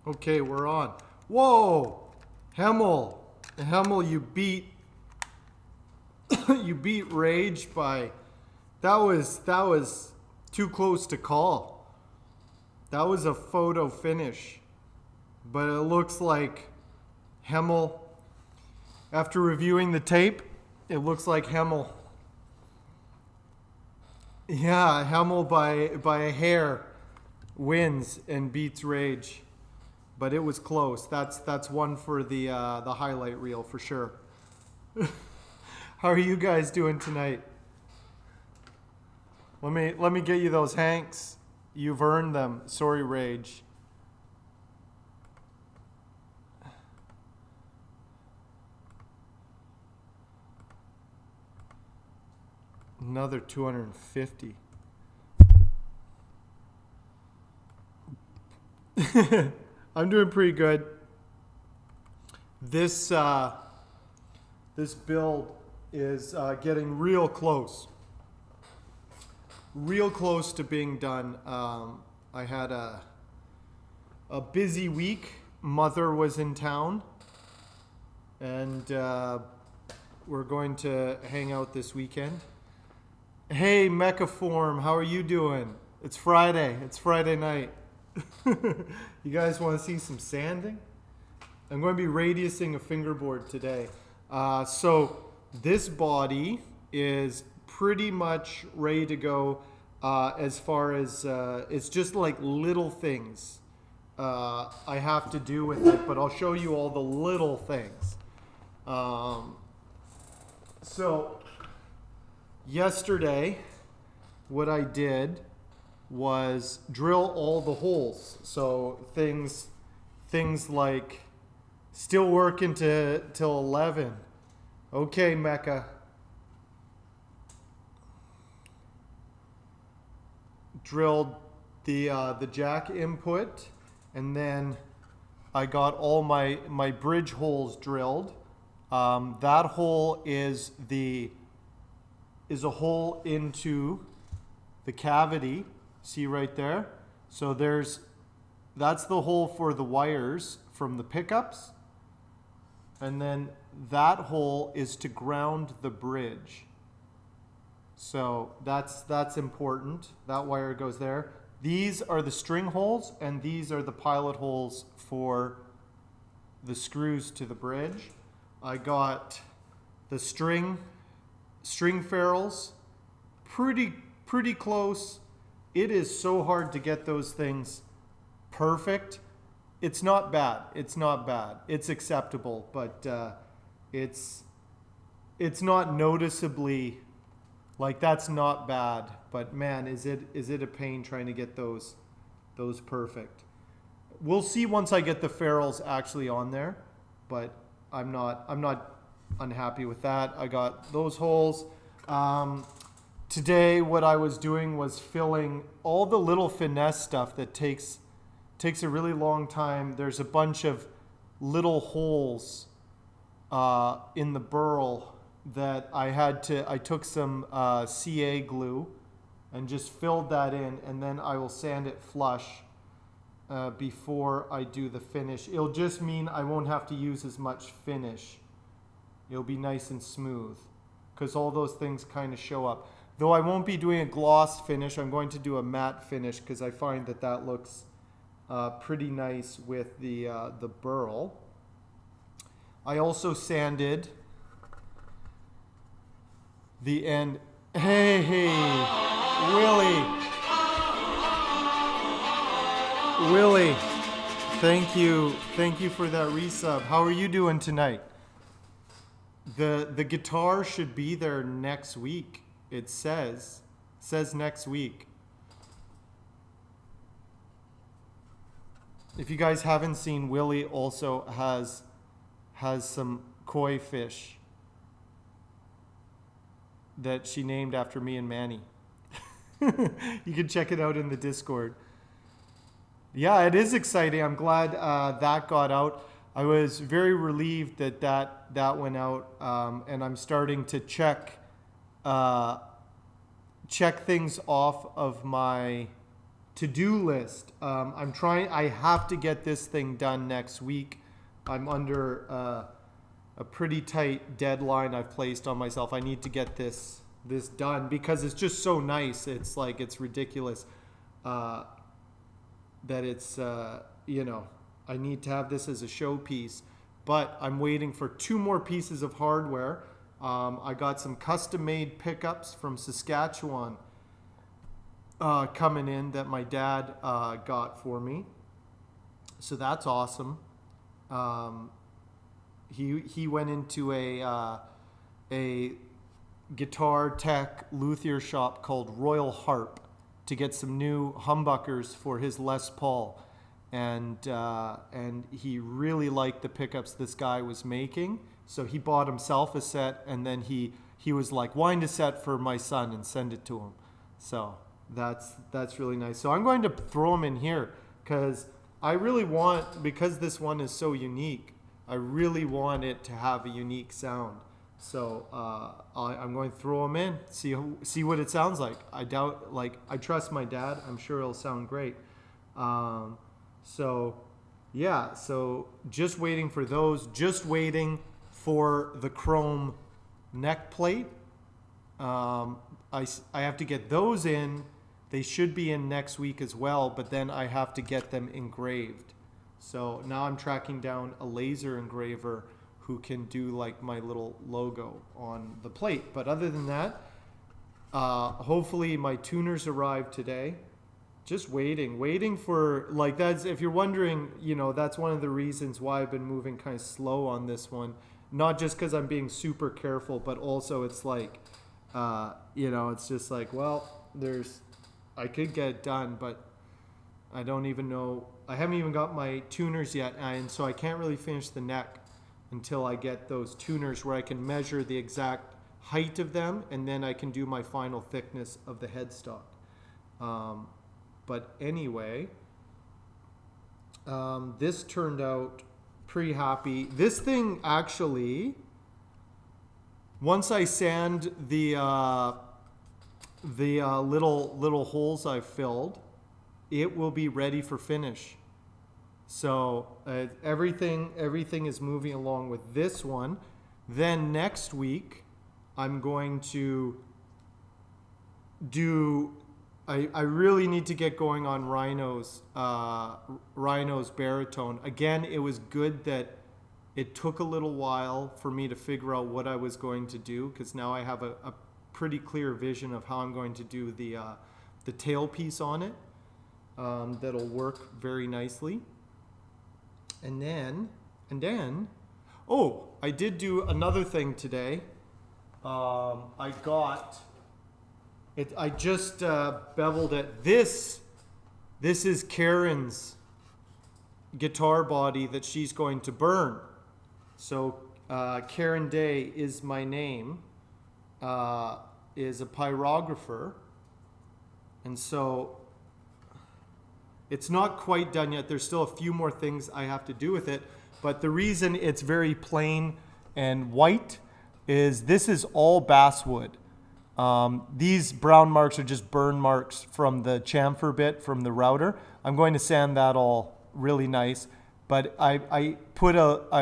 Okay, we're on. Whoa! Hemmel. Hemmel, you beat you beat Rage by that was too close to call. That was a photo finish. But it looks like Hemmel, after reviewing the tape, it looks like Hemmel. Yeah, Hemmel by a hair wins and beats Rage. But it was close. That's one for the highlight reel for sure. How are you guys doing tonight? Let me get you those Hanks. You've earned them. Sorry, Rage. Another 250. I'm doing pretty good. This build is getting real close to being done. I had a busy week. Mother was in town, and we're going to hang out this weekend. Hey, Mechaform, how are you doing? It's Friday. It's Friday night. You guys want to see some sanding? I'm going to be radiusing a fingerboard today. So this body is pretty much ready to go as far as it's just like little things I have to do with it, but I'll show you all the little things. So yesterday, what I did was drill all the holes. So things like still working till 11. Okay, Mecha. Drilled the jack input, and then I got all my bridge holes drilled. That hole is a hole into the cavity. See right there? So that's the hole for the wires from the pickups. And then that hole is to ground the bridge. So that's important. That wire goes there. These are the string holes, and these are the pilot holes for the screws to the bridge. I got the string ferrules pretty close. It is so hard to get those things perfect. It's not bad. It's not bad. It's acceptable, but it's not noticeably like that's not bad. But man, is it a pain trying to get those perfect. We'll see once I get the ferrules actually on there, but I'm not unhappy with that. I got those holes. Today, what I was doing was filling all the little finesse stuff that takes a really long time. There's a bunch of little holes in the burl that I took some CA glue and just filled that in, and then I will sand it flush before I do the finish. It'll just mean I won't have to use as much finish. It'll be nice and smooth because all those things kind of show up. Though I won't be doing a gloss finish, I'm going to do a matte finish because I find that looks pretty nice with the burl. I also sanded the end. Hey, Willie, thank you for that resub. How are you doing tonight? The guitar should be there next week. It says next week. If you guys haven't seen, Willie also has some koi fish that she named after me and Manny. You can check it out in the Discord. Yeah, it is exciting. I'm glad that got out. I was very relieved that went out, and I'm starting to check things off of my to-do list. I have to get this thing done next week. I'm under a pretty tight deadline I've placed on myself. I need to get this done because it's just so nice. It's like, it's ridiculous that it's, I need to have this as a showpiece. But I'm waiting for 2 more pieces of hardware. I got some custom-made pickups from Saskatchewan coming in that my dad got for me. So that's awesome. He went into a guitar tech luthier shop called Royal Harp to get some new humbuckers for his Les Paul. And he really liked the pickups this guy was making. So he bought himself a set, and then he was like, wind a set for my son and send it to him. So that's really nice. So I'm going to throw them in here because I really want, because this one is so unique, I really want it to have a unique sound. So I'm going to throw them in, see what it sounds like. I trust my dad. I'm sure it'll sound great. So just waiting for those, just waiting for the chrome neck plate. I have to get those in. They should be in next week as well, but then I have to get them engraved. So now I'm tracking down a laser engraver who can do like my little logo on the plate. But other than that, hopefully my tuners arrive today. Just waiting for, like, that's, if you're wondering, that's one of the reasons why I've been moving kind of slow on this one. Not just because I'm being super careful, but also it's like, it's just like, well, I could get it done, but I don't even know. I haven't even got my tuners yet, and so I can't really finish the neck until I get those tuners where I can measure the exact height of them, and then I can do my final thickness of the headstock. But anyway, this turned out pretty happy. This thing actually, once I sand the little holes I've filled, it will be ready for finish. So everything is moving along with this one. Then next week, I'm going to do. I really need to get going on Rhino's baritone. Again, it was good that it took a little while for me to figure out what I was going to do, because now I have a pretty clear vision of how I'm going to do the tailpiece on it. That'll work very nicely. And then, I did do another thing today. I got it. I just beveled it. This is Karen's guitar body that she's going to burn. So Karen Day is my name. Is a pyrographer, and so it's not quite done yet. There's still a few more things I have to do with it, but the reason it's very plain and white is this is all basswood. These brown marks are just burn marks from the chamfer bit from the router. I'm going to sand that all really nice, but I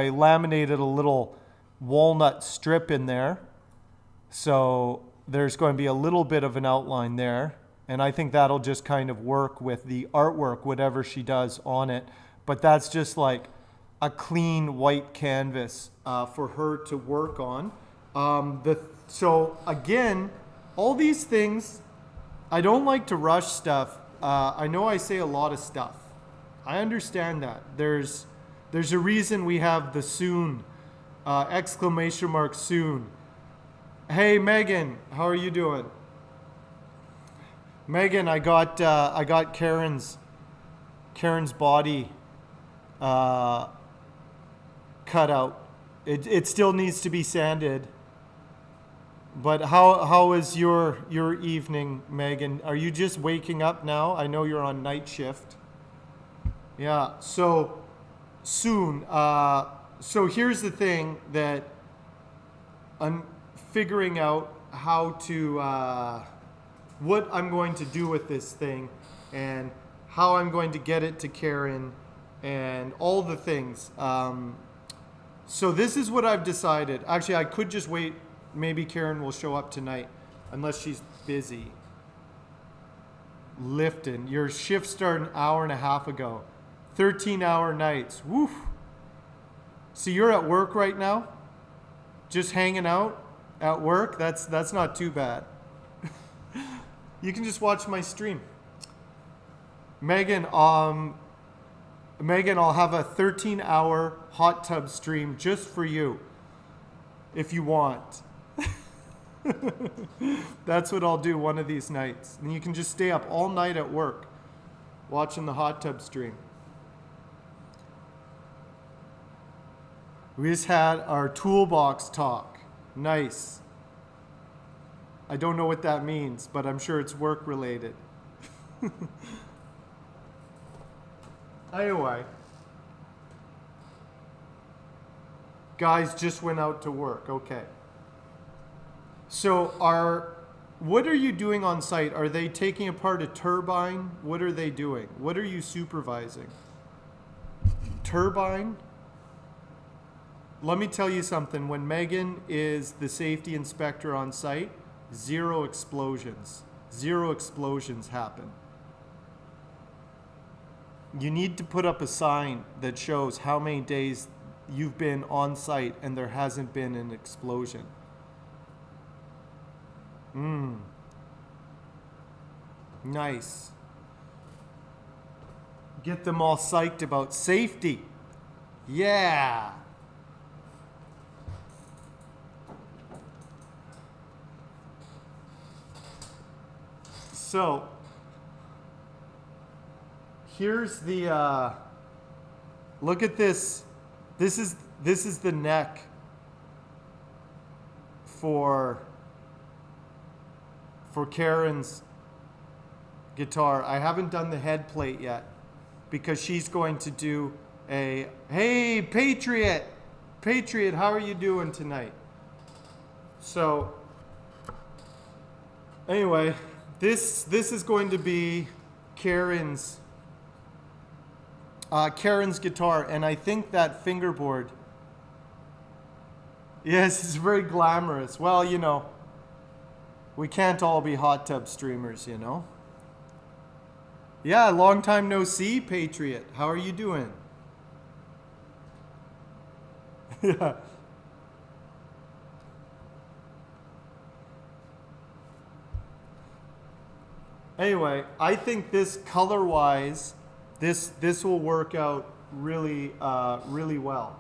laminated a little walnut strip in there, so there's going to be a little bit of an outline there. And I think that'll just kind of work with the artwork, whatever she does on it. But that's just like a clean white canvas for her to work on. So again, all these things, I don't like to rush stuff. I know I say a lot of stuff. I understand that. There's a reason we have the soon, exclamation mark soon. Hey Megan, how are you doing? Megan, I got Karen's body cut out. It still needs to be sanded. But how is your evening, Megan? Are you just waking up now? I know you're on night shift. Yeah. So soon. So here's the thing that I'm figuring out how to. What I'm going to do with this thing, and how I'm going to get it to Karen, and all the things. So this is what I've decided. Actually, I could just wait. Maybe Karen will show up tonight, unless she's busy. Lifting. Your shift started an hour and a half ago. 13-hour nights. Woof. So you're at work right now? Just hanging out at work? That's not too bad. You can just watch my stream. Megan, I'll have a 13-hour hot tub stream just for you, if you want. That's what I'll do one of these nights. And you can just stay up all night at work watching the hot tub stream. We just had our toolbox talk. Nice. I don't know what that means, but I'm sure it's work related. Anyway. Guys just went out to work. Okay. So what are you doing on site? Are they taking apart a turbine? What are they doing? What are you supervising? Turbine? Let me tell you something. When Megan is the safety inspector on site, 0 explosions. 0 explosions happen. You need to put up a sign that shows how many days you've been on site and there hasn't been an explosion. Nice. Get them all psyched about safety. Yeah. So, here's the, look at this. This is the neck for Karen's guitar. I haven't done the head plate yet because she's going to do a, hey, Patriot, how are you doing tonight? So, anyway, this is going to be Karen's guitar, and I think that fingerboard, yes, it's very glamorous. Well, you know, we can't all be hot tub streamers, you know. Yeah, long time no see, Patriot. How are you doing? Yeah. Anyway, I think this color-wise, this will work out really really well.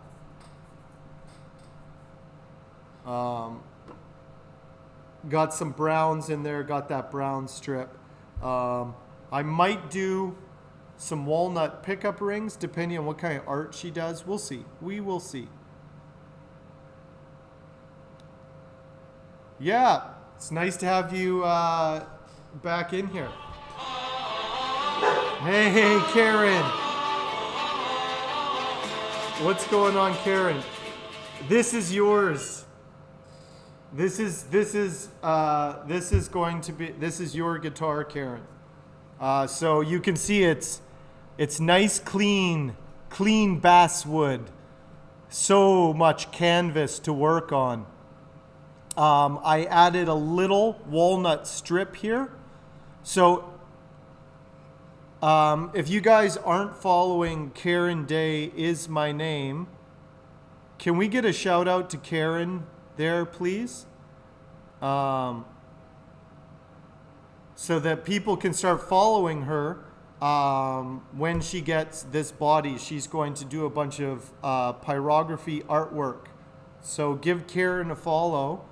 Got some browns in there. Got that brown strip. I might do some walnut pickup rings depending on what kind of art she does. We'll see. We will see. Yeah, it's nice to have you back in here. Hey, Karen. What's going on, Karen? This is yours. This is your guitar, Karen. So you can see it's nice, clean basswood. So much canvas to work on. I added a little walnut strip here. So if you guys aren't following Karen Day is my name, can we get a shout out to Karen there, please? So that people can start following her. When she gets this body, she's going to do a bunch of pyrography artwork. So give Karen a follow.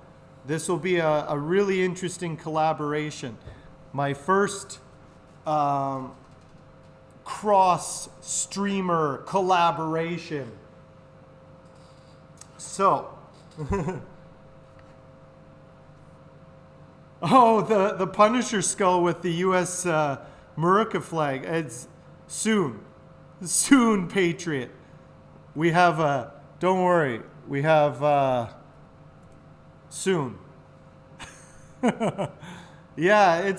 This will be a really interesting collaboration. My first cross-streamer collaboration. So, oh, the Punisher skull with the U.S. Murica flag. It's soon, Patriot. We have don't worry, we have soon. Yeah,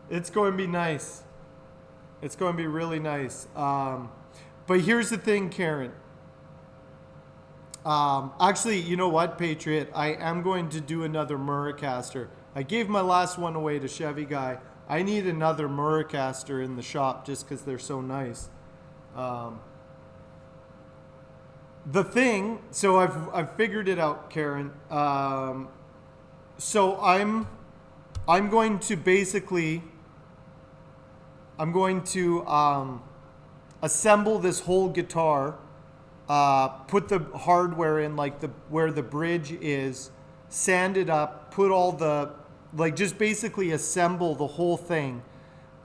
it's going to be nice. It's going to be really nice. But here's the thing, Karen. Actually, you know what, Patriot? I am going to do another Muracaster. I gave my last one away to Chevy Guy. I need another Muracaster in the shop just because they're so nice. The thing, so I've figured it out, Karen. So I'm going to basically assemble this whole guitar, put the hardware in like where the bridge is, sand it up, put all the just basically assemble the whole thing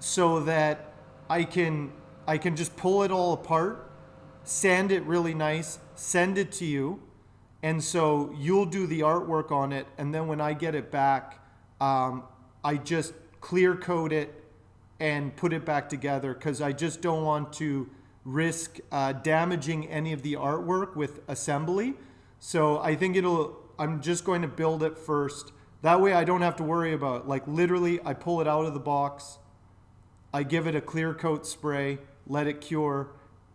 so that I can just pull it all apart, sand it really nice, send it to you, and so you'll do the artwork on it, and then when I get it back, I just clear coat it and put it back together because I just don't want to risk damaging any of the artwork with assembly. So I think I'm just going to build it first. That way I don't have to worry about it. Like literally I pull it out of the box, I give it a clear coat spray, let it cure,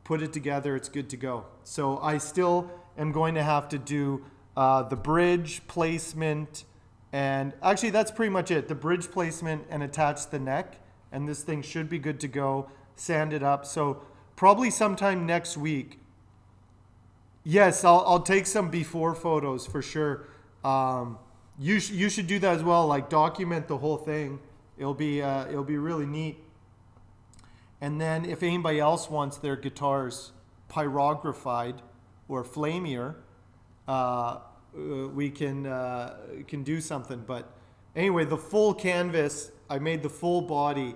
put it together, it's good to go. So I still am going to have to do the bridge placement, and actually that's pretty much it. The bridge placement and attach the neck, and this thing should be good to go. Sand it up. So probably sometime next week. Yes, I'll take some before photos for sure. You should do that as well. Like document the whole thing. It'll be really neat. And then if anybody else wants their guitars pyrographied or flamier, we can do something. But anyway, the full canvas, I made the full body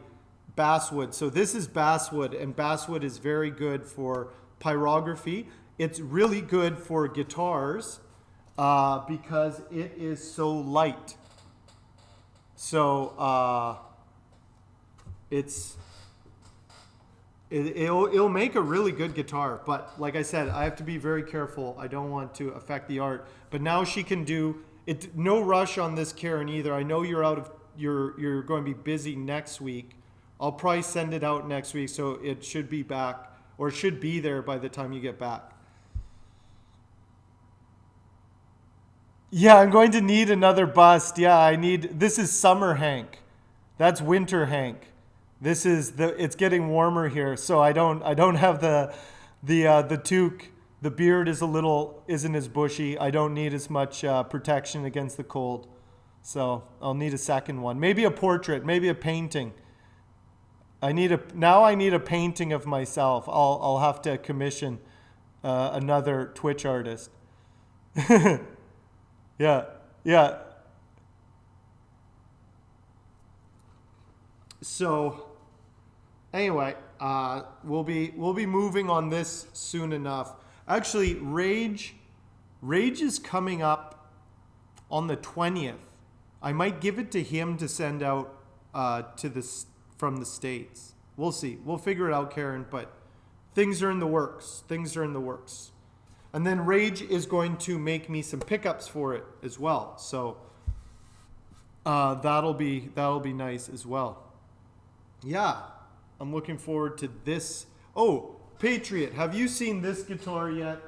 basswood. So this is basswood, and basswood is very good for pyrography. It's really good for guitars because it is so light. So it'll make a really good guitar. But like I said, I have to be very careful. I don't want to affect the art. But now she can do it. No rush on this, Karen, either. I know you're going to be busy next week. I'll probably send it out next week, so it should be back, or it should be there by the time you get back. Yeah, I'm going to need another bust. Yeah, this is summer Hank. That's winter Hank. It's getting warmer here, so I don't have the toque. The beard isn't as bushy. I don't need as much protection against the cold. So I'll need a second one. Maybe a portrait, maybe a painting. I need a painting of myself. I'll have to commission another Twitch artist. Yeah. So anyway, we'll be moving on this soon enough. Actually, Rage is coming up on the 20th. I might give it to him to send out from the States. We'll see. We'll figure it out, Karen, but things are in the works. And then Rage is going to make me some pickups for it as well. So that'll be nice as well. Yeah, I'm looking forward to this. Oh, Patriot, have you seen this guitar yet?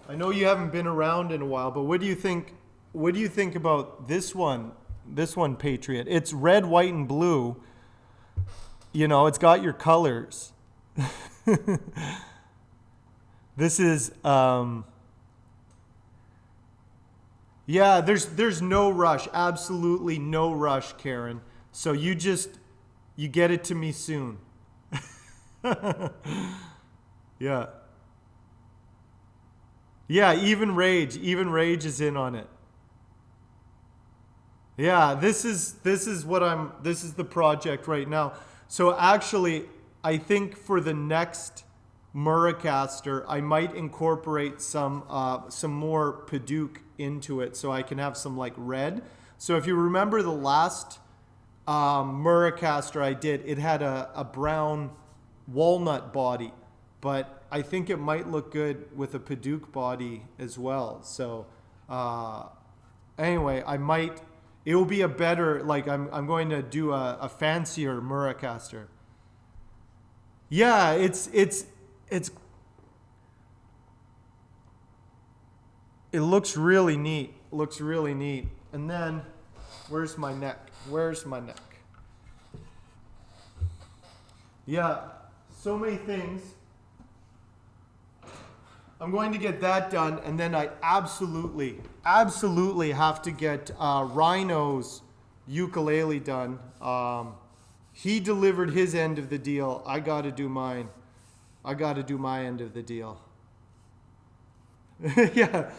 I know you haven't been around in a while, but what do you think? What do you think about this one? This one, Patriot. It's red, white, and blue. You know, it's got your colors. This is yeah, there's no rush. Absolutely no rush, Karen. So you get it to me soon. Yeah. Yeah, even Rage is in on it. Yeah, this is the project right now. So actually, I think for the next Muracaster, I might incorporate some more Padauk into it, so I can have some like red. So if you remember the last Muracaster I did, it had a brown walnut body, but I think it might look good with a Padauk body as well. So anyway, it will be a better, like I'm going to do a fancier Muracaster. Yeah, it's it looks really neat. Looks really neat. And then where's my neck? Where's my neck? Yeah, so many things. I'm going to get that done, and then I absolutely have to get Rhino's ukulele done. He delivered his end of the deal. I got to do mine. I got to do my end of the deal. Yeah,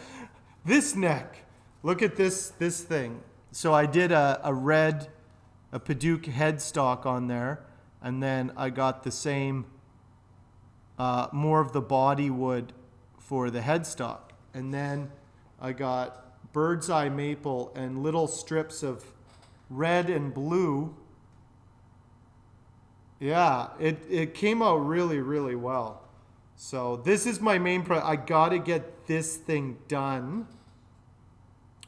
this neck. Look at this thing. So I did a Paduke headstock on there, and then I got the same, more of the body wood for the headstock. And then I got bird's eye maple and little strips of red and blue. Yeah, it came out really, really well. So this is my main I gotta get this thing done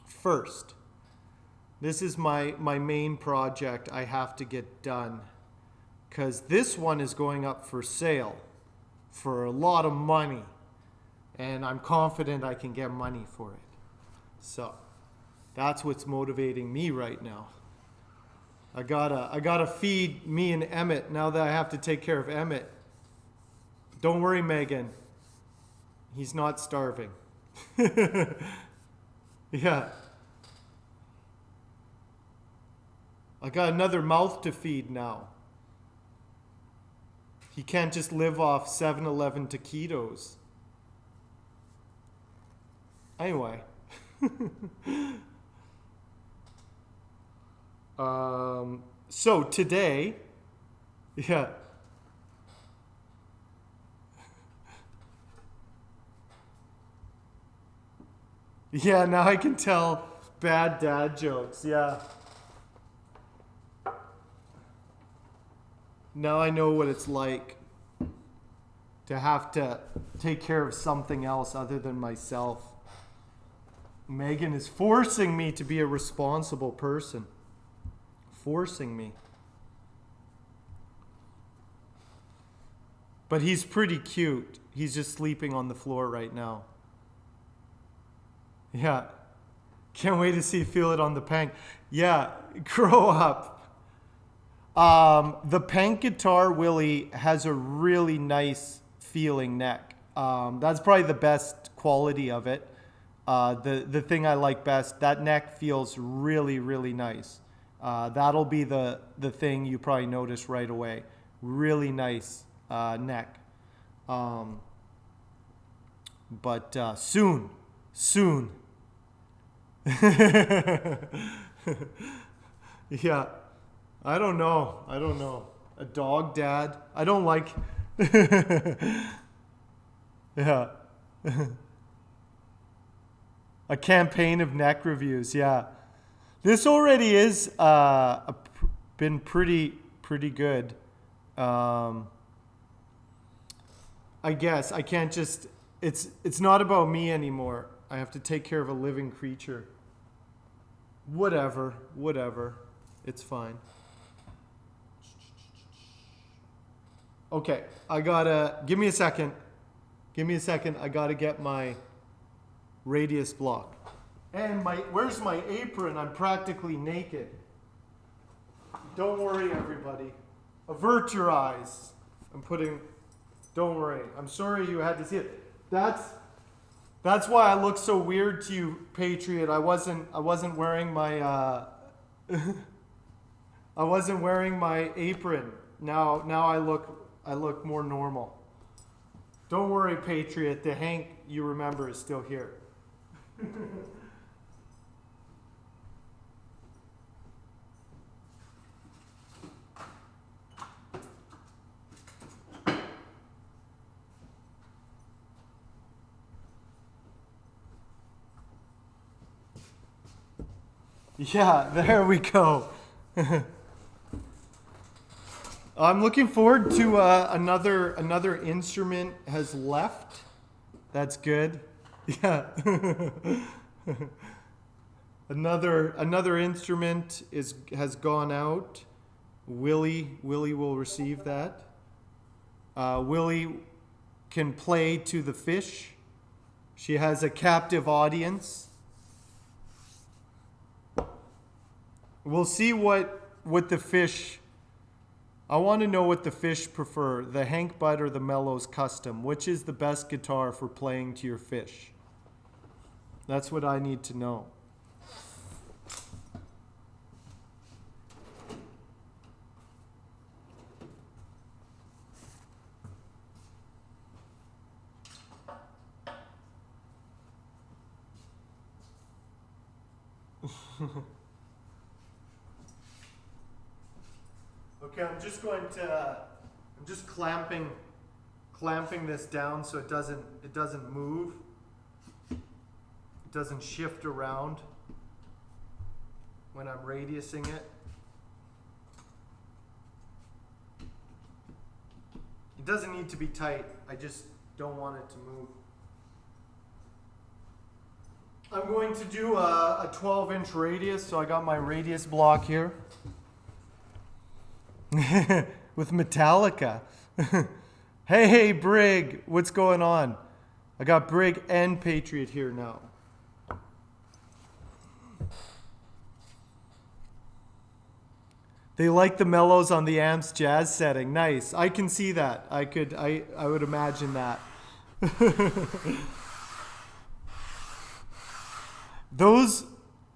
first. This is my main project I have to get done, because this one is going up for sale for a lot of money, and I'm confident I can get money for it. So that's what's motivating me right now. I gotta feed me and Emmett now that I have to take care of Emmett. Don't worry, Megan. He's not starving. Yeah. I got another mouth to feed now. He can't just live off 7-Eleven taquitos. Anyway. So today, yeah. Yeah, now I can tell bad dad jokes, yeah. Now I know what it's like to have to take care of something else other than myself. Megan is forcing me to be a responsible person. Forcing me. But he's pretty cute. He's just sleeping on the floor right now. Yeah. Can't wait to feel it on the Pank. Yeah, grow up. The Pank guitar, Willie, has a really nice feeling neck. That's probably the best quality of it. The thing I like best, that neck feels really, really nice. That'll be the thing you probably notice right away. Really nice neck. But soon. Yeah. I don't know. A dog dad. I don't like. Yeah. A campaign of neck reviews. Yeah. This already is been pretty good. I guess I can't just. It's not about me anymore. I have to take care of a living creature. Whatever. It's fine. Okay, I gotta, give me a second. I gotta get my radius block. And where's my apron? I'm practically naked. Don't worry, everybody. Avert your eyes. Don't worry. I'm sorry you had to see it. That's why I look so weird to you, Patriot. I wasn't wearing my I wasn't wearing my apron. Now I look more normal. Don't worry, Patriot. The Hank you remember is still here. Yeah, there we go. I'm looking forward to another instrument has left. That's good. Yeah. another instrument has gone out. Willie will receive that. Willie can play to the fish. She has a captive audience. We'll see what the fish... I want to know what the fish prefer, the Hank Butt or the Mellows Custom. Which is the best guitar for playing to your fish? That's what I need to know. Okay, I'm just clamping this down so it doesn't move. It doesn't shift around when I'm radiusing it. It doesn't need to be tight. I just don't want it to move. I'm going to do a 12-inch radius, so I got my radius block here. With Metallica. Hey, Brig, what's going on? I got Brig and Patriot here now. They like the mellows on the amps jazz setting. Nice. I can see that. I would imagine that. Those,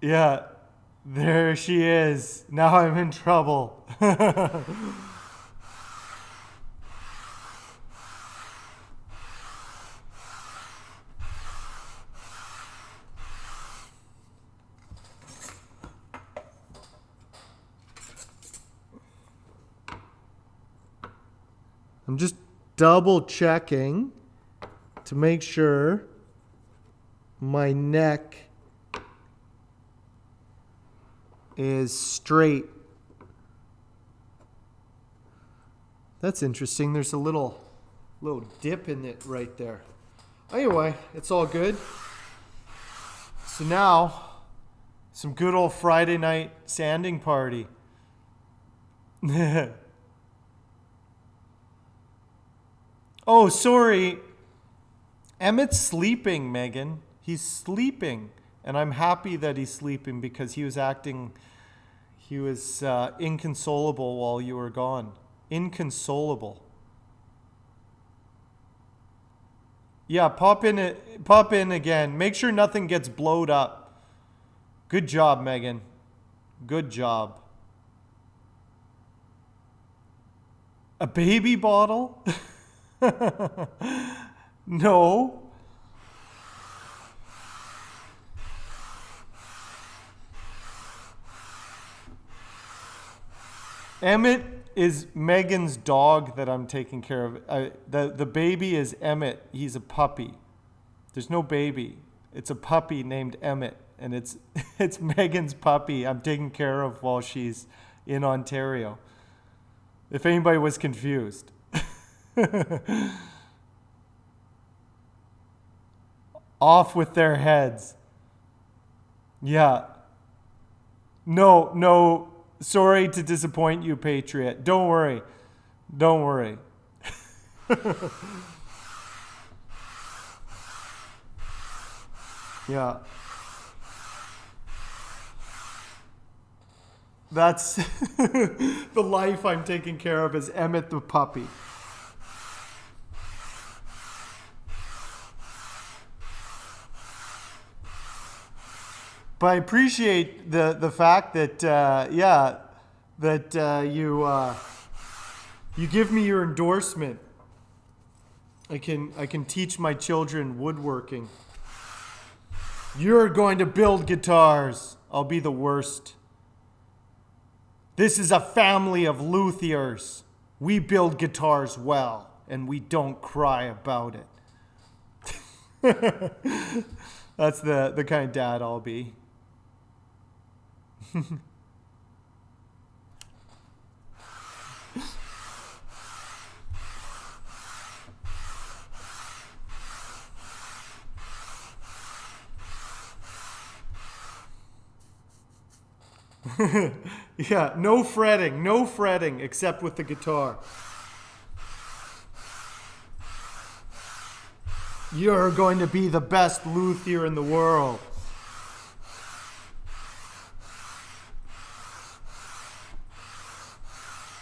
yeah, there she is. Now I'm in trouble. I'm just double checking to make sure my neck is straight. That's interesting. There's a little dip in it right there. Anyway, it's all good. So now, some good old Friday night sanding party. Oh, sorry. Emmett's sleeping, Megan. He's sleeping. And I'm happy that he's sleeping because he was inconsolable while you were gone. Inconsolable. Yeah, pop in again. Make sure nothing gets blowed up. Good job, Megan. Good job. A baby bottle? No. Emmett is Megan's dog that I'm taking care of. The baby is Emmett. He's a puppy. There's no baby. It's a puppy named Emmett, and it's Megan's puppy I'm taking care of while she's in Ontario. If anybody was confused. Off with their heads. Yeah. No. Sorry to disappoint you, Patriot. Don't worry. Yeah. That's the life I'm taking care of is Emmett the puppy. But I appreciate the fact that you give me your endorsement. I can teach my children woodworking. You're going to build guitars. I'll be the worst. This is a family of luthiers. We build guitars well, and we don't cry about it. That's the kind of dad I'll be. Yeah, no fretting except with the guitar. You're going to be the best luthier in the world.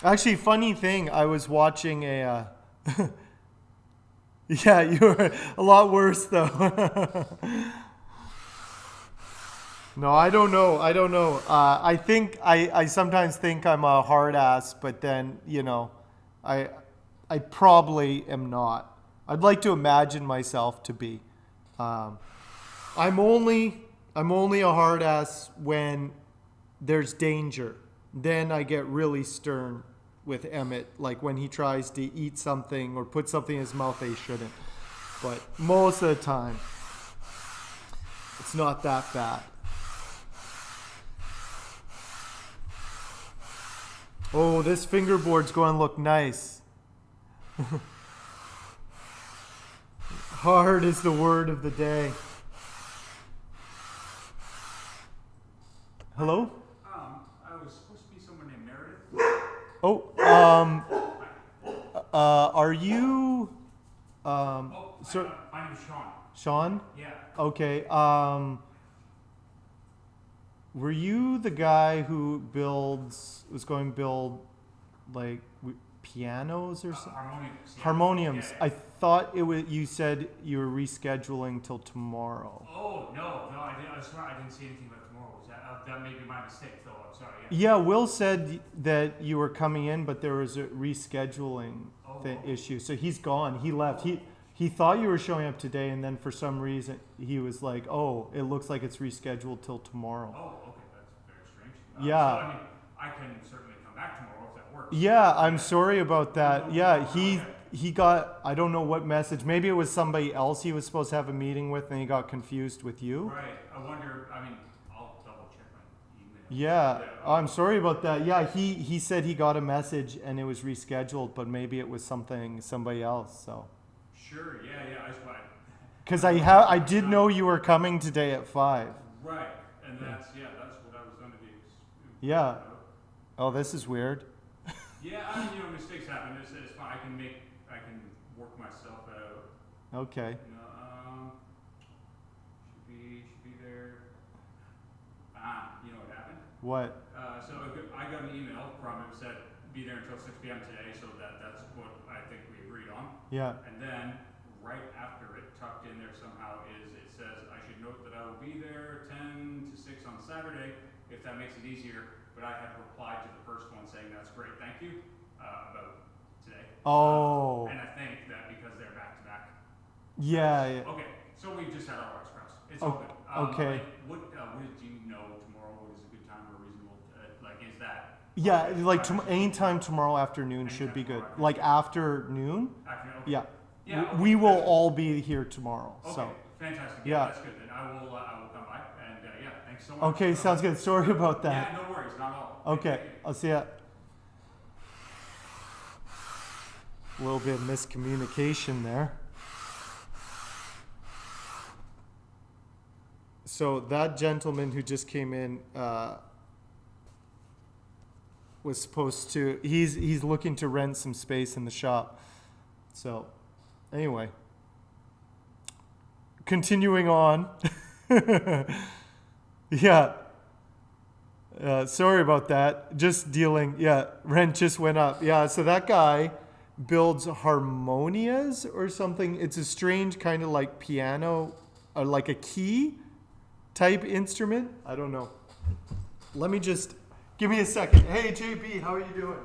Actually, funny thing, I was watching a... yeah, you were a lot worse though. No, I don't know. I think I sometimes think I'm a hard ass, but then, I I probably am not. I'd like to imagine myself to be. Um, I'm only a hard ass when there's danger. Then I get really stern with Emmett, like when he tries to eat something or put something in his mouth they shouldn't. But most of the time, it's not that bad. Oh, this fingerboard's going to look nice. Hard is the word of the day. Hello? I was supposed to be someone named Meredith. Oh, are you, sir? My name's Sean. Sean? Yeah. Okay, were you the guy who was going to build, like, pianos or something? Harmoniums. Yeah. Harmoniums. Yeah. I thought you said you were rescheduling till tomorrow. Oh, no, I didn't see anything about tomorrow. That may be my mistake, though. I'm sorry. Yeah, Will said that you were coming in, but there was a rescheduling issue. So he's gone. He left. He thought you were showing up today, and then for some reason he was like, "Oh, it looks like it's rescheduled till tomorrow." Oh, okay, that's very strange. Yeah. So, I mean, I can certainly come back tomorrow if that works. Yeah, I'm sorry about that. No, Yeah, okay. he got, I don't know what message. Maybe it was somebody else he was supposed to have a meeting with, and he got confused with you. Right. I wonder. I mean, I'll double check my email. Yeah, I'm sorry about that. Yeah, he said he got a message and it was rescheduled, but maybe it was somebody else. So. Sure. Yeah. I just want. Because I did know you were coming today at 5. Right, and that's what I was going to be. Yeah. Oh, this is weird. Yeah, I mean, mistakes happen. It's fine. I can work myself out. Okay. Should be there. You know what happened? What? So I got an email from him that said be there until 6 p.m. today. So that's what I think we agreed on. Yeah. And then right after it, tucked in there somehow it says I should note that I will be there 10 to 6 on Saturday if that makes it easier. But I had replied to the first one saying that's great, thank you, about today. Oh. And I think that because they're back to back. Yeah. Okay, so we just had our wires crossed. It's all good. Okay. What do you know tomorrow? What is a good time or reasonable? Is that? Yeah, like anytime tomorrow afternoon should be good. Like afternoon? Afternoon. Okay. Yeah. Yeah. Okay, We will all be here tomorrow. Okay. So. Fantastic. Yeah. That's good. Then I will come by and yeah, thanks so much. Okay, sounds good. Sorry about that. Yeah, no worries, not at all. Okay, I'll see ya. A little bit of miscommunication there. So that gentleman who just came in was supposed to. He's looking to rent some space in the shop. So, anyway, continuing on. Yeah. Sorry about that. Just dealing. Yeah, rent just went up. Yeah, so that guy builds harmonias or something. It's a strange kind of like piano, or like a key type instrument. I don't know. Let me just, give me a second. Hey, JB, how are you doing?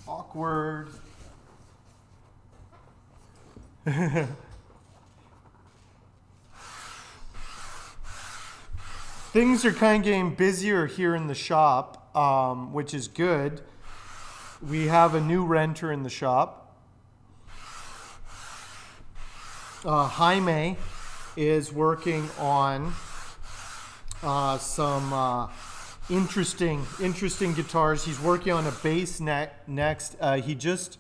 Awkward. Things are kind of getting busier here in the shop, which is good. We have a new renter in the shop. Jaime is working on some interesting guitars. He's working on a bass next. He just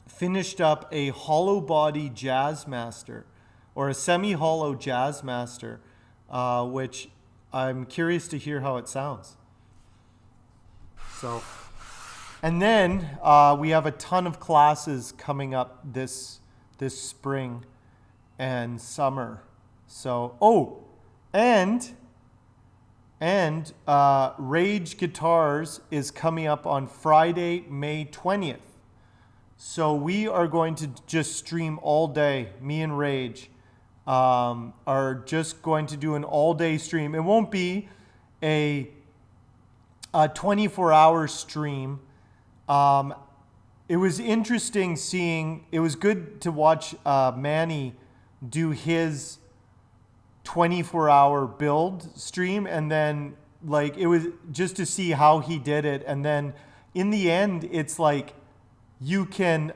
finished up a hollow body Jazzmaster, or a semi-hollow Jazzmaster, which I'm curious to hear how it sounds. So And then we have a ton of classes coming up this spring and summer. So, and Rage Guitars is coming up on Friday, May 20th. So we are going to just stream all day. Me and Rage are just going to do an all-day stream. It won't be a 24-hour stream. It was interesting seeing, it was good to watch Manny do his 24-hour build stream, and then like it was just to see how he did it, and then in the end it's like you can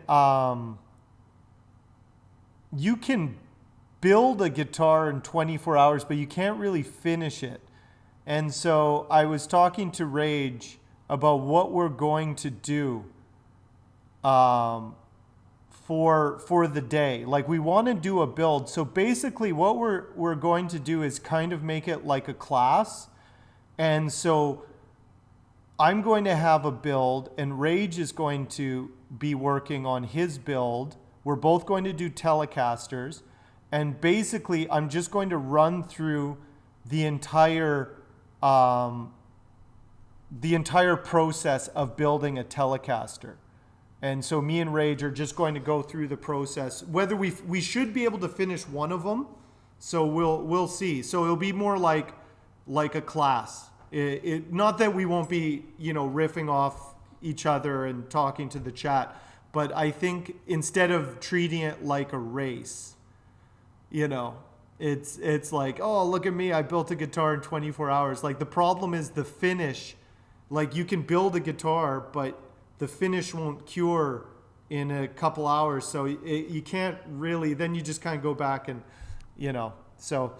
build a guitar in 24 hours, but you can't really finish it. And so I was talking to Rage about what we're going to do for the day. Like, we want to do a build. So basically what we're going to do is kind of make it like a class. And so I'm going to have a build, and Rage is going to be working on his build. We're both going to do Telecasters. And basically I'm just going to run through the entire process of building a Telecaster. And so me and Rage are just going to go through the process. Whether we should be able to finish one of them, so we'll see. So it'll be more like a class. Not that we won't be, riffing off each other and talking to the chat, but I think instead of treating it like a race, it's like, oh, look at me, I built a guitar in 24 hours. Like, the problem is the finish. Like, you can build a guitar, but the finish won't cure in a couple hours. So you can't really, then you just kind of go back and, so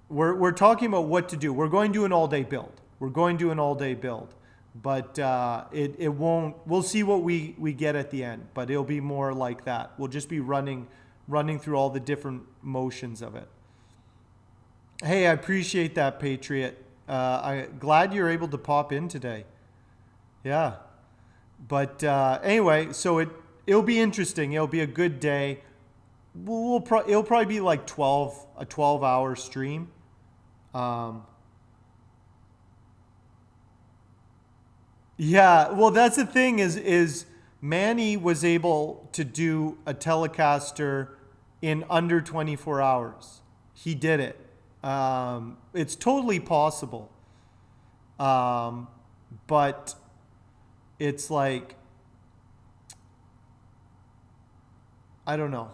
we're talking about what to do. We're going to do an all-day build. But it won't, we'll see what we get at the end, but it'll be more like that. We'll just be running through all the different motions of it. Hey, I appreciate that, Patriot. I'm glad you're able to pop in today. Yeah. But anyway, so it'll be interesting. It'll be a good day. It'll probably be like a 12-hour stream. Yeah, well, that's the thing is Manny was able to do a Telecaster in under 24 hours. He did it. It's totally possible. But it's like, I don't know.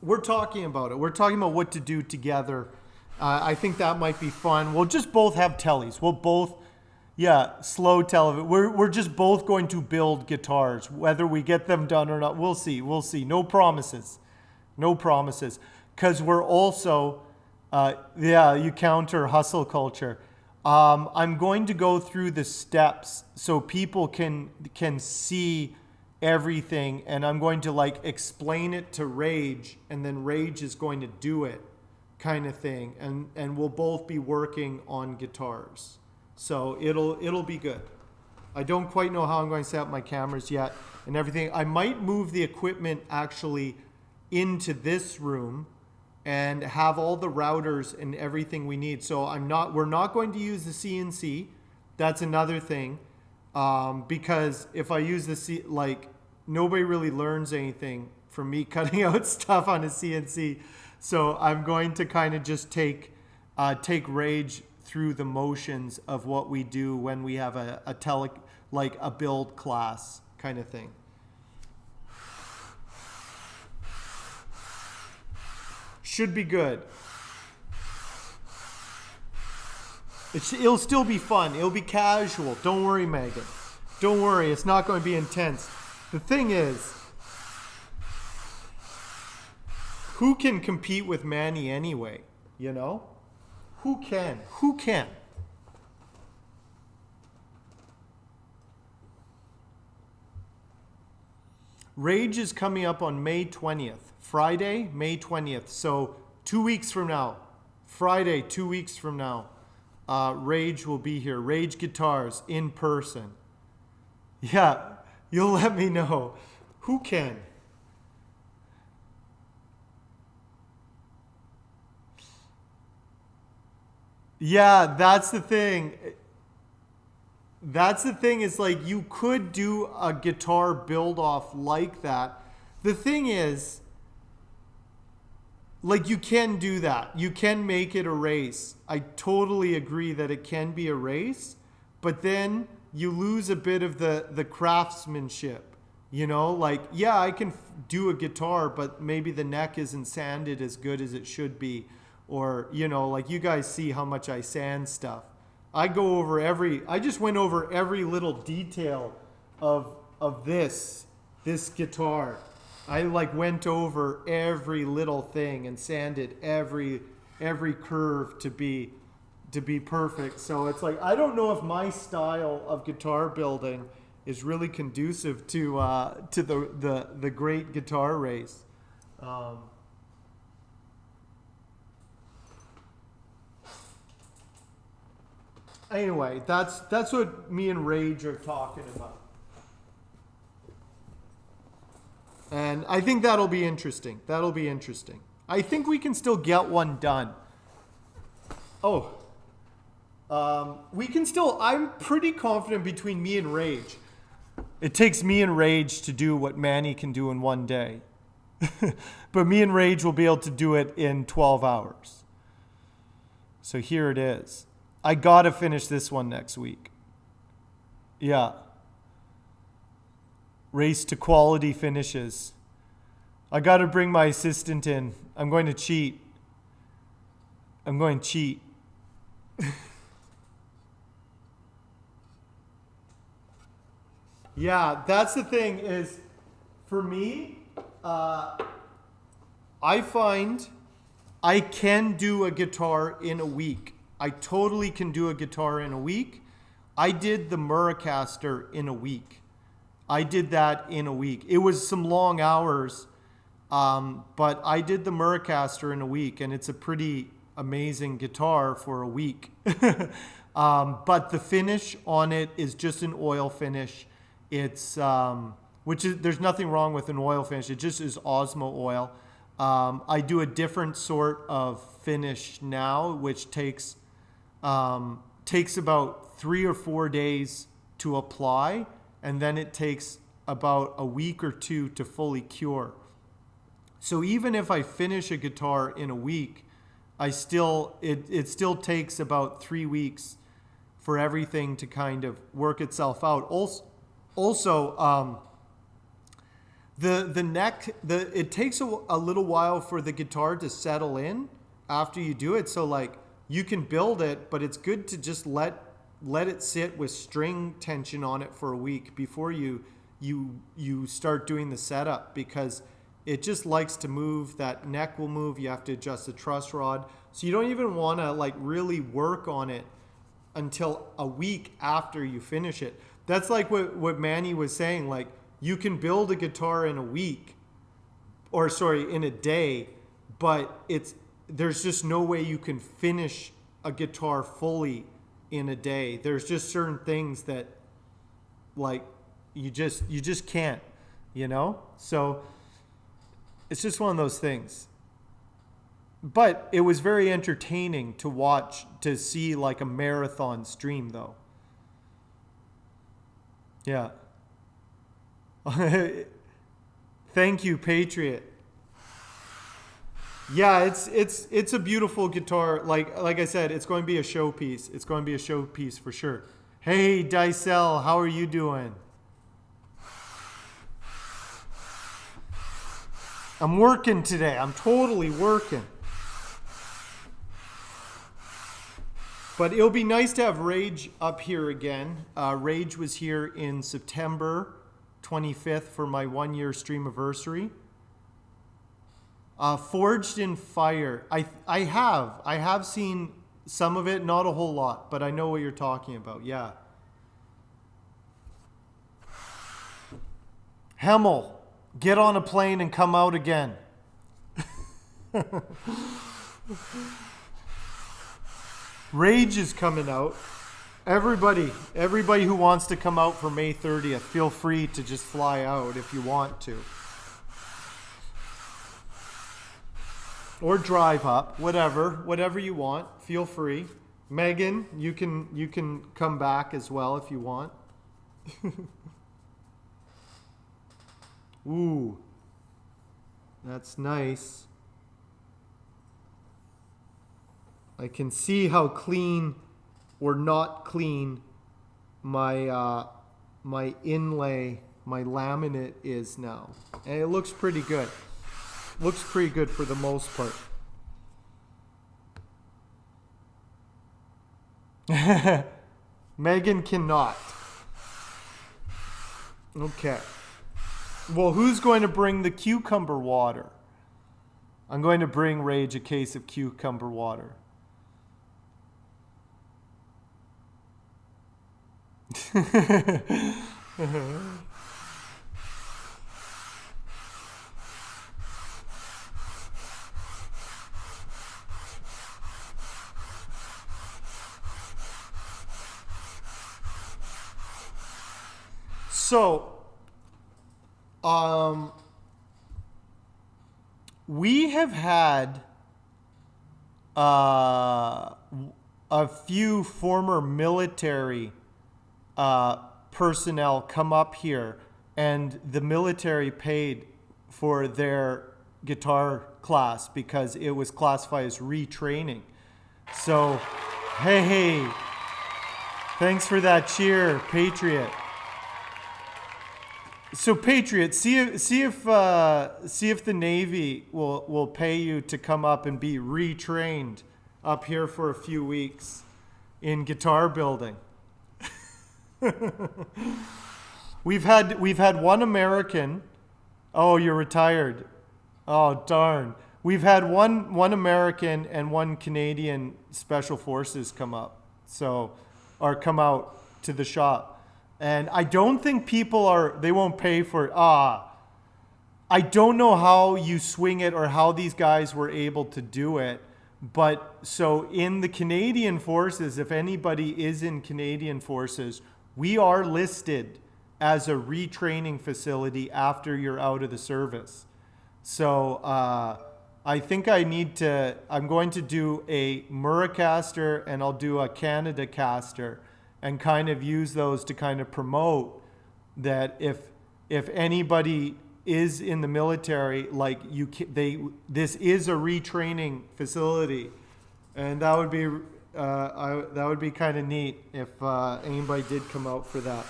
We're talking about it. We're talking about what to do together. I think that might be fun. We'll just both have tellies. We'll both, slow television. We're just both going to build guitars, whether we get them done or not. We'll see. No promises. Because we're also, you counter hustle culture. I'm going to go through the steps so people can see everything, and I'm going to explain it to Rage, and then Rage is going to do it, kind of thing, and we'll both be working on guitars. So it'll be good. I don't quite know how I'm going to set up my cameras yet and everything. I might move the equipment actually into this room and have all the routers and everything we need. So we're not going to use the CNC. That's another thing. Because if I use the nobody really learns anything from me cutting out stuff on a CNC. So I'm going to kind of just take Rage through the motions of what we do when we have a build class kind of thing. Should be good. It'll still be fun. It'll be casual. Don't worry, Megan. Don't worry. It's not going to be intense. The thing is, who can compete with Manny anyway? Who can? Rage is coming up on May 20th. Friday, May 20th. So 2 weeks from now. Friday, 2 weeks from now. Rage will be here. Rage Guitars in person. Yeah, you'll let me know. Who can? Yeah, that's the thing. That's the thing is like you could do a guitar build off like that. The thing is, like you can do that. You can make it a race. I totally agree that it can be a race, but then you lose a bit of the craftsmanship. You know, like, yeah, I can do a guitar, but maybe the neck isn't sanded as good as it should be. Or, you know, like you guys see how much I sand stuff. I just went over every little detail of this guitar. I like went over every little thing and sanded every curve to be perfect. So it's like, I don't know if my style of guitar building is really conducive to the great guitar race. Anyway, that's what me and Rage are talking about. And I think that'll be interesting. That'll be interesting. I think we can still get one done. Oh. We can still, I'm pretty confident between me and Rage. It takes me and Rage to do what Manny can do in one day. But me and Rage will be able to do it in 12 hours. So here it is. I gotta finish this one next week. Yeah. Race to quality finishes. I gotta bring my assistant in. I'm going to cheat. I'm going to cheat. Yeah, that's the thing is, for me, I find I can do a guitar in a week. I totally can do a guitar in a week. I did the Muracaster in a week. I did that in a week. It was some long hours, but I did the Muracaster in a week, and it's a pretty amazing guitar for a week. But the finish on it is just an oil finish. It's there's nothing wrong with an oil finish. It just is Osmo oil. I do a different sort of finish now, which takes about 3 or 4 days to apply, and then it takes about a week or two to fully cure. So even if I finish a guitar in a week, it still takes about 3 weeks for everything to kind of work itself out. Also, the neck, it takes a little while for the guitar to settle in after you do it. So like you can build it, but it's good to just let it sit with string tension on it for a week before you start doing the setup, because it just likes to move. That neck will move. You have to adjust the truss rod. So you don't even want to like really work on it until a week after you finish it. That's like what Manny was saying. Like you can build a guitar in a week, or sorry, in a day, but there's just no way you can finish a guitar fully in a day. There's just certain things that like you just can't, you know? So it's just one of those things. But it was very entertaining to see like a marathon stream though. Yeah. Thank you, Patriot. Yeah, it's a beautiful guitar. Like I said, it's going to be a showpiece. It's going to be a showpiece for sure. Hey, Dicel, how are you doing? I'm working today. I'm totally working. But it'll be nice to have Rage up here again. Rage was here in September 25th for my 1-year streamiversary. Forged in Fire. I have seen some of it, not a whole lot, but I know what you're talking about. Yeah. Hemmel, get on a plane and come out again. Rage is coming out. Everybody who wants to come out for May 30th, feel free to just fly out if you want to. Or drive up, whatever you want, feel free. Megan, you can come back as well if you want. Ooh, that's nice. I can see how clean or not clean my my inlay, my laminate is now, and it looks pretty good. Looks pretty good for the most part. Megan cannot. Okay. Well, who's going to bring the cucumber water? I'm going to bring Rage a case of cucumber water. So, we have had a few former military personnel come up here, and the military paid for their guitar class because it was classified as retraining. So, hey, thanks for that cheer, Patriot. So Patriot, see if the Navy will pay you to come up and be retrained up here for a few weeks in guitar building. We've had one American. Oh, you're retired. Oh, darn. We've had one American and one Canadian Special Forces come out to the shop. And I don't think they won't pay for it. I don't know how you swing it or how these guys were able to do it. But so in the Canadian Forces, if anybody is in Canadian Forces, we are listed as a retraining facility after you're out of the service. So I think I'm going to do a Muracaster and I'll do a Canada Caster, and kind of use those to kind of promote that if anybody is in the military, like this is a retraining facility, and that would be kind of neat if anybody did come out for that.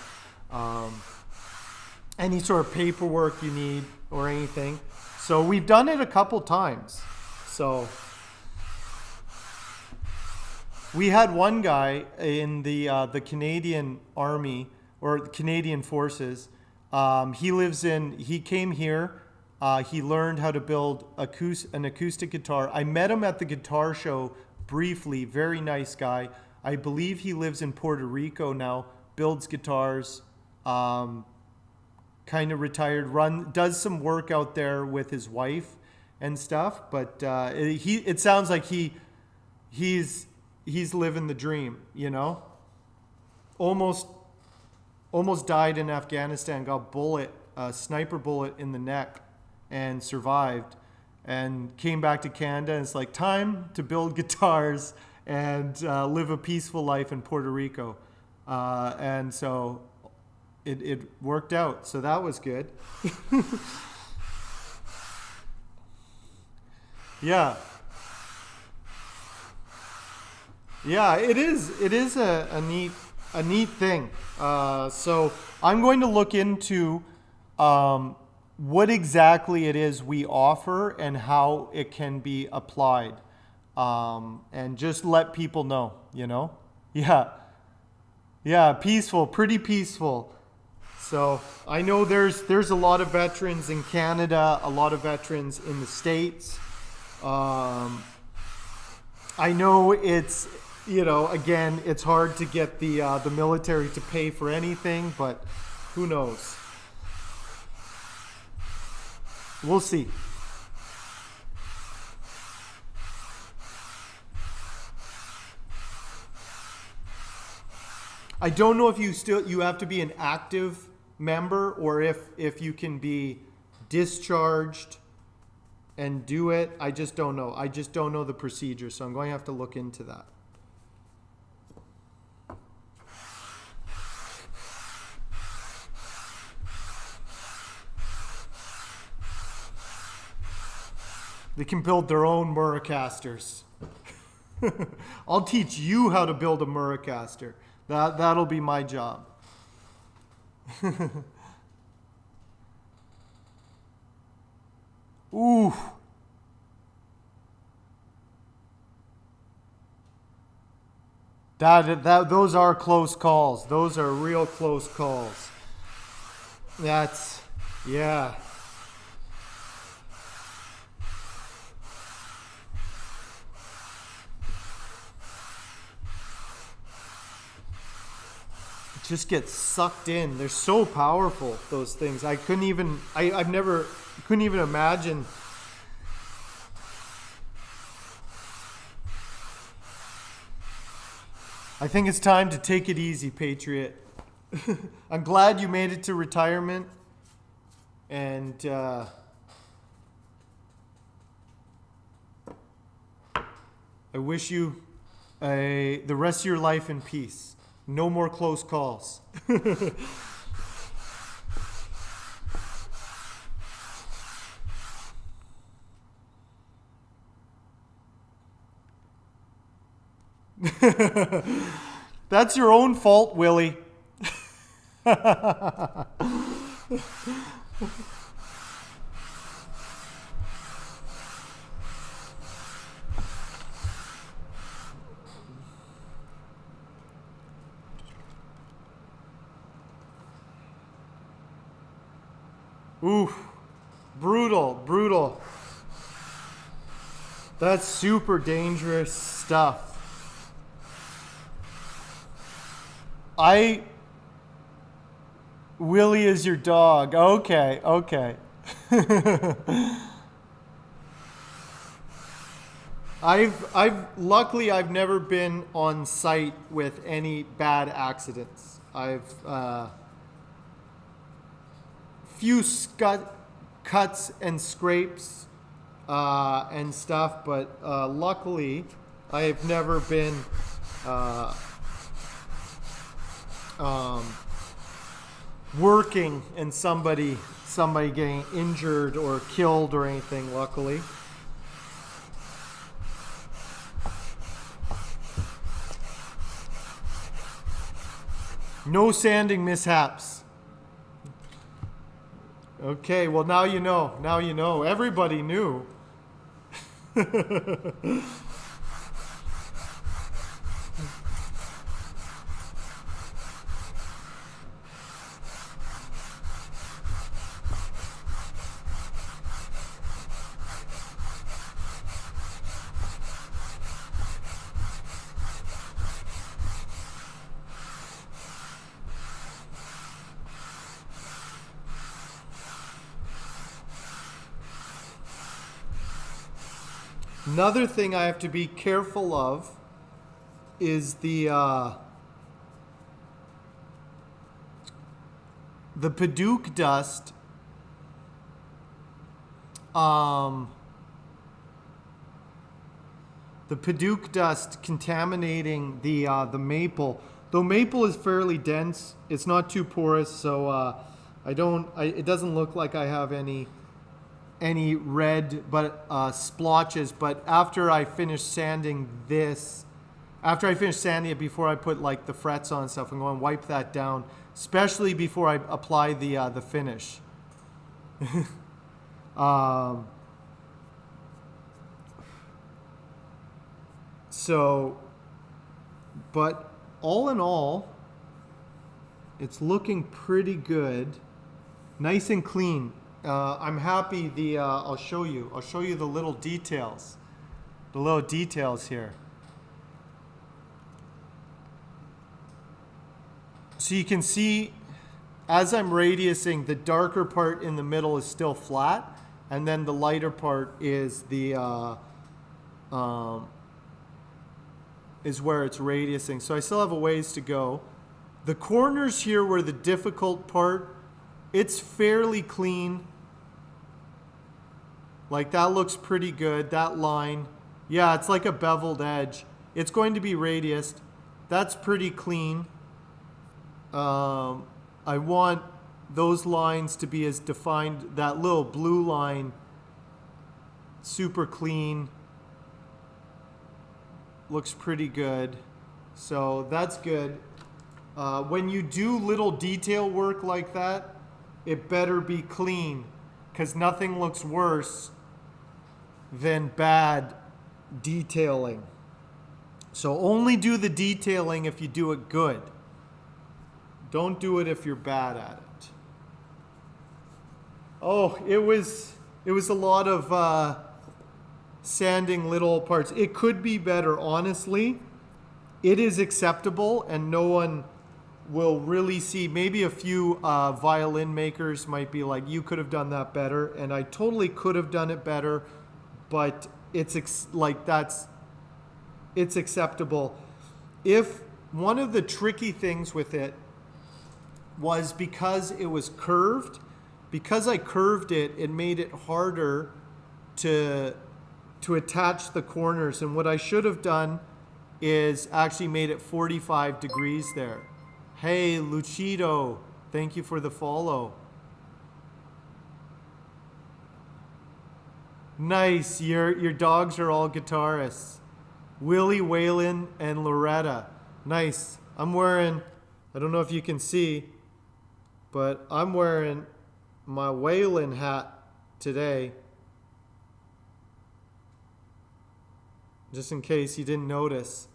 Any sort of paperwork you need or anything. So we've done it a couple times. So we had one guy in the Canadian Army or Canadian Forces. He came here. He learned how to build an acoustic guitar. I met him at the guitar show briefly. Very nice guy. I believe he lives in Puerto Rico now. Builds guitars. Kind of retired. Does some work out there with his wife and stuff. But it sounds like he's living the dream, you know. Almost died in Afghanistan, got a sniper bullet in the neck and survived, and came back to Canada, and it's like time to build guitars and live a peaceful life in Puerto Rico. And so it worked out. So that was good. Yeah. Yeah, it is a neat thing. So I'm going to look into what exactly it is we offer and how it can be applied, and just let people know, you know. Yeah, peaceful, pretty peaceful. So I know there's a lot of veterans in Canada, a lot of veterans in the States. I know it's, you know, again, it's hard to get the military to pay for anything, but who knows? We'll see. I don't know if you have to be an active member or if you can be discharged and do it. I just don't know. I just don't know the procedure, so I'm going to have to look into that. They can build their own Murricasters. I'll teach you how to build a Murricaster. That'll be my job. Ooh. Those are close calls. Those are real close calls. Yeah. Just get sucked in. They're so powerful, those things. I couldn't even imagine. I think it's time to take it easy, Patriot. I'm glad you made it to retirement, and I wish you the rest of your life in peace. No more close calls. That's your own fault, Willie. Oof. Brutal. That's super dangerous stuff. Willie is your dog. Okay. Luckily I've never been on site with any bad accidents. I've few cuts and scrapes and stuff, but luckily I've never been working and somebody getting injured or killed or anything, luckily. No sanding mishaps. Okay, well now you know. Everybody knew. Another thing I have to be careful of is the Paduke dust. The Paduke dust contaminating the maple. Though maple is fairly dense, it's not too porous, so it doesn't look like I have any red splotches. But after I finish sanding it, before I put like the frets on and stuff, I'm going to wipe that down, especially before I apply the finish. But all in all, it's looking pretty good, nice and clean. I'm happy. I'll show you the little details. The little details here. So you can see, as I'm radiusing, the darker part in the middle is still flat, and then the lighter part is is where it's radiusing. So I still have a ways to go. The corners here were the difficult part. It's fairly clean. Like that looks pretty good, that line. Yeah, it's like a beveled edge. It's going to be radiused. That's pretty clean. I want those lines to be as defined. That little blue line, super clean. Looks pretty good. So that's good. When you do little detail work like that, it better be clean, because nothing looks worse than bad detailing. So only do the detailing if you do it good. Don't do it if you're bad at it. Oh, it was a lot of sanding little parts. It could be better, honestly. It is acceptable, and no one will really see. Maybe a few violin makers might be like, you could have done that better, and I totally could have done it better, but it's acceptable. If one of the tricky things with it was because it was curved, because I curved it, it made it harder to attach the corners, and what I should have done is actually made it 45 degrees there. Hey, Lucido, thank you for the follow. Nice, your dogs are all guitarists. Willie, Waylon, and Loretta. Nice. I'm wearing, I don't know if you can see, but I'm wearing my Waylon hat today. Just in case you didn't notice.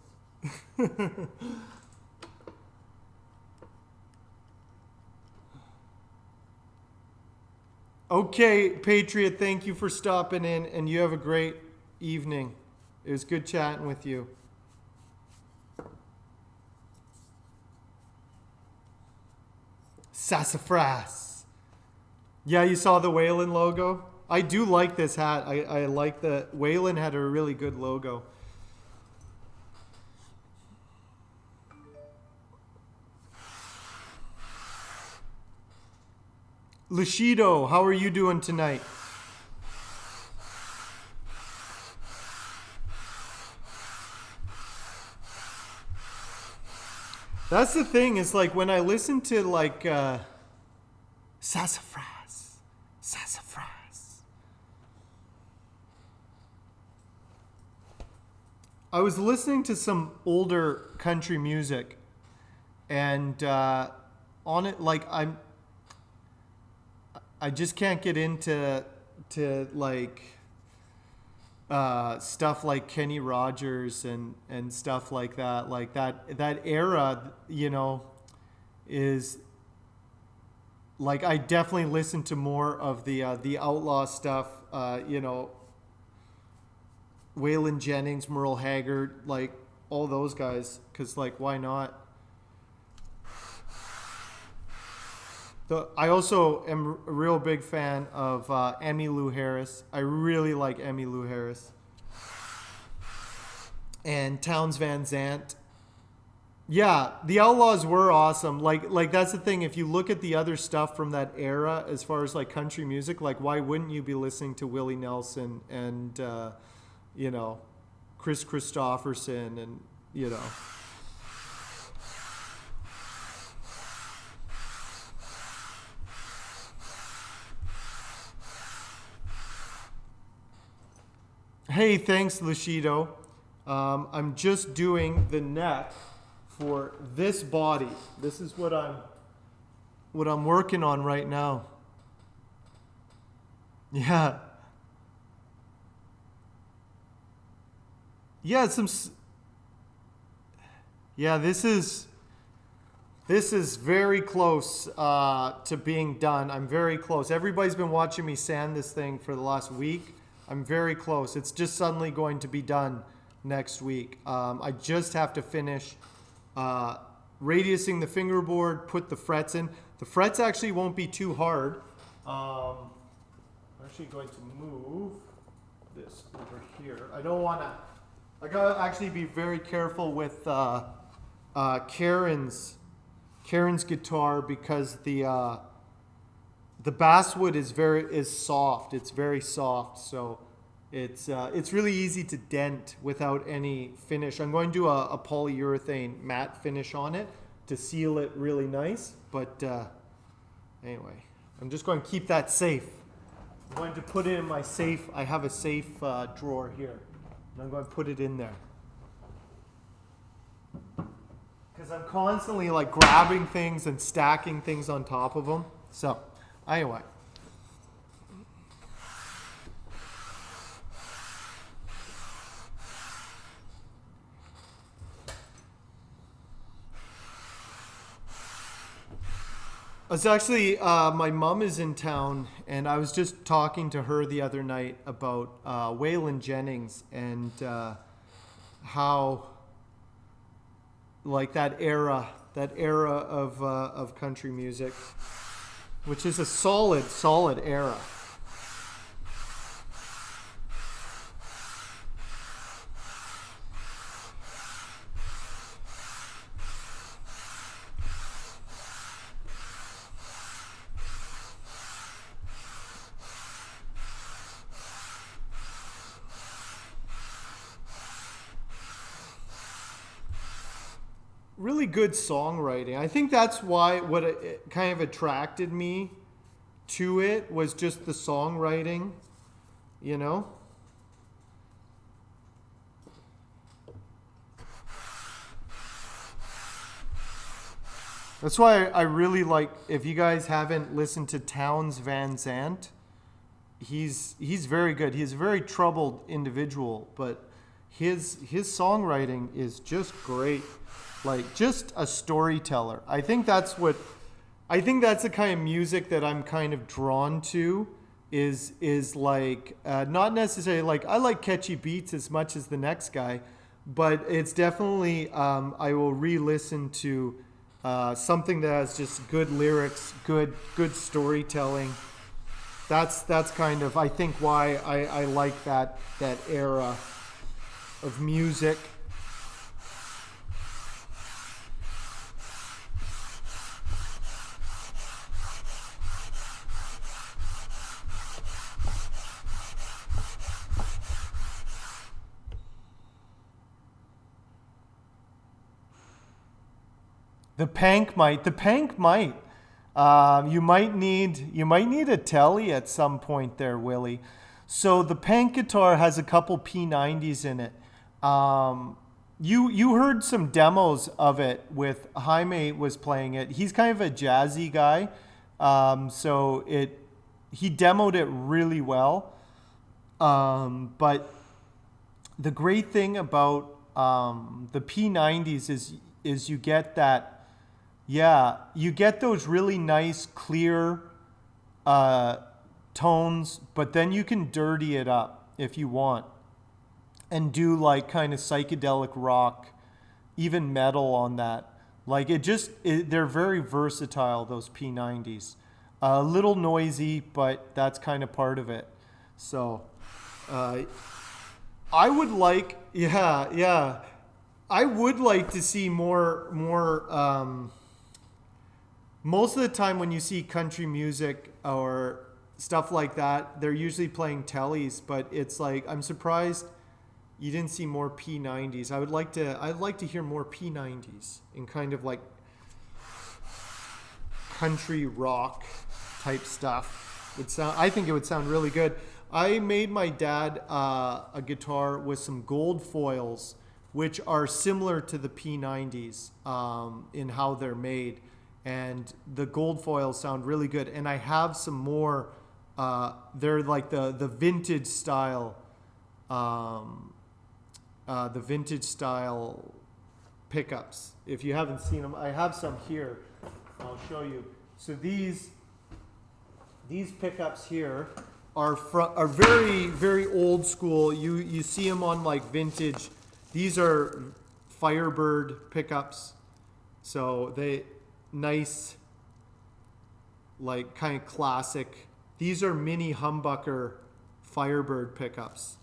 Okay, Patriot, thank you for stopping in, and you have a great evening. It was good chatting with you. Sassafras. Yeah, you saw the Whalen logo? I do like this hat. I like the Whalen had a really good logo. Lushido, how are you doing tonight? That's the thing, is like when I listen to like Sassafras. I was listening to some older country music, and on it, like I just can't get into like stuff like Kenny Rogers and stuff like that. Like that era, you know, is like I definitely listen to more of the outlaw stuff. You know, Waylon Jennings, Merle Haggard, like all those guys. 'Cause like, why not? I also am a real big fan of Emmylou Harris. I really like Emmylou Harris. And Townes Van Zandt. Yeah, the Outlaws were awesome. Like that's the thing. If you look at the other stuff from that era, as far as like country music, like why wouldn't you be listening to Willie Nelson and you know, Chris Christopherson and you know. Hey, thanks, Lushido. I'm just doing the neck for this body. This is what I'm working on right now. Yeah. Yeah, this is very close to being done. I'm very close. Everybody's been watching me sand this thing for the last week. I'm very close. It's just suddenly going to be done next week. I just have to finish radiusing the fingerboard, put the frets in. The frets actually won't be too hard. I'm actually going to move this over here. I don't want to, I gotta actually be very careful with Karen's Karen's guitar because the basswood is soft. It's very soft, so it's really easy to dent without any finish. I'm going to do a polyurethane matte finish on it to seal it really nice. But anyway, I'm just going to keep that safe. I'm going to put it in my safe. I have a safe drawer here, and I'm going to put it in there. Because I'm constantly like grabbing things and stacking things on top of them. So, anyway. It's actually, my mom is in town, and I was just talking to her the other night about Waylon Jennings and how, like, that era of country music, which is a solid era. Really good songwriting. I think that's why what it kind of attracted me to it was just the songwriting, you know? That's why I really like, if you guys haven't listened to Townes Van Zandt, he's very good. He's a very troubled individual, but his songwriting is just great. Like, just a storyteller. I think that's the kind of music that I'm kind of drawn to is like, not necessarily like, I like catchy beats as much as the next guy, but it's definitely, I will re-listen to something that has just good lyrics, good storytelling. That's kind of, I think, why I like that era of music. The Pank might. You might need a telly at some point there, Willie. So the Pank guitar has a couple P90s in it. You heard some demos of it with Jaime was playing it. He's kind of a jazzy guy, so he demoed it really well. But the great thing about the P90s is you get that. Yeah, you get those really nice, clear tones, but then you can dirty it up if you want and do like kind of psychedelic rock, even metal on that. Like they're very versatile, those P90s. A little noisy, but that's kind of part of it. So I would like, I would like to see more most of the time when you see country music or stuff like that, they're usually playing tellies, but it's like, I'm surprised you didn't see more P90s. I'd like to hear more P90s in kind of like country rock type stuff. I think it would sound really good. I made my dad a guitar with some gold foils, which are similar to the P90s in how they're made. And the gold foils sound really good. And I have some more, they're like the vintage style, pickups. If you haven't seen them, I have some here. I'll show you. So these pickups here are very, very old school. You see them on like vintage. These are Firebird pickups. So nice, like kind of classic. These are mini humbucker Firebird pickups.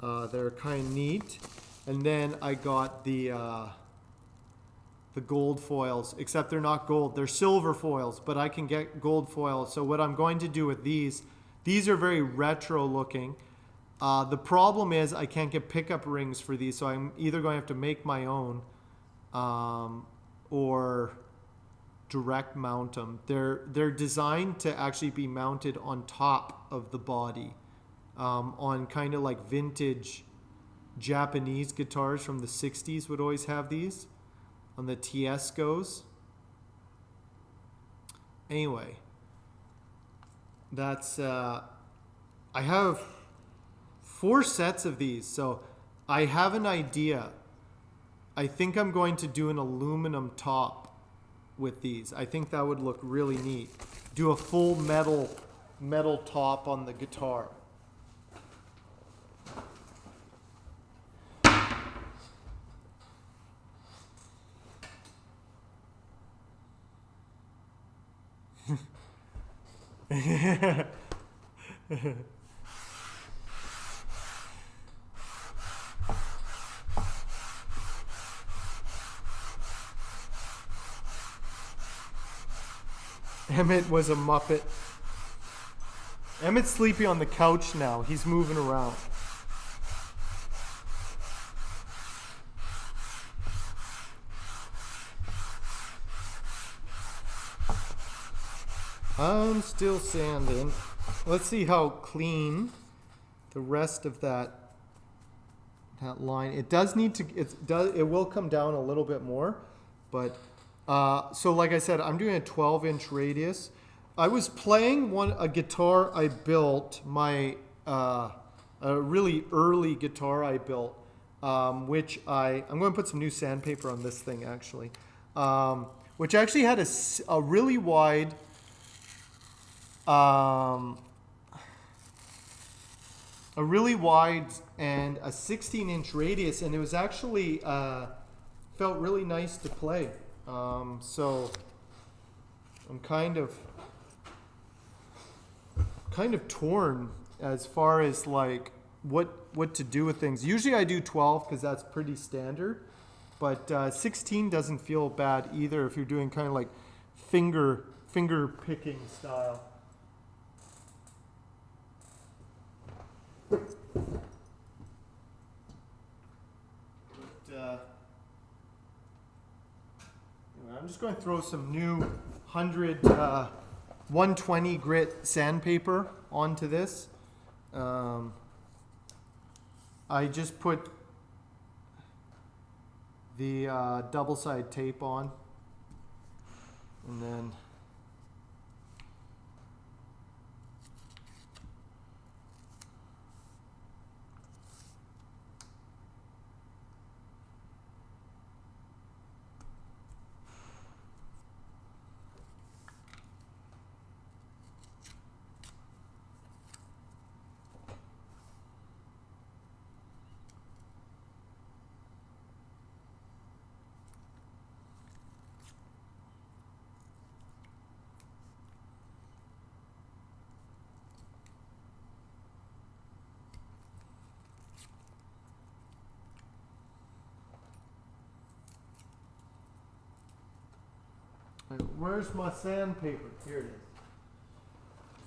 They're kind of neat. And then I got the the gold foils, except they're not gold, they're silver foils, but I can get gold foils. So what I'm going to do with these are very retro looking. The problem is I can't get pickup rings for these, so I'm either going to have to make my own or direct mount them. They're designed to actually be mounted on top of the body, on kind of like vintage Japanese guitars from the 60s would always have these on the Tiescos. Anyway, that's I have 4 sets of these, so I have an idea. I think I'm going to do an aluminum top with these. I think that would look really neat. Do a full metal top on the guitar. Emmett was a Muppet. Emmett's sleeping on the couch now. He's moving around. I'm still sanding. Let's see how clean the rest of that line. It does need to. It will come down a little bit more, but so like I said, I'm doing a 12-inch radius. I was playing a guitar I built, a really early guitar I built, which I'm going to put some new sandpaper on this thing actually, which actually had a really wide. A really wide and a 16-inch radius, and it was actually felt really nice to play. So I'm kind of torn as far as like what to do with things. Usually I do 12 because that's pretty standard, but 16 doesn't feel bad either if you're doing kind of like finger picking style. I'm just going to throw some new 120 grit sandpaper onto this. I just put the double-side tape on, and then where's my sandpaper? Here it is.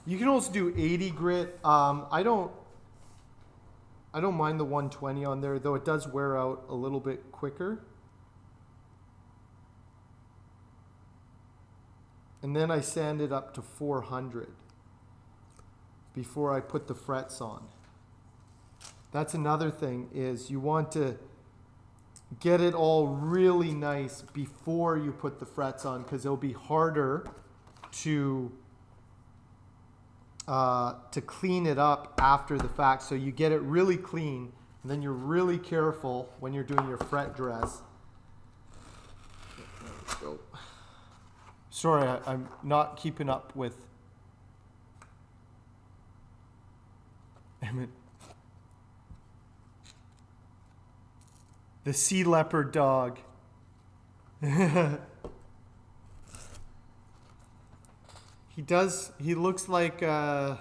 You can also do 80 grit. I don't mind the 120 on there, though it does wear out a little bit quicker. And then I sand it up to 400 before I put the frets on. That's another thing, is you want to get it all really nice before you put the frets on, because it'll be harder to clean it up after the fact. So you get it really clean, and then you're really careful when you're doing your fret dress. There we go. Sorry, I'm not keeping up with Emmett. The sea leopard dog. He looks like, yeah,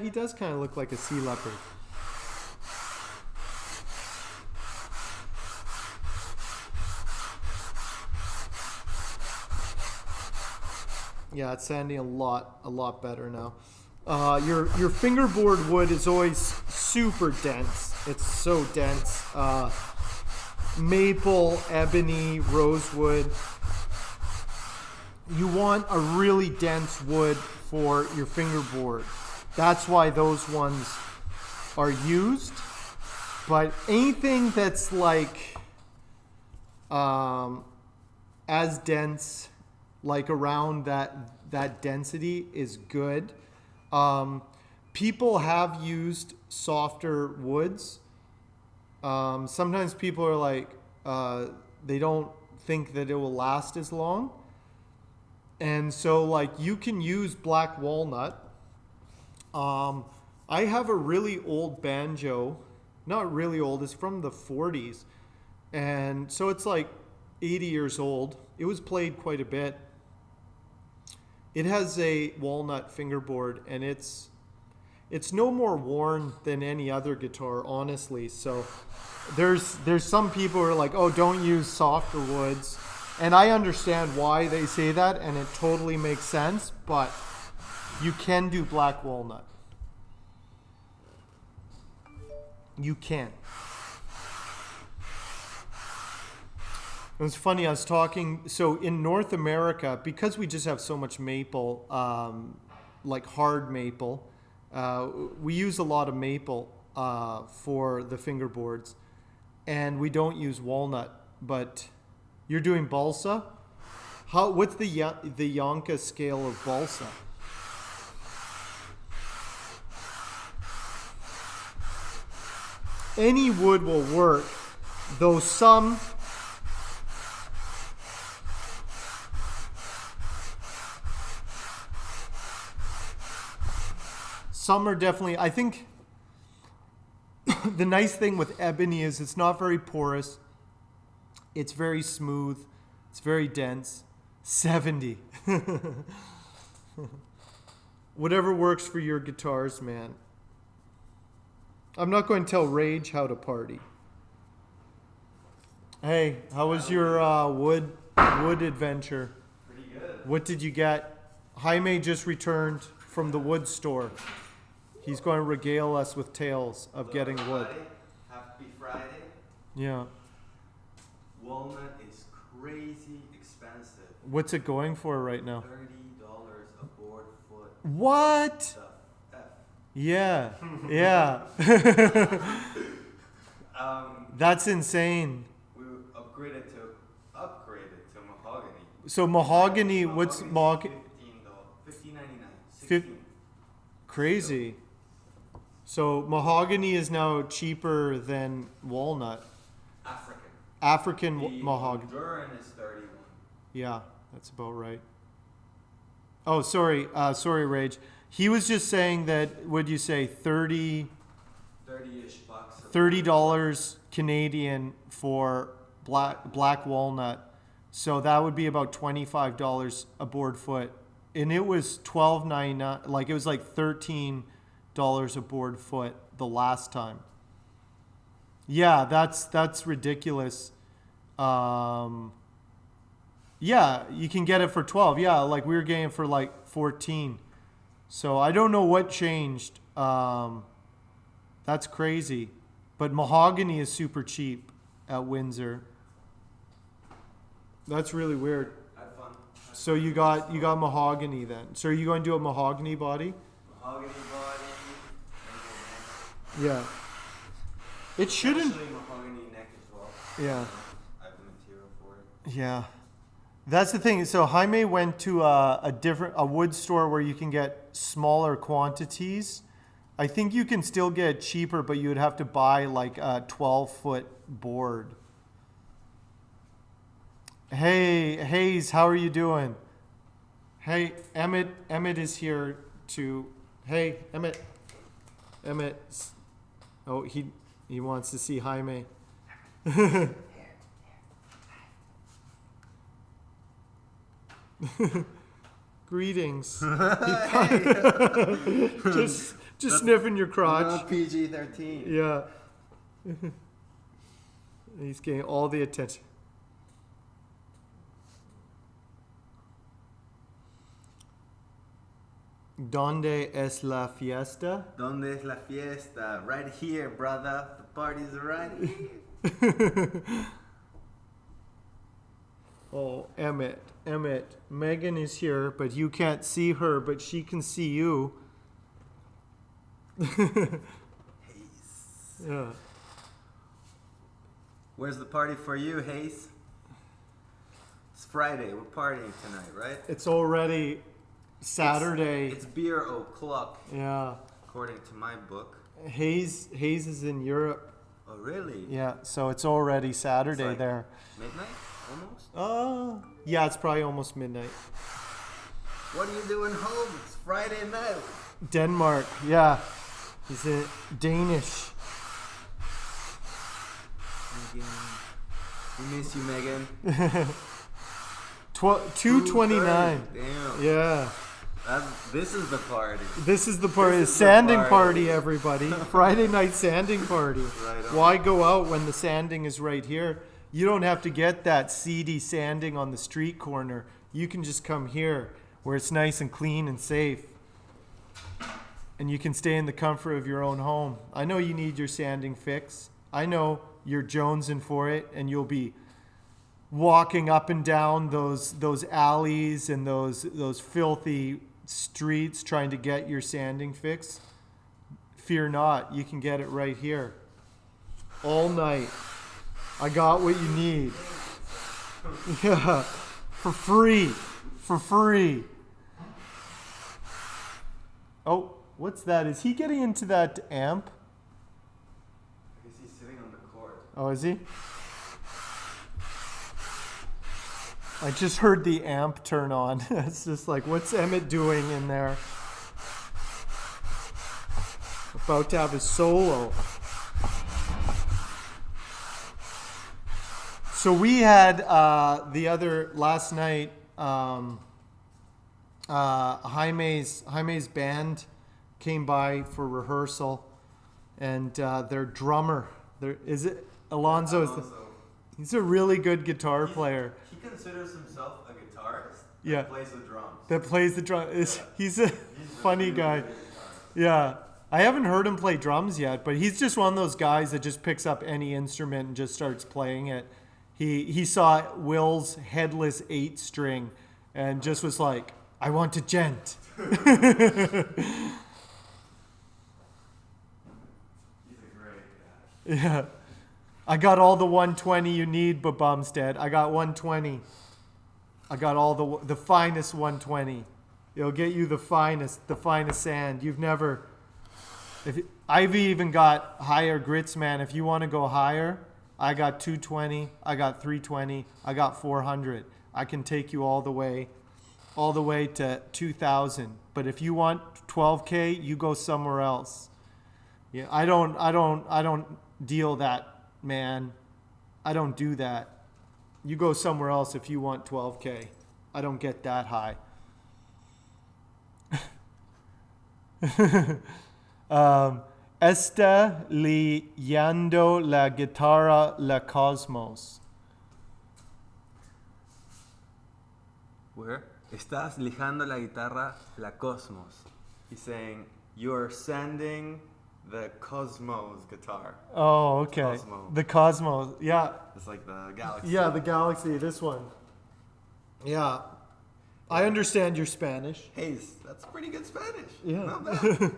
he does kind of look like a sea leopard. Yeah, it's sounding a lot better now. Your fingerboard wood is always super dense. It's so dense. Maple, ebony, rosewood. You want a really dense wood for your fingerboard. That's why those ones are used. But anything that's like as dense, like around that density is good. People have used softer woods. Sometimes people are like, they don't think that it will last as long. And so like you can use black walnut. I have a really old banjo, not really old, it's from the 40s. And so it's like 80 years old. It was played quite a bit. It has a walnut fingerboard, and it's no more worn than any other guitar, honestly. So there's some people who are like, oh, don't use softer woods. And I understand why they say that, and it totally makes sense, but you can do black walnut. You can. It was funny, I was talking, so in North America, because we just have so much maple, like hard maple, we use a lot of maple for the fingerboards, and we don't use walnut, but you're doing balsa? What's the Yonka scale of balsa? Any wood will work, though some are definitely, I think the nice thing with ebony is it's not very porous. It's very smooth. It's very dense. 70. Whatever works for your guitars, man. I'm not going to tell Rage how to party. Hey, how was your wood adventure? Pretty good. What did you get? Jaime just returned from the wood store. He's going to regale us with tales of getting wood. Happy Friday. Yeah. Walnut is crazy expensive. What's it going for right now? $30 a board foot. What? The F. Yeah. Yeah. That's insane. We upgraded to mahogany. So mahogany, what's mahogany? $15.99. $16. Crazy. So mahogany is now cheaper than walnut. African The mahogany. Honduran is 31. Yeah, that's about right. Oh, sorry, Rage. He was just saying that. Would you say 30-ish bucks. $30 Canadian for black walnut? So that would be about $25 a board foot, and it was $12.99. Like it was like $13 a board foot the last time. Yeah, that's ridiculous. Yeah, you can get it for 12. Yeah, like we were getting it for like 14. So I don't know what changed. That's crazy. But mahogany is super cheap at Windsor. That's really weird. Had fun. So you got mahogany then. So are you going to do a mahogany body? Mahogany body. Yeah. It shouldn't. Actually, mahogany neck as well. Yeah. I have the material for it. Yeah. That's the thing. So Jaime went to a wood store where you can get smaller quantities. I think you can still get it cheaper, but you would have to buy like a 12-foot board. Hey, Hayes, how are you doing? Hey, Emmett is here to. Hey, Emmett. Oh, he wants to see Jaime. Greetings. just sniffing your crotch. Not PG-13. Yeah. He's getting all the attention. Donde es la fiesta? Donde es la fiesta? Right here, brother. The party's right here. Oh, Emmett. Megan is here, but you can't see her, but she can see you. Hey. Yeah. Where's the party for you, Hayes? It's Friday. We're partying tonight, right? It's already Saturday. It's beer o'clock, Yeah. according to my book. Hayes is in Europe. Oh, really? Yeah, so it's already Saturday like- there. Midnight? Almost? Yeah, it's probably almost midnight. What are you doing home? It's Friday night. Denmark, yeah. He's a Danish. Megan. We miss you, Megan. 2:29. Damn. Yeah. This is the party. This is the party. This is the Sanding party. party, everybody. Friday night sanding party. Right on. Why go out when the sanding is right here? You don't have to get that seedy sanding on the street corner. You can just come here where it's nice and clean and safe. And you can stay in the comfort of your own home. I know you need your sanding fix. I know you're jonesing for it, and you'll be walking up and down those alleys and those filthy streets trying to get your sanding fix. Fear not, you can get it right here. All night. I got what you need. Yeah. For free. For free. Oh, what's that? Is he getting into that amp? I guess he's sitting on the court. Oh, is he? I just heard the amp turn on. It's just like, what's Emmett doing in there? About to have his solo. So we had last night, Jaime's band came by for rehearsal, and their drummer, is it Alonzo? He's a really good guitar player. He considers himself a guitarist. Yeah. That plays the drums. That plays the drum. He's a He's funny really guy. good guitarist. Yeah. I haven't heard him play drums yet, but he's just one of those guys that just picks up any instrument and just starts playing it. He saw Will's headless 8-string and just was like, I want a gent. He's a great guy. Yeah. I got all the 120 you need, Bumstead. I got 120. I got all the finest 120. It'll get you the finest sand. You've never... I've even got higher grits, man. If you want to go higher, I got 220, I got 320, I got 400. I can take you all the way to 2,000. But if you want 12K, you go somewhere else. Yeah, I don't deal that, man. I don't do that. You go somewhere else if you want 12K. I don't get that high. Está liando la guitarra la Cosmos. Where? Estás lijando la guitarra la Cosmos. He's saying you're sanding the Cosmos guitar. Oh, okay. Cosmo. The Cosmos. Yeah. It's like the galaxy. Yeah, the Galaxy, this one. Yeah. I understand your Spanish. Hey, that's pretty good Spanish. Yeah. Not bad.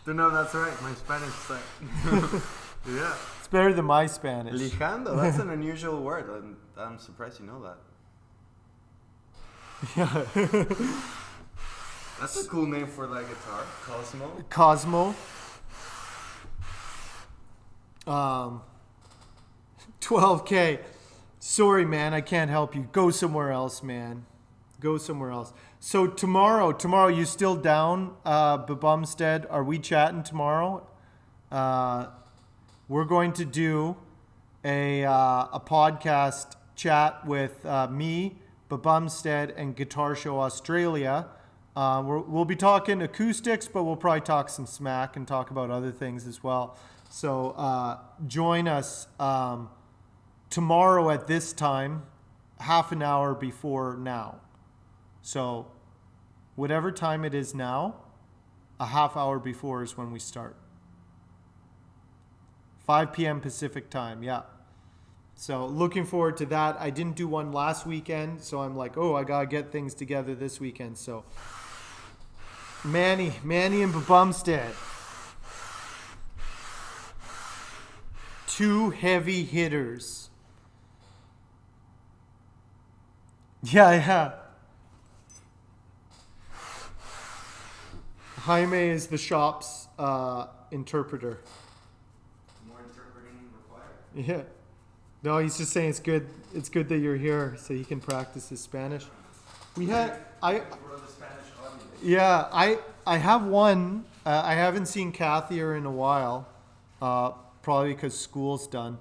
Don't know if that's right. My Spanish is like... Yeah. It's better than my Spanish. Lijando, that's an unusual word. I'm surprised you know that. Yeah. That's a cool name for that guitar. Cosmo. Cosmo. 12K. Sorry, man, I can't help you. Go somewhere else, man. Go somewhere else. So tomorrow, you still down, Bumstead? Are we chatting tomorrow? We're going to do a podcast chat with me, Bumstead, and Guitar Show Australia. We'll be talking acoustics, but we'll probably talk some smack and talk about other things as well. So join us tomorrow at this time, half an hour before now. So whatever time it is now, a half hour before is when we start. 5 p.m. Pacific time, yeah. So looking forward to that. I didn't do one last weekend, so I'm like, oh, I gotta get things together this weekend. So Manny and Bumstead. 2 heavy hitters. Yeah. Jaime is the shop's interpreter. More interpreting required. Yeah. No, he's just saying it's good. It's good that you're here so he can practice his Spanish. We had We're the Spanish audience. yeah. I have one. I haven't seen Kathier in a while. Probably because school's done.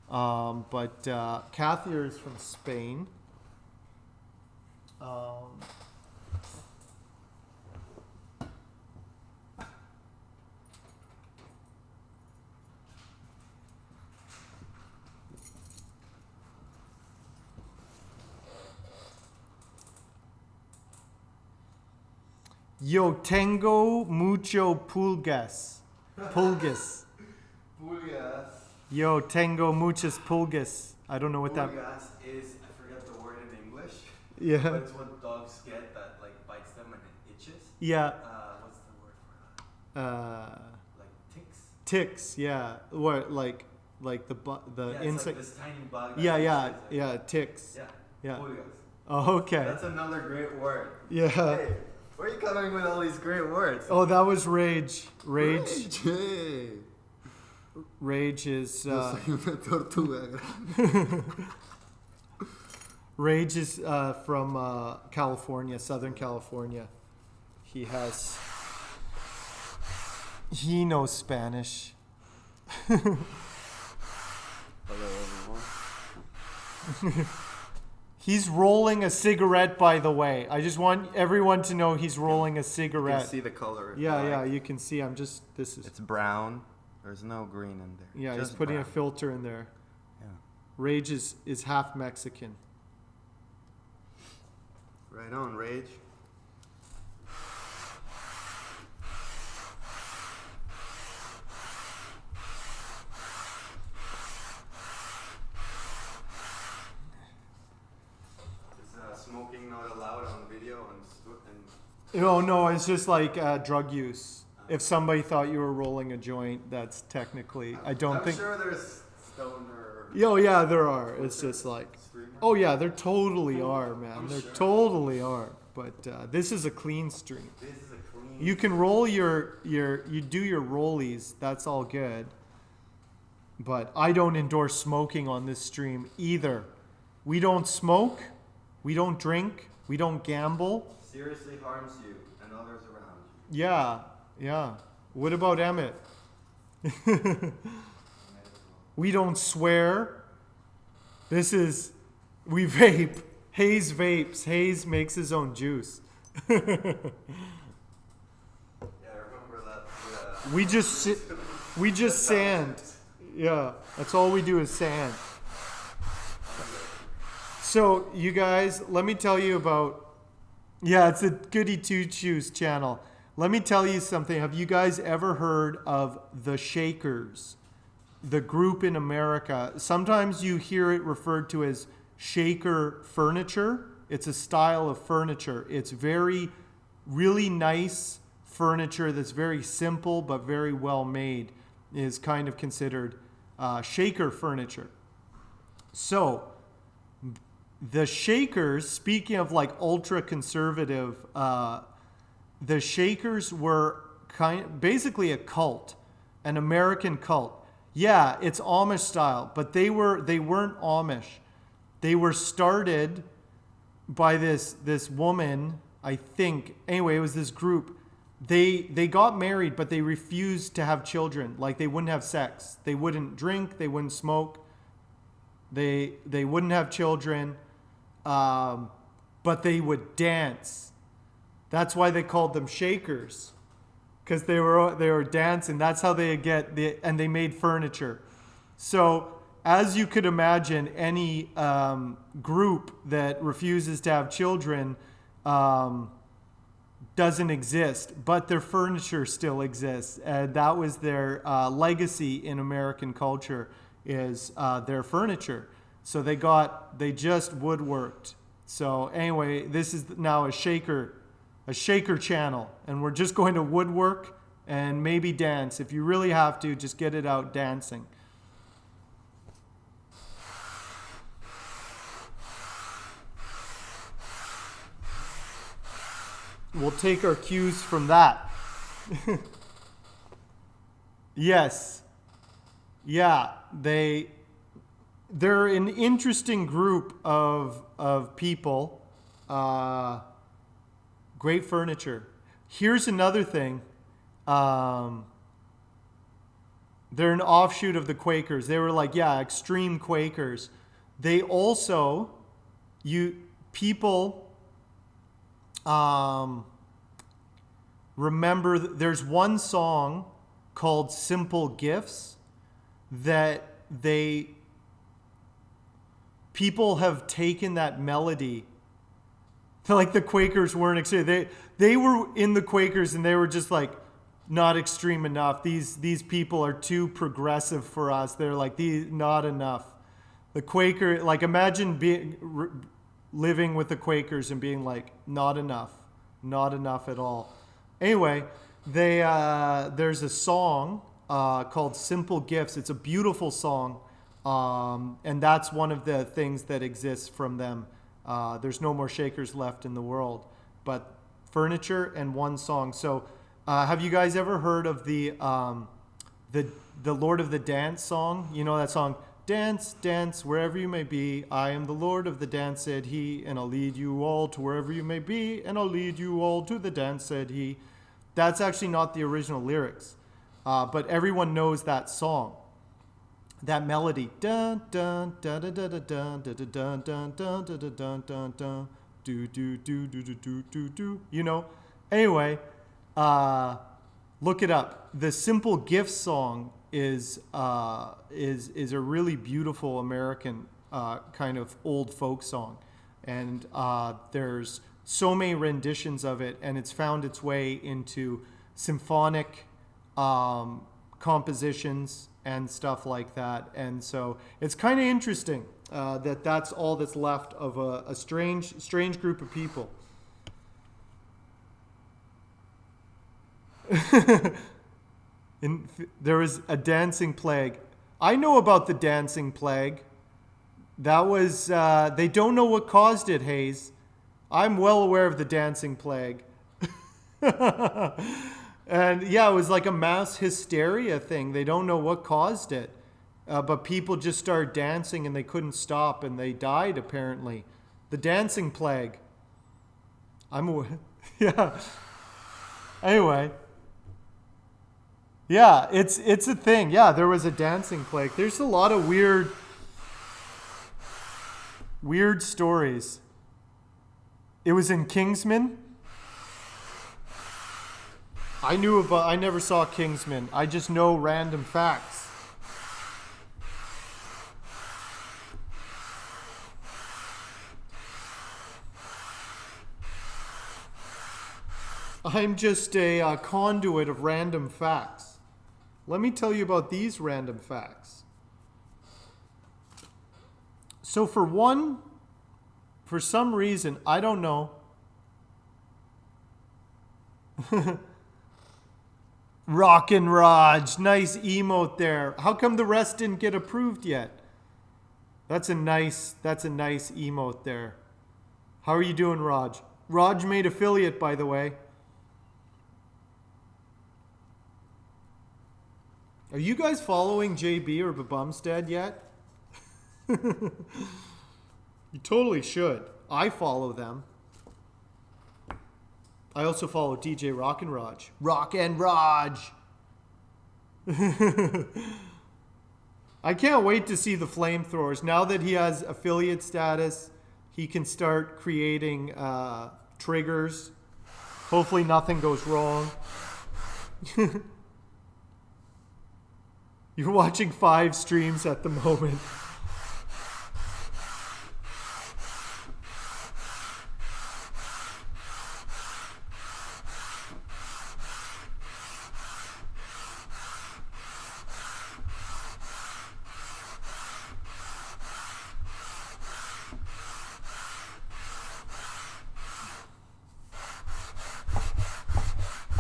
But Kathier is from Spain. Yo tengo mucho pulgas. Pulgas. Pulgas. Yo tengo muchas pulgas. I don't know what that. Pulgas is, I forget the word in English. Yeah. But it's what dogs get that like bites them and it itches. Yeah. What's the word for that? Like ticks? Ticks. Yeah. What like the Yeah, it's insect. like this tiny bug. that Yeah. itches, like- Yeah. Ticks. Yeah. Yeah. Pulgas. Oh, okay. That's another great word. Yeah. Hey, where are you coming with all these great words? Oh, that was Rage. Rage. Hey. Rage is. Yo soy una tortuga. Rage is from California, Southern California. He knows Spanish. Hello, everyone. He's rolling a cigarette, by the way. I just want everyone to know he's rolling a You cigarette. can see the color. if you Yeah, like. you can see. This is. It's brown. There's no green in there. Yeah, he's Just putting a brown. filter in there. Yeah. Rage is half Mexican. Right on, Rage. Is smoking not allowed on video and No, it's just like drug use. If somebody thought you were rolling a joint, that's technically. I don't I'm think. sure there's stoner. Oh yeah, there are. It's just like. streamer. Oh yeah, there totally are, man. I'm There sure. totally are. But this is a clean stream. This is a clean. You can roll you do your rollies. That's all good. But I don't endorse smoking on this stream either. We don't smoke. We don't drink. We don't gamble. seriously harms you and others around you. Yeah. What about Emmett? We don't swear. We vape. Hayes vapes. Hayes makes his own juice. Yeah, I remember that. Yeah. We just sand. Yeah, that's all we do is sand. So you guys, let me tell you about. Yeah, it's a Goody Two Shoes channel. Let me tell you something. Have you guys ever heard of the Shakers? The group in America. Sometimes you hear it referred to as Shaker furniture. It's a style of furniture. It's really nice furniture that's very simple but very well made is kind of considered Shaker furniture. So the Shakers, speaking of like ultra conservative, the Shakers were basically a cult, an American cult. Yeah, it's Amish style, but they weren't Amish. They were started by this woman, I think. Anyway, it was this group. They got married, but they refused to have children. Like they wouldn't have sex. They wouldn't drink. They wouldn't smoke. They wouldn't have children, but they would dance. That's why they called them Shakers, because they were dancing. That's how they and they made furniture. So as you could imagine, any group that refuses to have children doesn't exist, but their furniture still exists. And that was their legacy in American culture, is their furniture. So they just woodworked. So anyway, this is now a shaker channel, and we're just going to woodwork and maybe dance. If you really have to, just get it out dancing. We'll take our cues from that. Yes. Yeah, they're an interesting group of people. Great furniture. Here's another thing. They're an offshoot of the Quakers. They were like, extreme Quakers. They also, people remember there's one song called Simple Gifts that people have taken that melody. Like the Quakers weren't extreme. They were in the Quakers and they were just like not extreme enough. These people are too progressive for us. They're like not enough. The Quaker, like imagine living with the Quakers and being like not enough at all. Anyway, there's a song called Simple Gifts. It's a beautiful song, and that's one of the things that exists from them. There's no more Shakers left in the world, but furniture and one song. So have you guys ever heard of the Lord of the Dance song? You know that song? Dance, dance, wherever you may be. I am the Lord of the dance, said he, and I'll lead you all to wherever you may be, and I'll lead you all to the dance, said he. That's actually not the original lyrics, but everyone knows that song, that melody. Dun dun dun dun dun dun dun dun dun dun dun dun dun dun do do do do do do do do. You know. Anyway, look it up. The Simple Gifts song is a really beautiful American kind of old folk song, and there's so many renditions of it, and it's found its way into symphonic compositions and stuff like that. And so it's kind of interesting that's all that's left of a strange group of people. There was a dancing plague. I know about the dancing plague. That was, they don't know what caused it, Hayes. I'm well aware of the dancing plague. And yeah, it was like a mass hysteria thing. They don't know what caused it. But people just started dancing and they couldn't stop and they died, apparently. The dancing plague. I'm aware. Yeah. Anyway. Yeah, it's a thing. Yeah, there was a dancing plague. There's a lot of weird stories. It was in Kingsman. I never saw Kingsman. I just know random facts. I'm just a conduit of random facts. Let me tell you about these random facts. So for some reason, I don't know. Rockin' Raj, nice emote there. How come the rest didn't get approved yet? That's a nice emote there. How are you doing, Raj? Raj made affiliate, by the way. Are you guys following JB or Babumstead yet? You totally should. I follow them. I also follow DJ Rock and Raj. Rock and Raj! I can't wait to see the flamethrowers. Now that he has affiliate status, he can start creating triggers. Hopefully nothing goes wrong. You're watching 5 streams at the moment.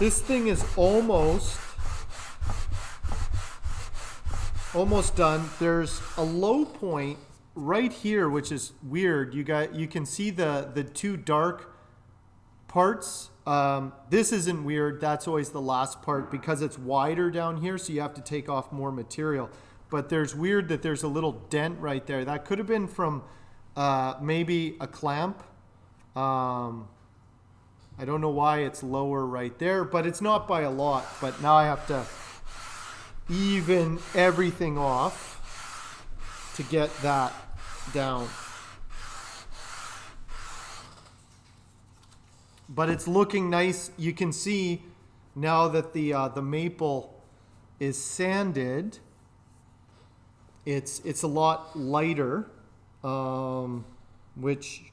This thing is almost done. There's a low point right here, which is weird. You can see the two dark parts. This isn't weird. That's always the last part because it's wider down here, so you have to take off more material. But there's weird that there's a little dent right there. That could have been from maybe a clamp. I don't know why it's lower right there, but it's not by a lot. But now I have to even everything off to get that down. But it's looking nice. You can see now that the maple is sanded, it's a lot lighter, which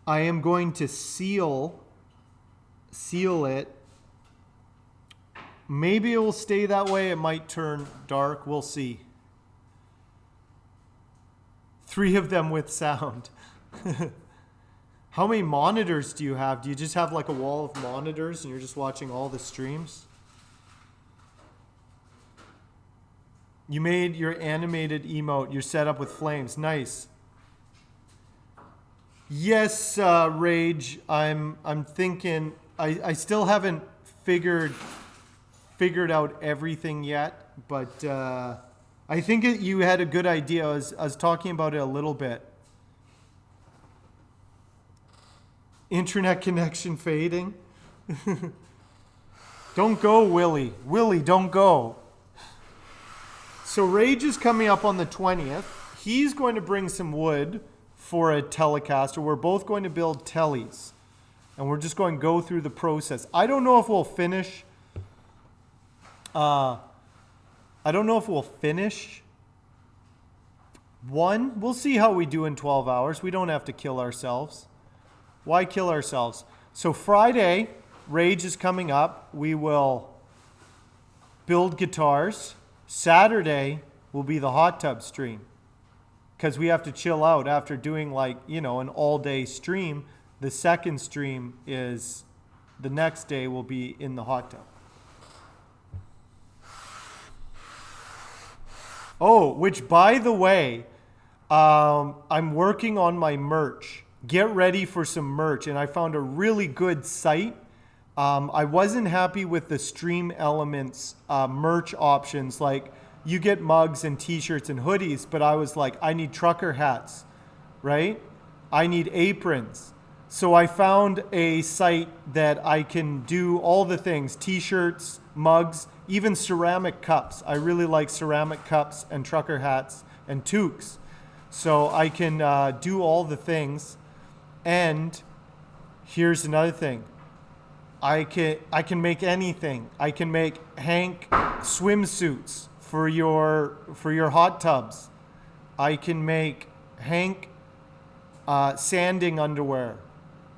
I am going to seal it. Maybe it will stay that way. It might turn dark. We'll see. 3 of them with sound. How many monitors do you have? Do you just have like a wall of monitors and you're just watching all the streams? You made your animated emote. You're set up with flames. Nice. Yes, Rage. I'm thinking. I still haven't figured out everything yet, but I think you had a good idea. I was talking about it a little bit. Internet connection fading. Don't go, Willie. Willie, don't go. So Rage is coming up on the 20th. He's going to bring some wood for a Telecaster. We're both going to build tellies. And we're just going to go through the process. I don't know if we'll finish. I don't know if we'll finish one. We'll see how we do in 12 hours. We don't have to kill ourselves. Why kill ourselves? So Friday, Rage is coming up. We will build guitars. Saturday will be the hot tub stream because we have to chill out after doing an all-day stream. The second stream is the next day will be in the hot tub. Oh, which by the way, I'm working on my merch. Get ready for some merch. And I found a really good site. I wasn't happy with the Stream Elements merch options. Like you get mugs and t-shirts and hoodies, but I was like, I need trucker hats, right? I need aprons. So I found a site that I can do all the things, t-shirts, mugs, even ceramic cups. I really like ceramic cups and trucker hats and toques. So I can do all the things. And here's another thing. I can make anything. I can make Hank swimsuits for your hot tubs. I can make Hank sanding underwear,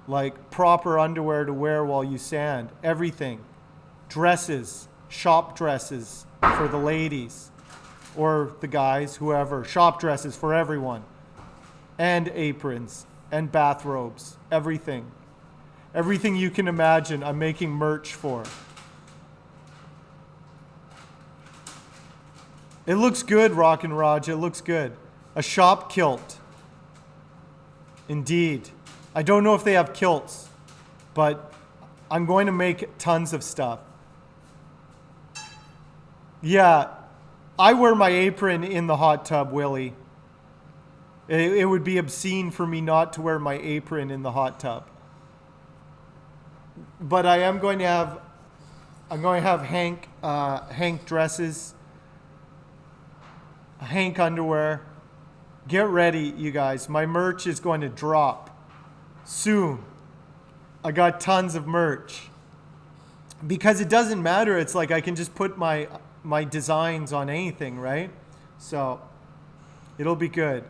like proper underwear to wear while you sand. Everything. Dresses, shop dresses for the ladies or the guys, whoever. Shop dresses for everyone. And aprons and bathrobes. Everything. Everything you can imagine, I'm making merch for. It looks good, Rock and Raj. It looks good. A shop kilt. Indeed. I don't know if they have kilts, but I'm going to make tons of stuff. Yeah, I wear my apron in the hot tub, Willie. It would be obscene for me not to wear my apron in the hot tub. But I am going to have, Hank dresses, Hank underwear. Get ready, you guys. My merch is going to drop soon. I got tons of merch. Because it doesn't matter. It's like I can just put my designs on anything, right? So it'll be good.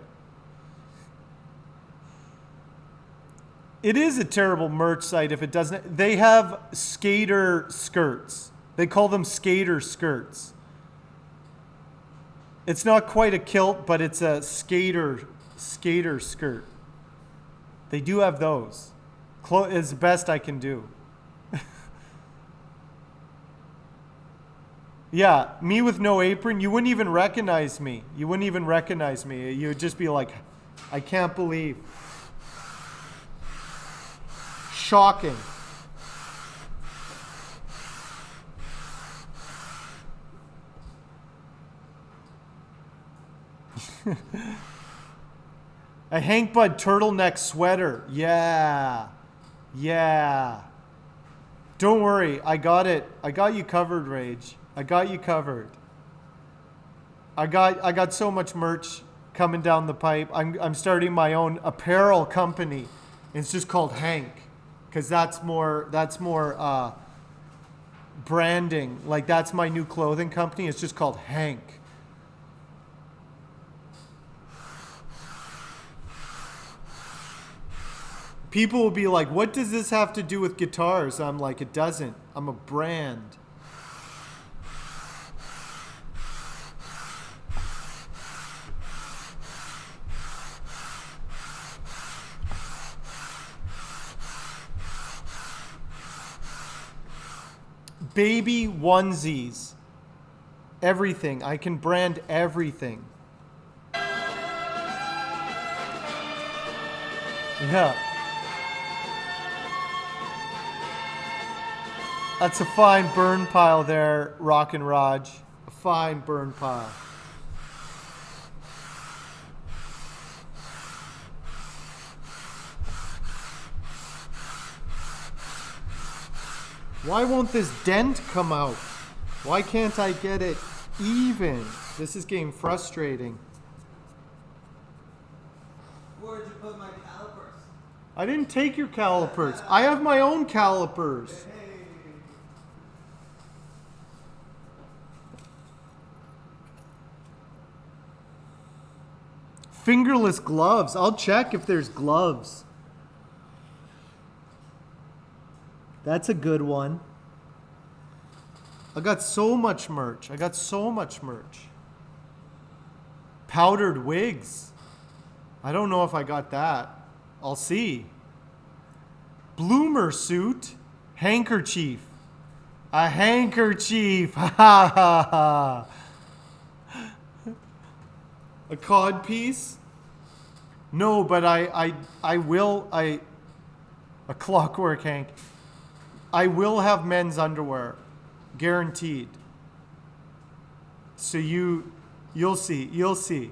It is a terrible merch site if it doesn't. They have skater skirts. They call them skater skirts. It's not quite a kilt, but it's a skater skirt. They do have those. It's the best I can do. Yeah, me with no apron, you wouldn't even recognize me. You wouldn't even recognize me. You would just be like, I can't believe. Shocking. A Hank Bud turtleneck sweater. Yeah. Yeah. Don't worry. I got it. I got you covered, Rage. I got you covered. I got so much merch coming down the pipe. I'm starting my own apparel company. It's just called Hank, because that's more branding. Like, that's my new clothing company. It's just called Hank. People will be like, what does this have to do with guitars? I'm like, it doesn't. I'm a brand. Baby onesies. Everything. I can brand everything. Yeah. That's a fine burn pile there, Rock and Raj. A fine burn pile. Why won't this dent come out? Why can't I get it even? This is getting frustrating. Where'd you put my calipers? I didn't take your calipers. I have my own calipers. Hey. Fingerless gloves. I'll check if there's gloves. That's a good one. I got so much merch. Powdered wigs. I don't know if I got that. I'll see. Bloomer suit. Handkerchief. A handkerchief. Ha ha ha. A cod piece. No, but I will. A clockwork Hank. I will have men's underwear, guaranteed. So you'll see.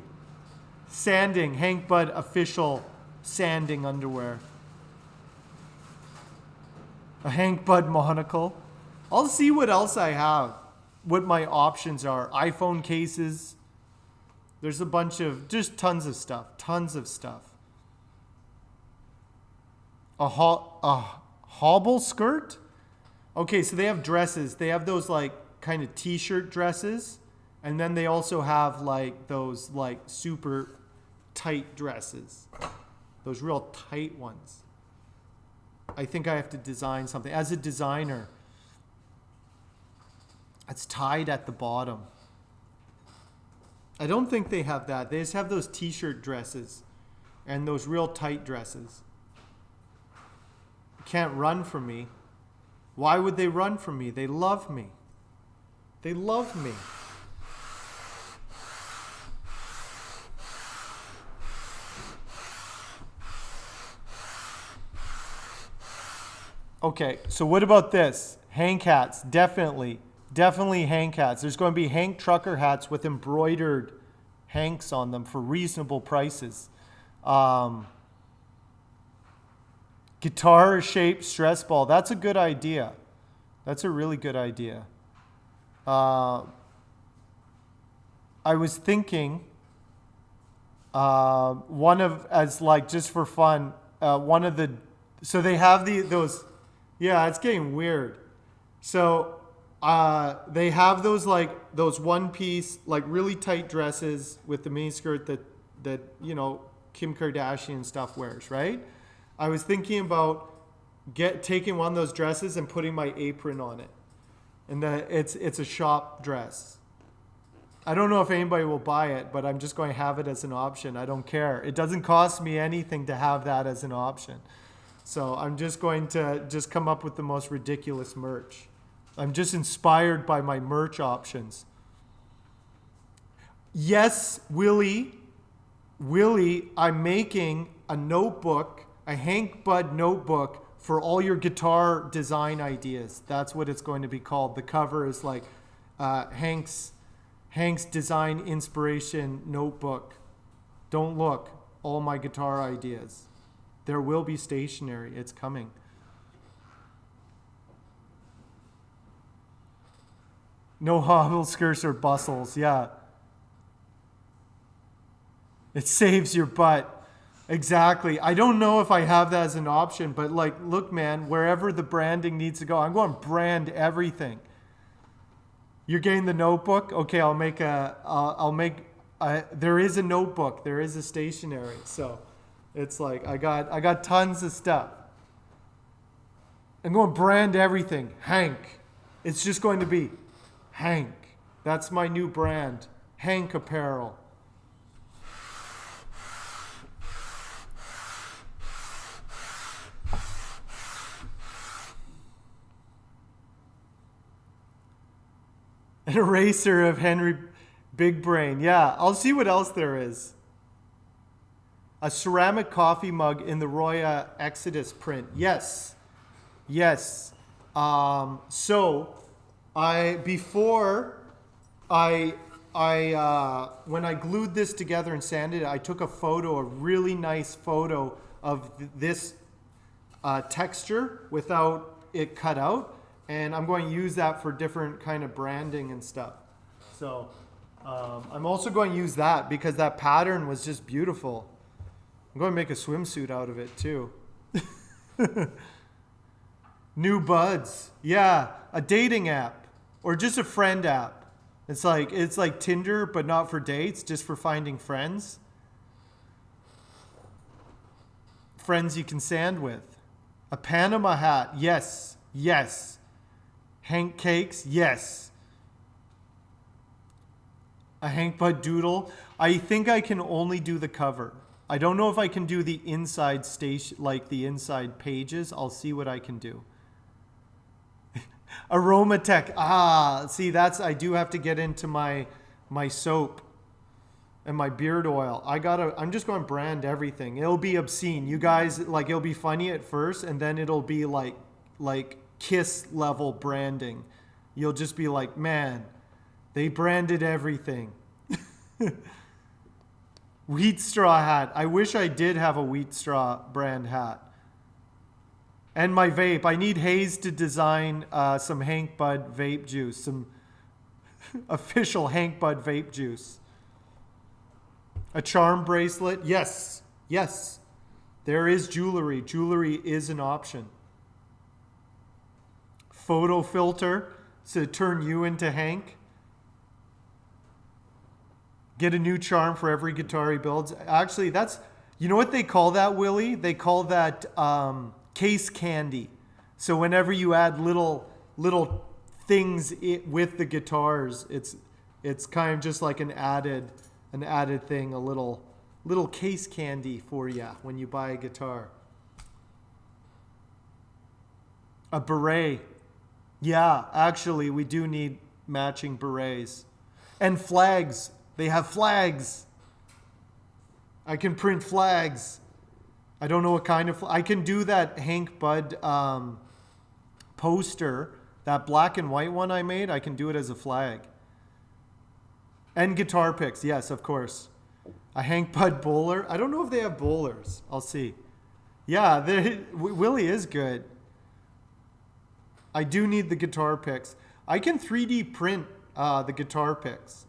Sanding, Hank Bud official sanding underwear. A Hank Bud monocle. I'll see what else I have, what my options are. iPhone cases. There's a bunch of, just tons of stuff. A hobble skirt? Okay, so they have dresses. They have those like kind of t-shirt dresses. And then they also have like those like super tight dresses. Those real tight ones. I think I have to design something. As a designer, it's tied at the bottom. I don't think they have that. They just have those t-shirt dresses and those real tight dresses. Can't run from me. Why would they run from me? They love me. They love me. Okay, so what about this? Hank hats, definitely Hank hats. There's going to be Hank trucker hats with embroidered Hanks on them for reasonable prices. Guitar-shaped stress ball. That's a good idea. That's a really good idea. I was thinking one of, as like just for fun, one of the, so they have those, yeah, it's getting weird. So they have those like those one piece like really tight dresses with the mini skirt that you know Kim Kardashian stuff wears, right? I was thinking about taking one of those dresses and putting my apron on it, and that it's a shop dress. I don't know if anybody will buy it, but I'm just going to have it as an option. I don't care. It doesn't cost me anything to have that as an option. So I'm just going to just come up with the most ridiculous merch. I'm just inspired by my merch options. Yes, Willie, I'm making a notebook, a Hank Bud notebook for all your guitar design ideas. That's what it's going to be called. The cover is like Hank's design inspiration notebook. Don't look, all my guitar ideas. There will be stationery. It's coming. No hobble skirts or bustles. Yeah. It saves your butt. Exactly. I don't know if I have that as an option, but like, look, man, wherever the branding needs to go, I'm going to brand everything. You're getting the notebook? Okay, I'll make there is a notebook. There is a stationery. So it's like, I got tons of stuff. I'm going to brand everything. Hank. It's just going to be Hank. That's my new brand. Hank Apparel. An eraser of Henry Big Brain. Yeah, I'll see what else there is. A ceramic coffee mug in the Roya Exodus print. Yes. Yes. So when I glued this together and sanded it, I took a really nice photo of this texture without it cut out. And I'm going to use that for different kind of branding and stuff. So I'm also going to use that because that pattern was just beautiful. I'm going to make a swimsuit out of it too. New Buds. Yeah, a dating app or just a friend app. It's like Tinder, but not for dates, just for finding friends. Friends you can sand with. A Panama hat. Yes. Yes. Hank Cakes, yes. A Hank Bud Doodle. I think I can only do the cover. I don't know if I can do the inside station, like the inside pages. I'll see what I can do. Aromatech. See, I do have to get into my soap and my beard oil. I'm just going to brand everything. It'll be obscene. You guys, like, it'll be funny at first, and then it'll be like Kiss level branding. You'll just be like, man, they branded everything. Wheat straw hat. I wish I did have a wheat straw brand hat. And my vape. I need Hayes to design some Hank Bud vape juice. Some official Hank Bud vape juice. A charm bracelet. Yes. Yes. There is jewelry. Jewelry is an option. Photo filter to turn you into Hank. Get a new charm for every guitar he builds. Actually, you know what they call that, Willie? They call that case candy. So whenever you add little things with the guitars, it's kind of just like an added thing, a little case candy for you when you buy a guitar. A beret. Yeah, actually, we do need matching berets. And flags. They have flags. I can print flags. I don't know what kind of... I can do that Hank Bud poster, that black and white one I made. I can do it as a flag. And guitar picks. Yes, of course. A Hank Bud bowler. I don't know if they have bowlers. I'll see. Yeah, Willie is good. I do need the guitar picks. I can 3D print the guitar picks.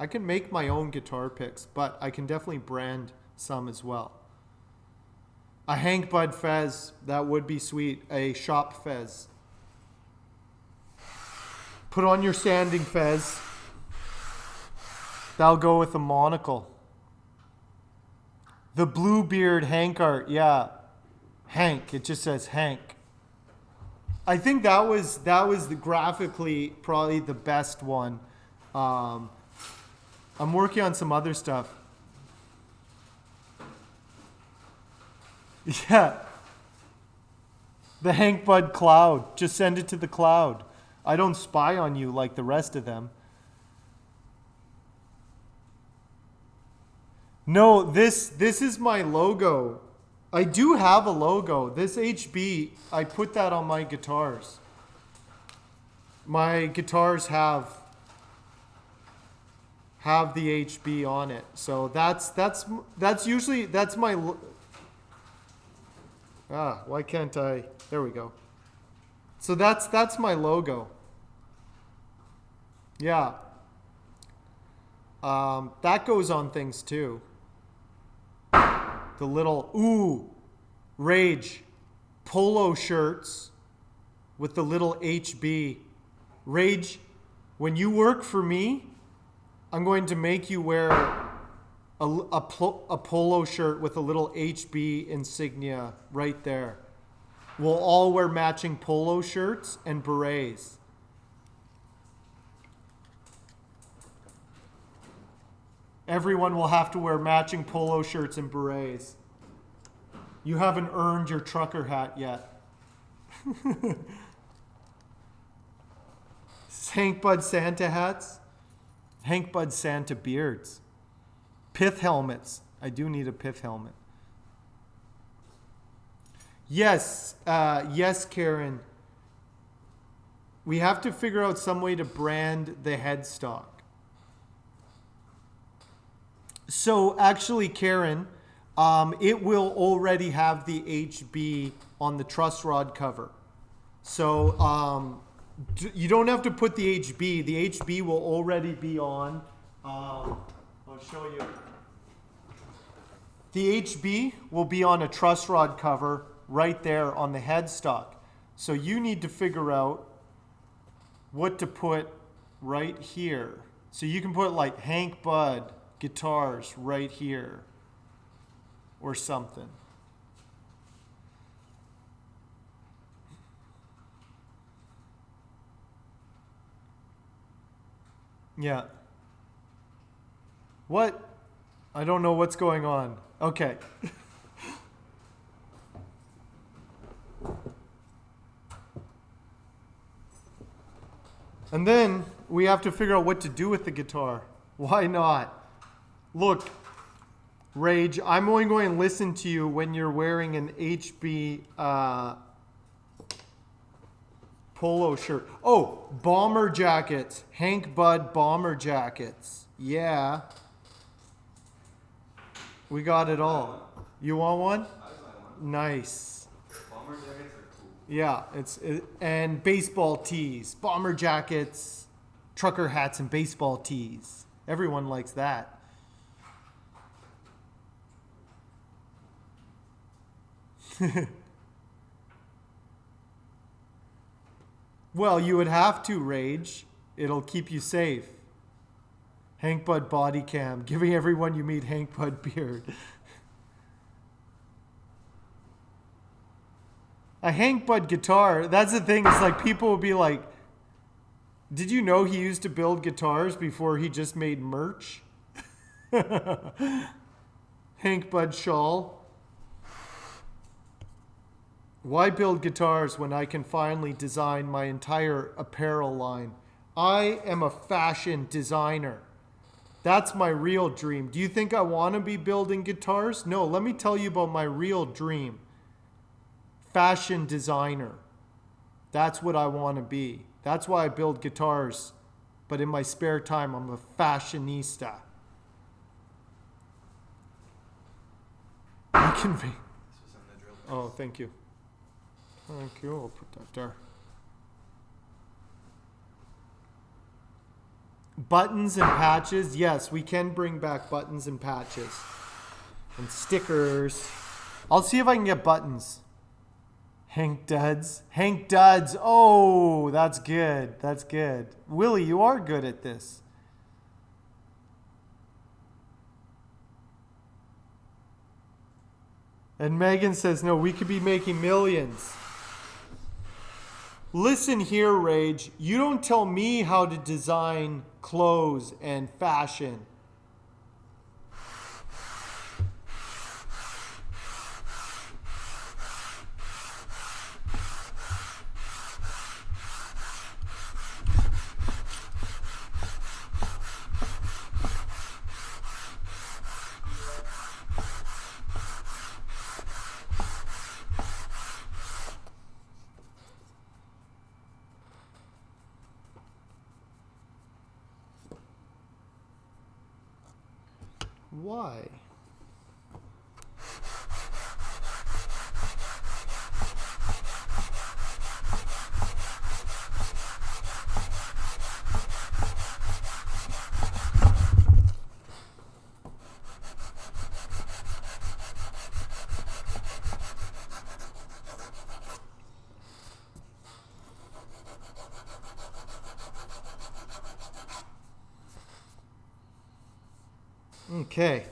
I can make my own guitar picks, but I can definitely brand some as well. A Hank Bud fez, that would be sweet. A shop fez. Put on your sanding fez. That'll go with the monocle. The Bluebeard Hank art, yeah. Hank, it just says Hank. I think that was graphically probably the best one. I'm working on some other stuff. Yeah. The Hank Bud cloud. Just send it to the cloud. I don't spy on you like the rest of them. No, this is my logo. I do have a logo. This HB, I put that on my guitars. My guitars have the HB on it. So that's usually my why can't I? There we go. So that's my logo. Yeah. That goes on things too. The little, Rage, polo shirts with the little HB. Rage, when you work for me, I'm going to make you wear a polo shirt with a little HB insignia right there. We'll all wear matching polo shirts and berets. Everyone will have to wear matching polo shirts and berets. You haven't earned your trucker hat yet. Hank Bud Santa hats. Hank Bud Santa beards. Pith helmets. I do need a pith helmet. Yes, yes, Karen. We have to figure out some way to brand the headstock. So actually, Karen, it will already have the HB on the truss rod cover. So you don't have to put the HB. The HB will already be on. I'll show you. The HB will be on a truss rod cover right there on the headstock. So you need to figure out what to put right here. So you can put like Hank Bud Guitars right here or something. Yeah. What? I don't know what's going on. Okay. And then we have to figure out what to do with the guitar. Why not? Look, Rage, I'm only going to listen to you when you're wearing an HB polo shirt. Oh, bomber jackets. Hank Bud bomber jackets. Yeah. We got it all. You want one? Nice. Bomber jackets are cool. Yeah, and baseball tees, bomber jackets, trucker hats, and baseball tees. Everyone likes that. Well, you would have to, Rage. It'll keep you safe. Hank Bud body cam, giving everyone you meet Hank Bud beard. A Hank Bud guitar, that's the thing, it's like people will be like, did you know he used to build guitars before he just made merch? Hank Bud shawl. Why build guitars when I can finally design my entire apparel line? I am a fashion designer. That's my real dream. Do you think I want to be building guitars? No, let me tell you about my real dream. Fashion designer. That's what I want to be. That's why I build guitars. But in my spare time, I'm a fashionista. I can be. Oh, thank you. Thank you. I'll put that there. Buttons and patches. Yes, we can bring back buttons and patches. And stickers. I'll see if I can get buttons. Hank Duds. Hank Duds. Oh, that's good. That's good. Willie, you are good at this. And Megan says, no, we could be making millions. Listen here, Rage. You don't tell me how to design clothes and fashion. Why? Okay.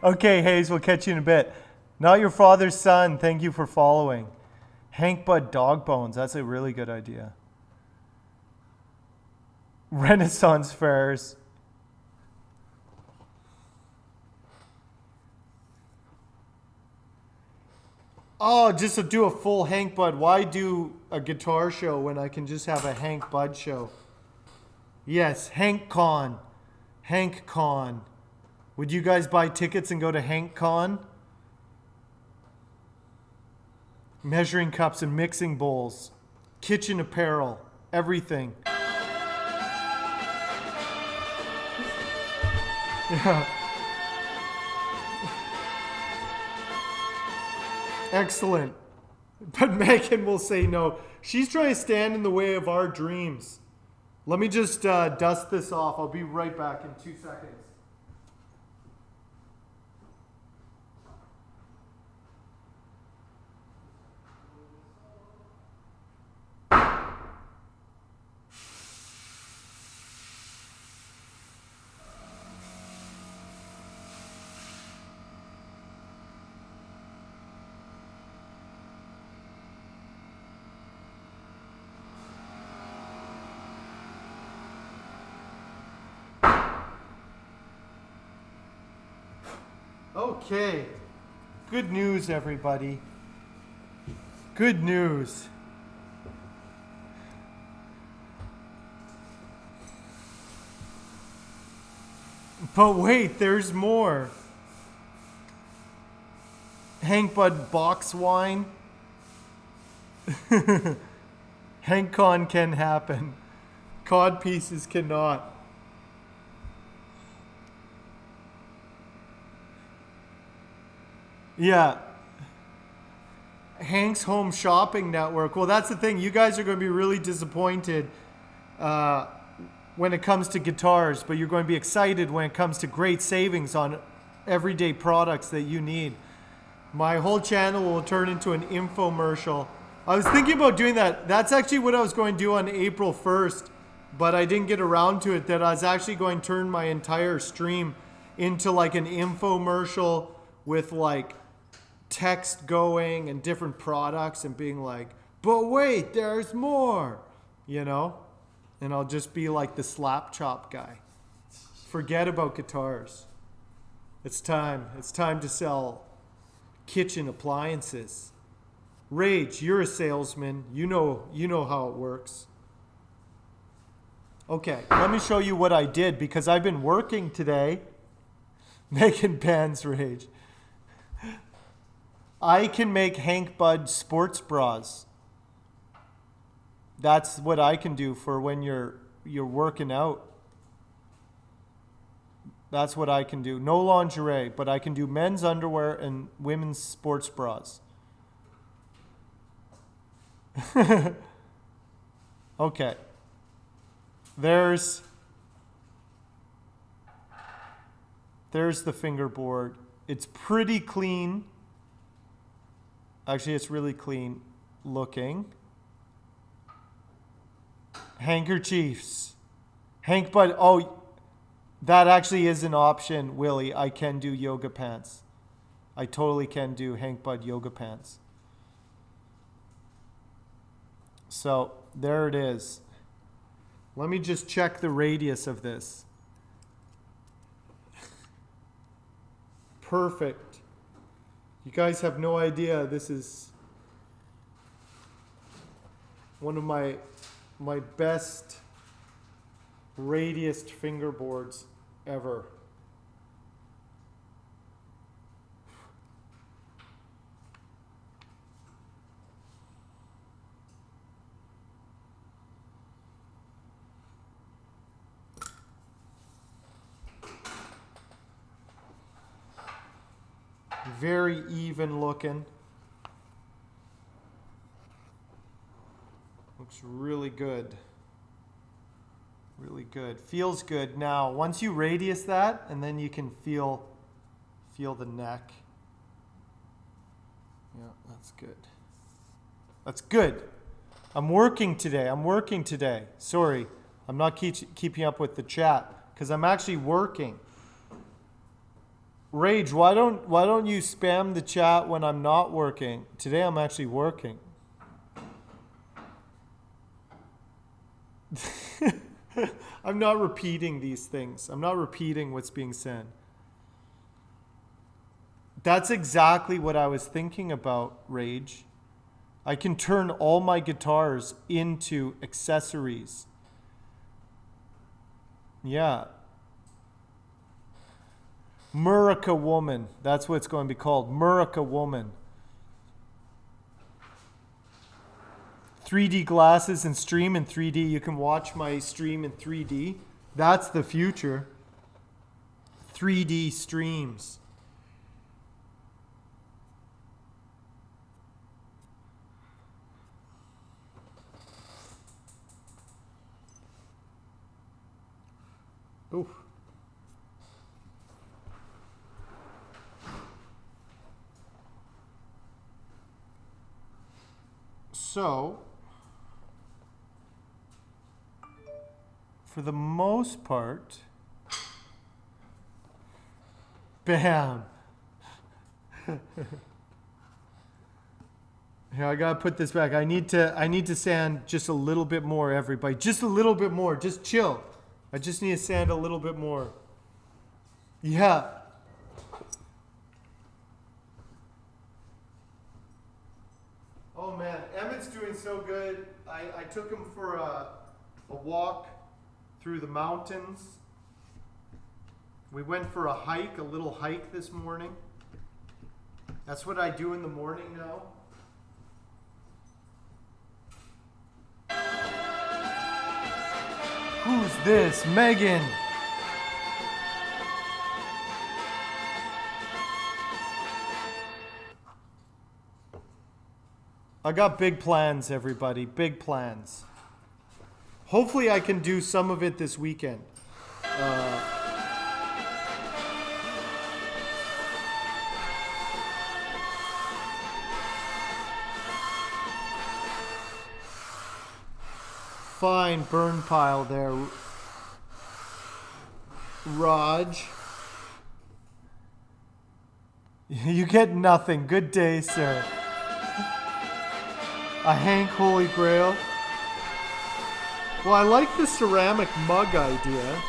Okay, Hayes, we'll catch you in a bit. Not your father's son, thank you for following. Hank Bud Dog Bones, that's a really good idea. Renaissance fairs. Oh, just to do a full Hank Bud. Why do a guitar show when I can just have a Hank Bud show? Yes, Hank Con. Hank Con. Would you guys buy tickets and go to Hank Con? Measuring cups and mixing bowls. Kitchen apparel. Everything. Yeah. Excellent. But Megan will say no. She's trying to stand in the way of our dreams. Let me just dust this off. I'll be right back in 2 seconds. Okay. Good news, everybody. Good news. But wait, there's more. Hank Bud box wine. Hank Con can happen. Cod pieces cannot. Yeah. Hank's Home Shopping Network. Well, that's the thing. You guys are going to be really disappointed when it comes to guitars, but you're going to be excited when it comes to great savings on everyday products that you need. My whole channel will turn into an infomercial. I was thinking about doing that. That's actually what I was going to do on April 1st, but I didn't get around to it. That I was actually going to turn my entire stream into like an infomercial with like text going and different products and being like, but wait, there's more, you know? And I'll just be like the slap chop guy. Forget about guitars. It's time. It's time to sell kitchen appliances. Rage, you're a salesman. You know how it works. Okay, let me show you what I did because I've been working today. Making Pans Rage. I can make Hank Bud sports bras. That's what I can do for when you're working out. That's what I can do. No lingerie, but I can do men's underwear and women's sports bras. Okay. There's the fingerboard. It's pretty clean. Actually, it's really clean looking. Handkerchiefs. Hank Bud. Oh, that actually is an option, Willie. I can do yoga pants. I totally can do Hank Bud yoga pants. So there it is. Let me just check the radius of this. Perfect. You guys have no idea. This is one of my best radiest fingerboards ever. Very even looking. Looks really good. Really good. Feels good. Now, once you radius that, and then you can feel the neck. Yeah, that's good. That's good. I'm working today. Sorry, I'm not keeping up with the chat because I'm actually working. Rage, why don't you spam the chat when I'm not working? Today I'm actually working. I'm not repeating these things. I'm not repeating what's being said. That's exactly what I was thinking about, Rage. I can turn all my guitars into accessories. Yeah. Murica Woman. That's what it's going to be called. Murica Woman. 3D glasses and stream in 3D. You can watch my stream in 3D. That's the future. 3D streams. Ooh. So, for the most part, bam. Here, I gotta put this back. I need to sand just a little bit more, everybody. Just a little bit more. Just chill. I just need to sand a little bit more. Yeah. Oh man, Emmett's doing so good. I took him for a walk through the mountains. We went for a little hike this morning. That's what I do in the morning now. Who's this? Megan. I got big plans, everybody. Big plans. Hopefully I can do some of it this weekend. Fine burn pile there, Raj. You get nothing. Good day, sir. A Hank Holy Grail. Well, I like the ceramic mug idea.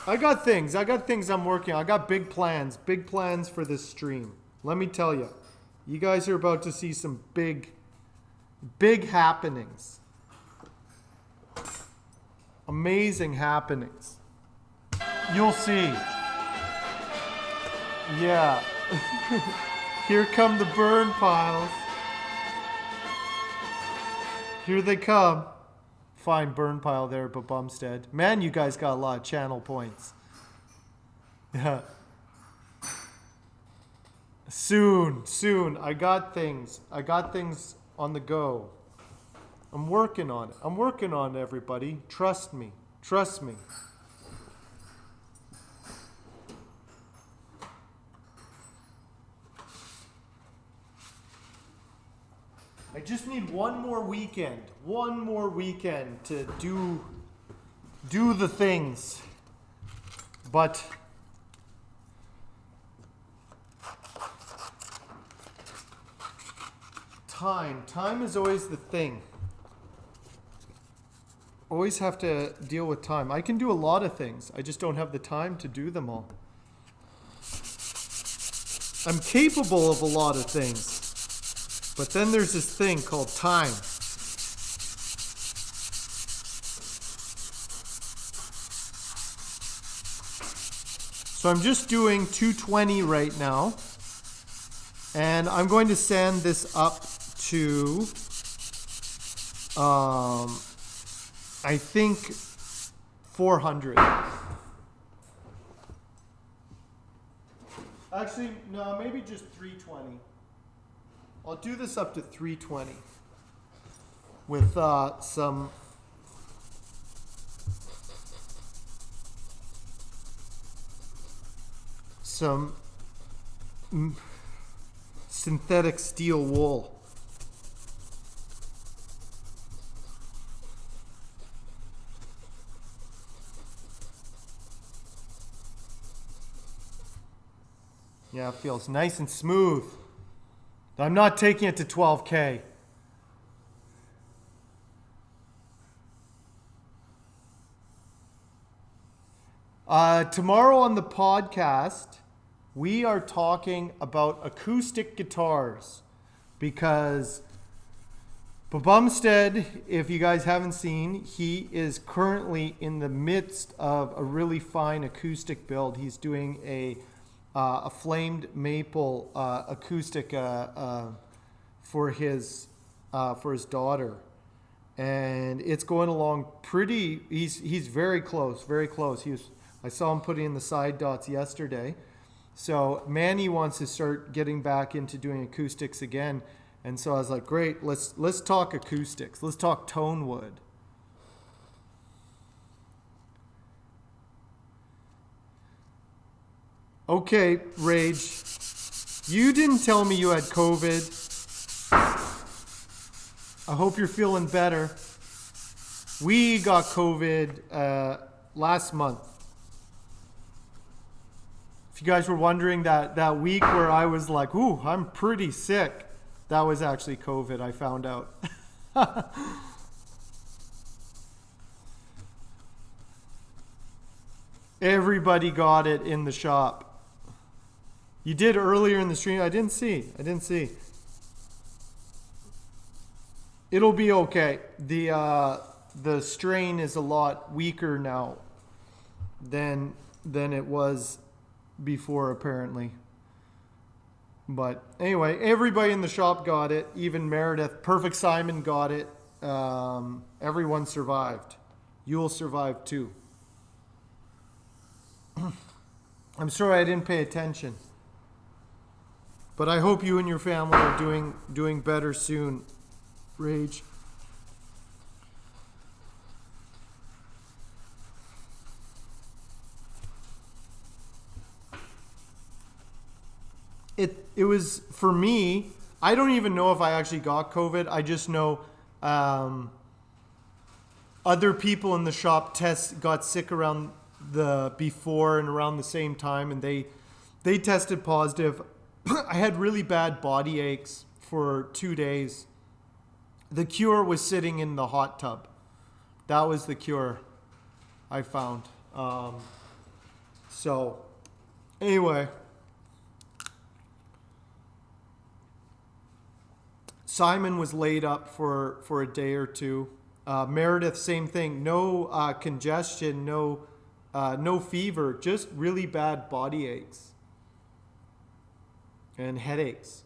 I got things I'm working on. I got big plans for this stream. Let me tell you. You guys are about to see some big happenings. Amazing happenings. You'll see. Yeah. Here come the burn piles. Here they come. Fine burn pile there at Bumstead. Man, you guys got a lot of channel points. Yeah. Soon. I got things on the go. I'm working on it, everybody. Trust me. I just need one more weekend to do the things. But time is always the thing. Always have to deal with time. I can do a lot of things. I just don't have the time to do them all. I'm capable of a lot of things. But then there's this thing called time. So I'm just doing 220 right now. And I'm going to sand this up to, I think 400. Actually, no, maybe just 320. I'll do this up to 320 with some synthetic steel wool. Yeah, it feels nice and smooth. I'm not taking it to 12K. Tomorrow on the podcast, we are talking about acoustic guitars because Bumstead, if you guys haven't seen, he is currently in the midst of a really fine acoustic build. He's doing a flamed maple acoustic for his daughter, and it's going along pretty. He's very close, very close. I saw him putting in the side dots yesterday. So Manny wants to start getting back into doing acoustics again, and so I was like, great, let's talk acoustics. Let's talk tone wood. Okay, Rage, you didn't tell me you had COVID. I hope you're feeling better. We got COVID last month. If you guys were wondering that week where I was like, ooh, I'm pretty sick, that was actually COVID, I found out. Everybody got it in the shop. You did earlier in the stream. I didn't see. It'll be okay. The strain is a lot weaker now than it was before, apparently. But anyway, everybody in the shop got it. Even Meredith, Perfect Simon got it. Everyone survived. You'll survive too. I'm sorry I didn't pay attention. But I hope you and your family are doing better soon, Rage. It was, for me, I don't even know if I actually got COVID. I just know other people in the shop got sick around before and around the same time, and they tested positive. I had really bad body aches for 2 days. The cure was sitting in the hot tub. That was the cure I found. So anyway, Simon was laid up for a day or two. Meredith, same thing. No congestion, no fever, just really bad body aches and headaches.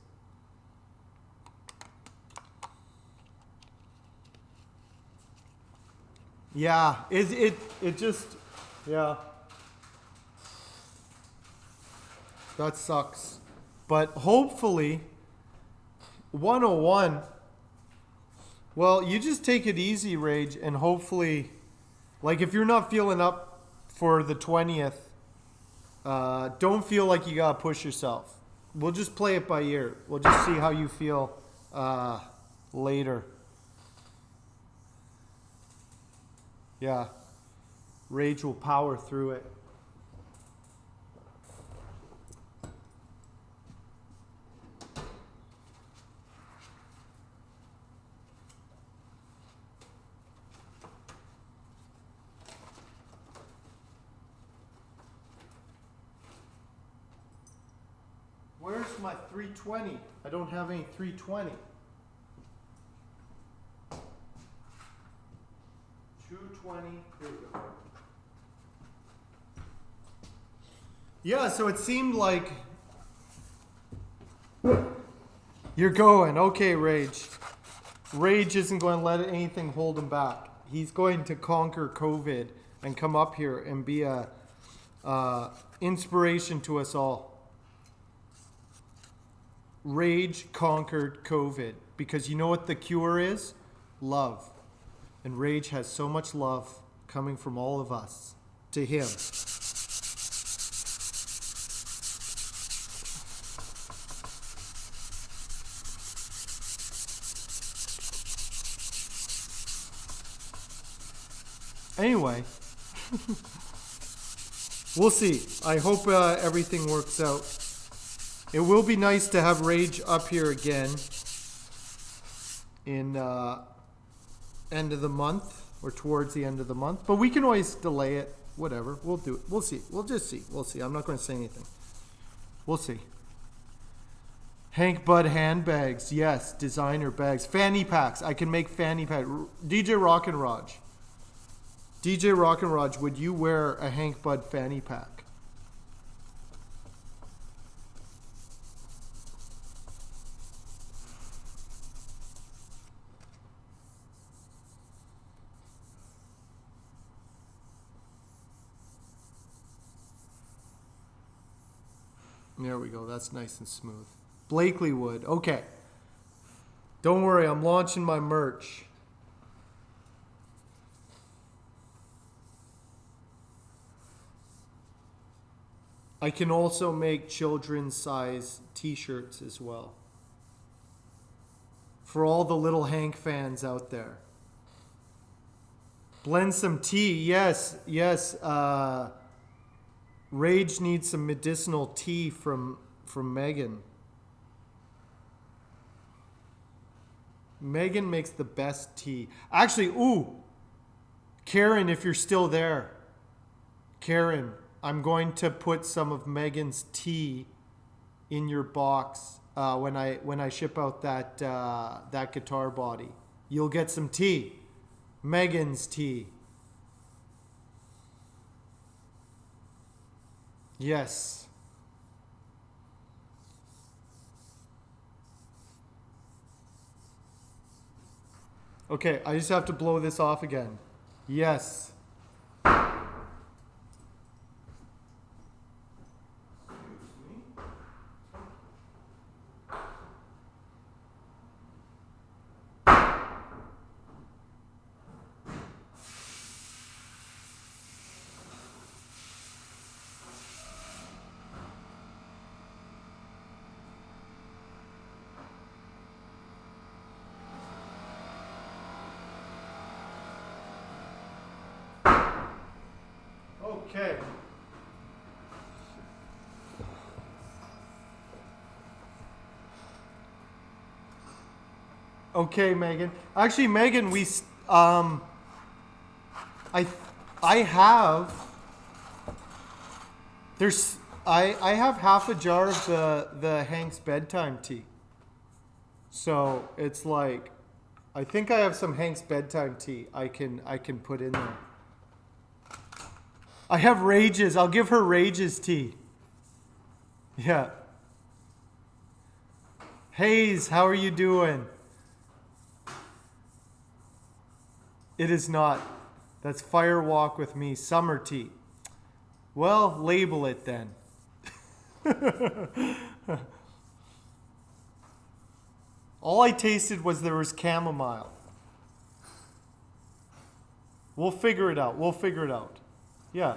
Yeah, it just, yeah. That sucks. But hopefully, 101, well, you just take it easy, Rage, and hopefully, like, if you're not feeling up for the 20th, don't feel like you gotta push yourself. We'll just play it by ear. We'll just see how you feel later. Yeah. Rage will power through it. Where's my 320? I don't have any 320. 220, here we go. Yeah, so it seemed like you're going. Okay, Rage. Rage isn't going to let anything hold him back. He's going to conquer COVID and come up here and be a inspiration to us all. Rage conquered COVID because you know what the cure is? Love. And Rage has so much love coming from all of us to him. Anyway, we'll see. I hope everything works out. It will be nice to have Rage up here again in end of the month or towards the end of the month. But we can always delay it. Whatever. We'll do it. We'll see. We'll just see. We'll see. I'm not going to say anything. We'll see. Hank Bud handbags. Yes. Designer bags. Fanny packs. I can make fanny packs. DJ Rock and Raj. DJ Rock and Raj, would you wear a Hank Bud fanny pack? There we go. That's nice and smooth. Blakely would. Okay. Don't worry. I'm launching my merch. I can also make children's size t-shirts as well. For all the little Hank fans out there. Blend some tea. Yes, yes. Rage needs some medicinal tea from Megan. Megan makes the best tea. Actually, ooh. Karen, if you're still there. Karen, I'm going to put some of Megan's tea in your box when I ship out that guitar body. You'll get some tea. Megan's tea. Yes. Okay, I just have to blow this off again. Yes. Okay. Okay, Megan. Actually, Megan, I have I have half a jar of the Hank's bedtime tea. So it's like I think I have some Hank's bedtime tea I can put in there. I have Rage's. I'll give her Rage's tea. Yeah. Hayes, how are you doing? It is not. That's Fire Walk with Me, summer tea. Well, label it then. All I tasted was there was chamomile. We'll figure it out. We'll figure it out. Yeah.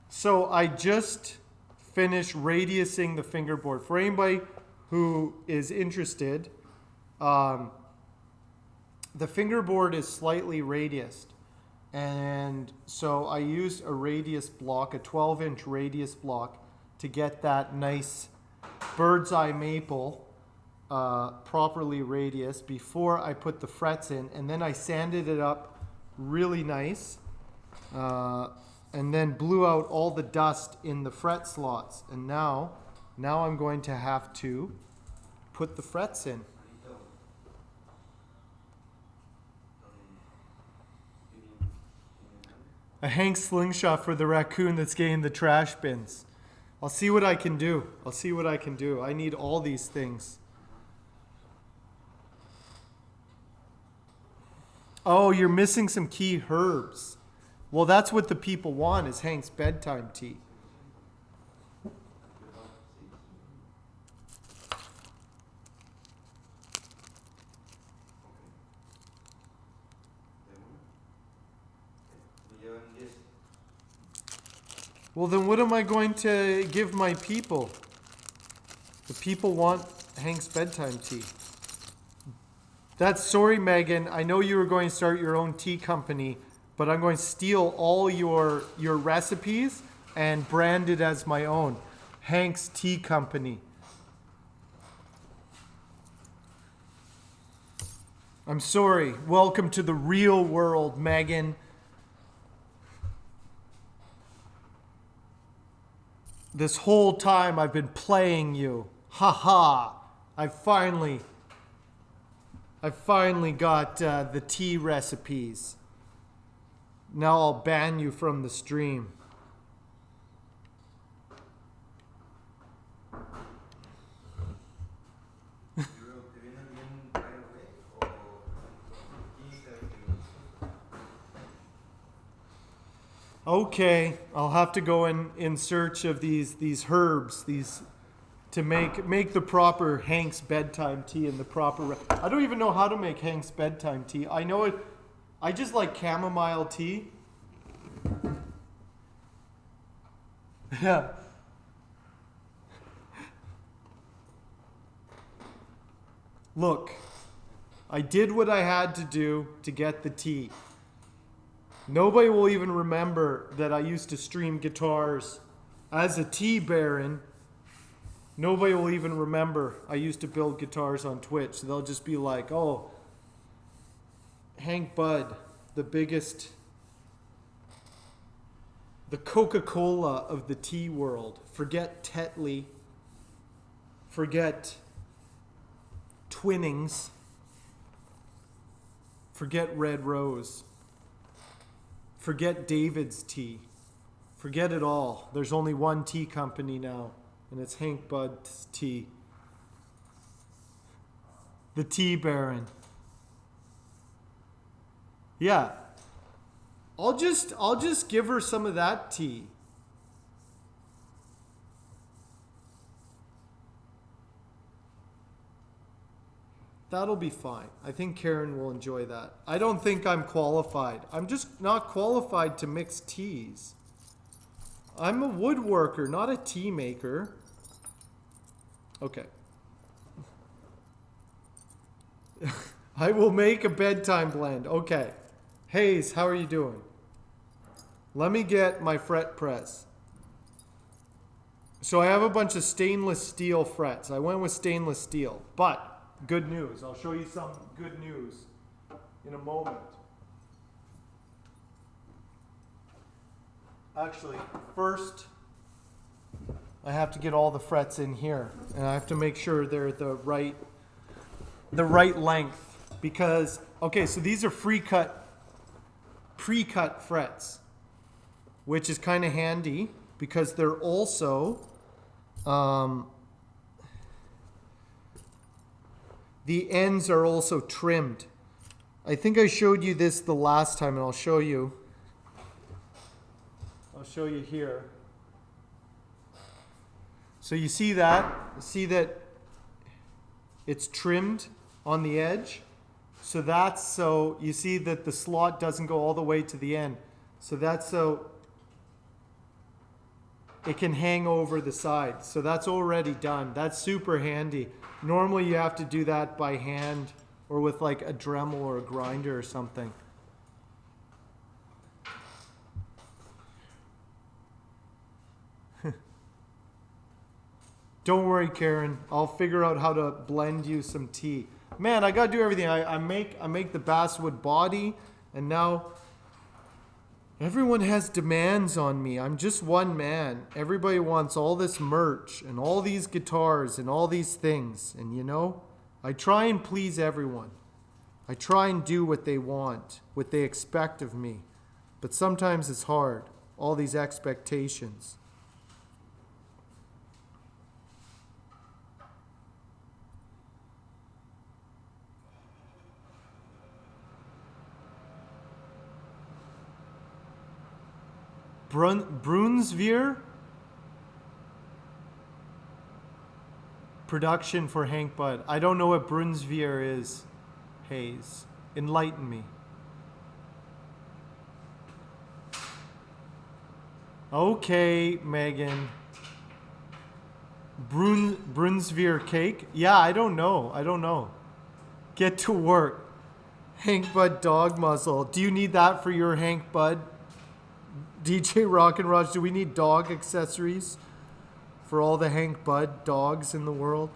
So I just finished radiusing the fingerboard. For anybody who is interested, the fingerboard is slightly radiused. And so I used a radius block, a 12-inch radius block, to get that nice bird's eye maple properly radiused before I put the frets in. And then I sanded it up really nice. And then blew out all the dust in the fret slots. And now I'm going to have to put the frets in. A Hank slingshot for the raccoon that's getting the trash bins. I'll see what I can do. I'll see what I can do. I need all these things. Oh, you're missing some key herbs. Well, that's what the people want, is Hank's bedtime tea. Well, then what am I going to give my people? The people want Hank's bedtime tea. That's sorry, Megan. I know you were going to start your own tea company, but I'm going to steal all your recipes and brand it as my own. Hank's Tea Company. I'm sorry. Welcome to the real world, Megan. This whole time I've been playing you. Ha ha. I finally got the tea recipes. Now I'll ban you from the stream. Okay, I'll have to go in search of these herbs, to make the proper Hank's bedtime tea in the proper. I don't even know how to make Hank's bedtime tea. I know it. I just like chamomile tea. Yeah. Look, I did what I had to do to get the tea. Nobody will even remember that I used to stream guitars as a tea baron. Nobody will even remember I used to build guitars on Twitch. They'll just be like, oh, Hank Bud, the biggest, the Coca-Cola of the tea world. Forget Tetley. Forget Twinnings. Forget Red Rose. Forget David's tea. Forget it all. There's only one tea company now, and it's Hank Bud's Tea. The Tea Baron. Yeah. I'll just give her some of that tea. That'll be fine. I think Karen will enjoy that. I don't think I'm qualified. I'm just not qualified to mix teas. I'm a woodworker, not a tea maker. Okay. I will make a bedtime blend. Okay. Hayes, how are you doing? Let me get my fret press. So I have a bunch of stainless steel frets. I went with stainless steel, but good news. I'll show you some good news in a moment. Actually, first, I have to get all the frets in here, and I have to make sure they're the right length. Because, okay, so these are pre-cut frets, which is kind of handy because they're also the ends are also trimmed. I think I showed you this the last time, and I'll show you. I'll show you here. So you see that? See that it's trimmed on the edge? So that's so you see that the slot doesn't go all the way to the end. So that's so it can hang over the side. So that's already done. That's super handy. Normally you have to do that by hand or with like a Dremel or a grinder or something. Don't worry, Karen. I'll figure out how to blend you some tea. Man, I gotta do everything. I make the basswood body, and now everyone has demands on me. I'm just one man. Everybody wants all this merch and all these guitars and all these things. And you know, I try and please everyone. I try and do what they want, what they expect of me. But sometimes it's hard. All these expectations. Brunsvier production for Hank Bud. I don't know what Brunsvier is, Hayes. Enlighten me. Okay, Megan. Brunsvier cake? Yeah, I don't know. Get to work. Hank Bud dog muzzle. Do you need that for your Hank Bud? DJ Rock and Raj, do we need dog accessories for all the Hank Bud dogs in the world?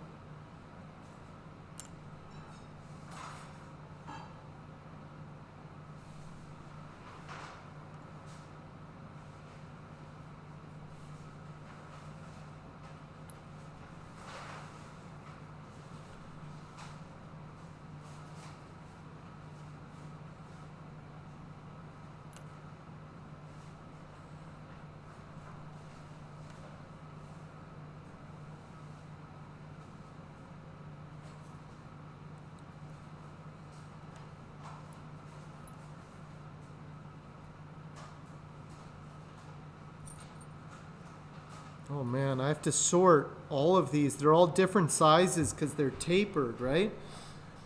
Oh man, I have to sort all of these. They're all different sizes because they're tapered, right?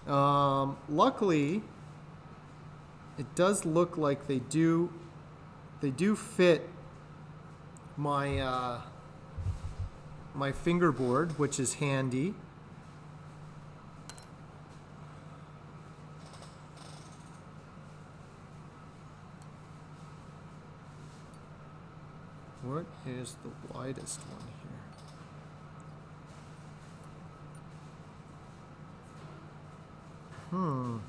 Luckily, it does look like they do fit my my fingerboard, which is handy. What is the widest one here?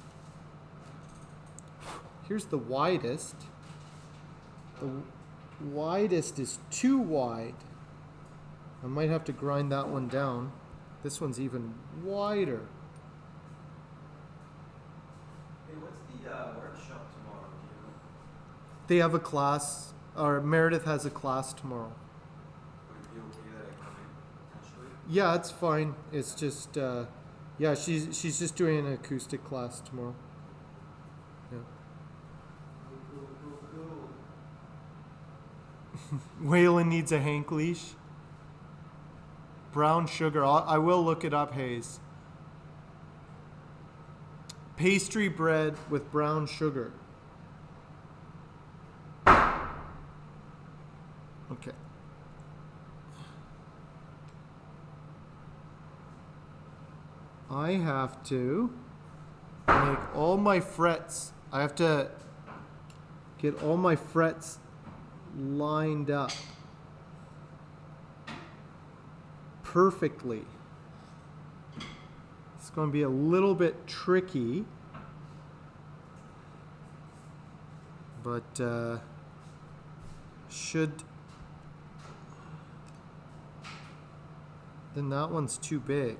Here's the widest. The widest is too wide. I might have to grind that one down. This one's even wider. Hey, what's the workshop tomorrow? Do you know? They have a class, or Meredith has a class tomorrow. Would it be okay that I come in potentially? Yeah, it's fine. It's just, yeah, she's just doing an acoustic class tomorrow. Yeah. Cool. Waylon needs a Hank leash. Brown sugar. I will look it up, Hayes. Pastry bread with brown sugar. Okay. I have to make all my frets. I have to get all my frets lined up perfectly. It's going to be a little bit tricky, but should. Then that one's too big.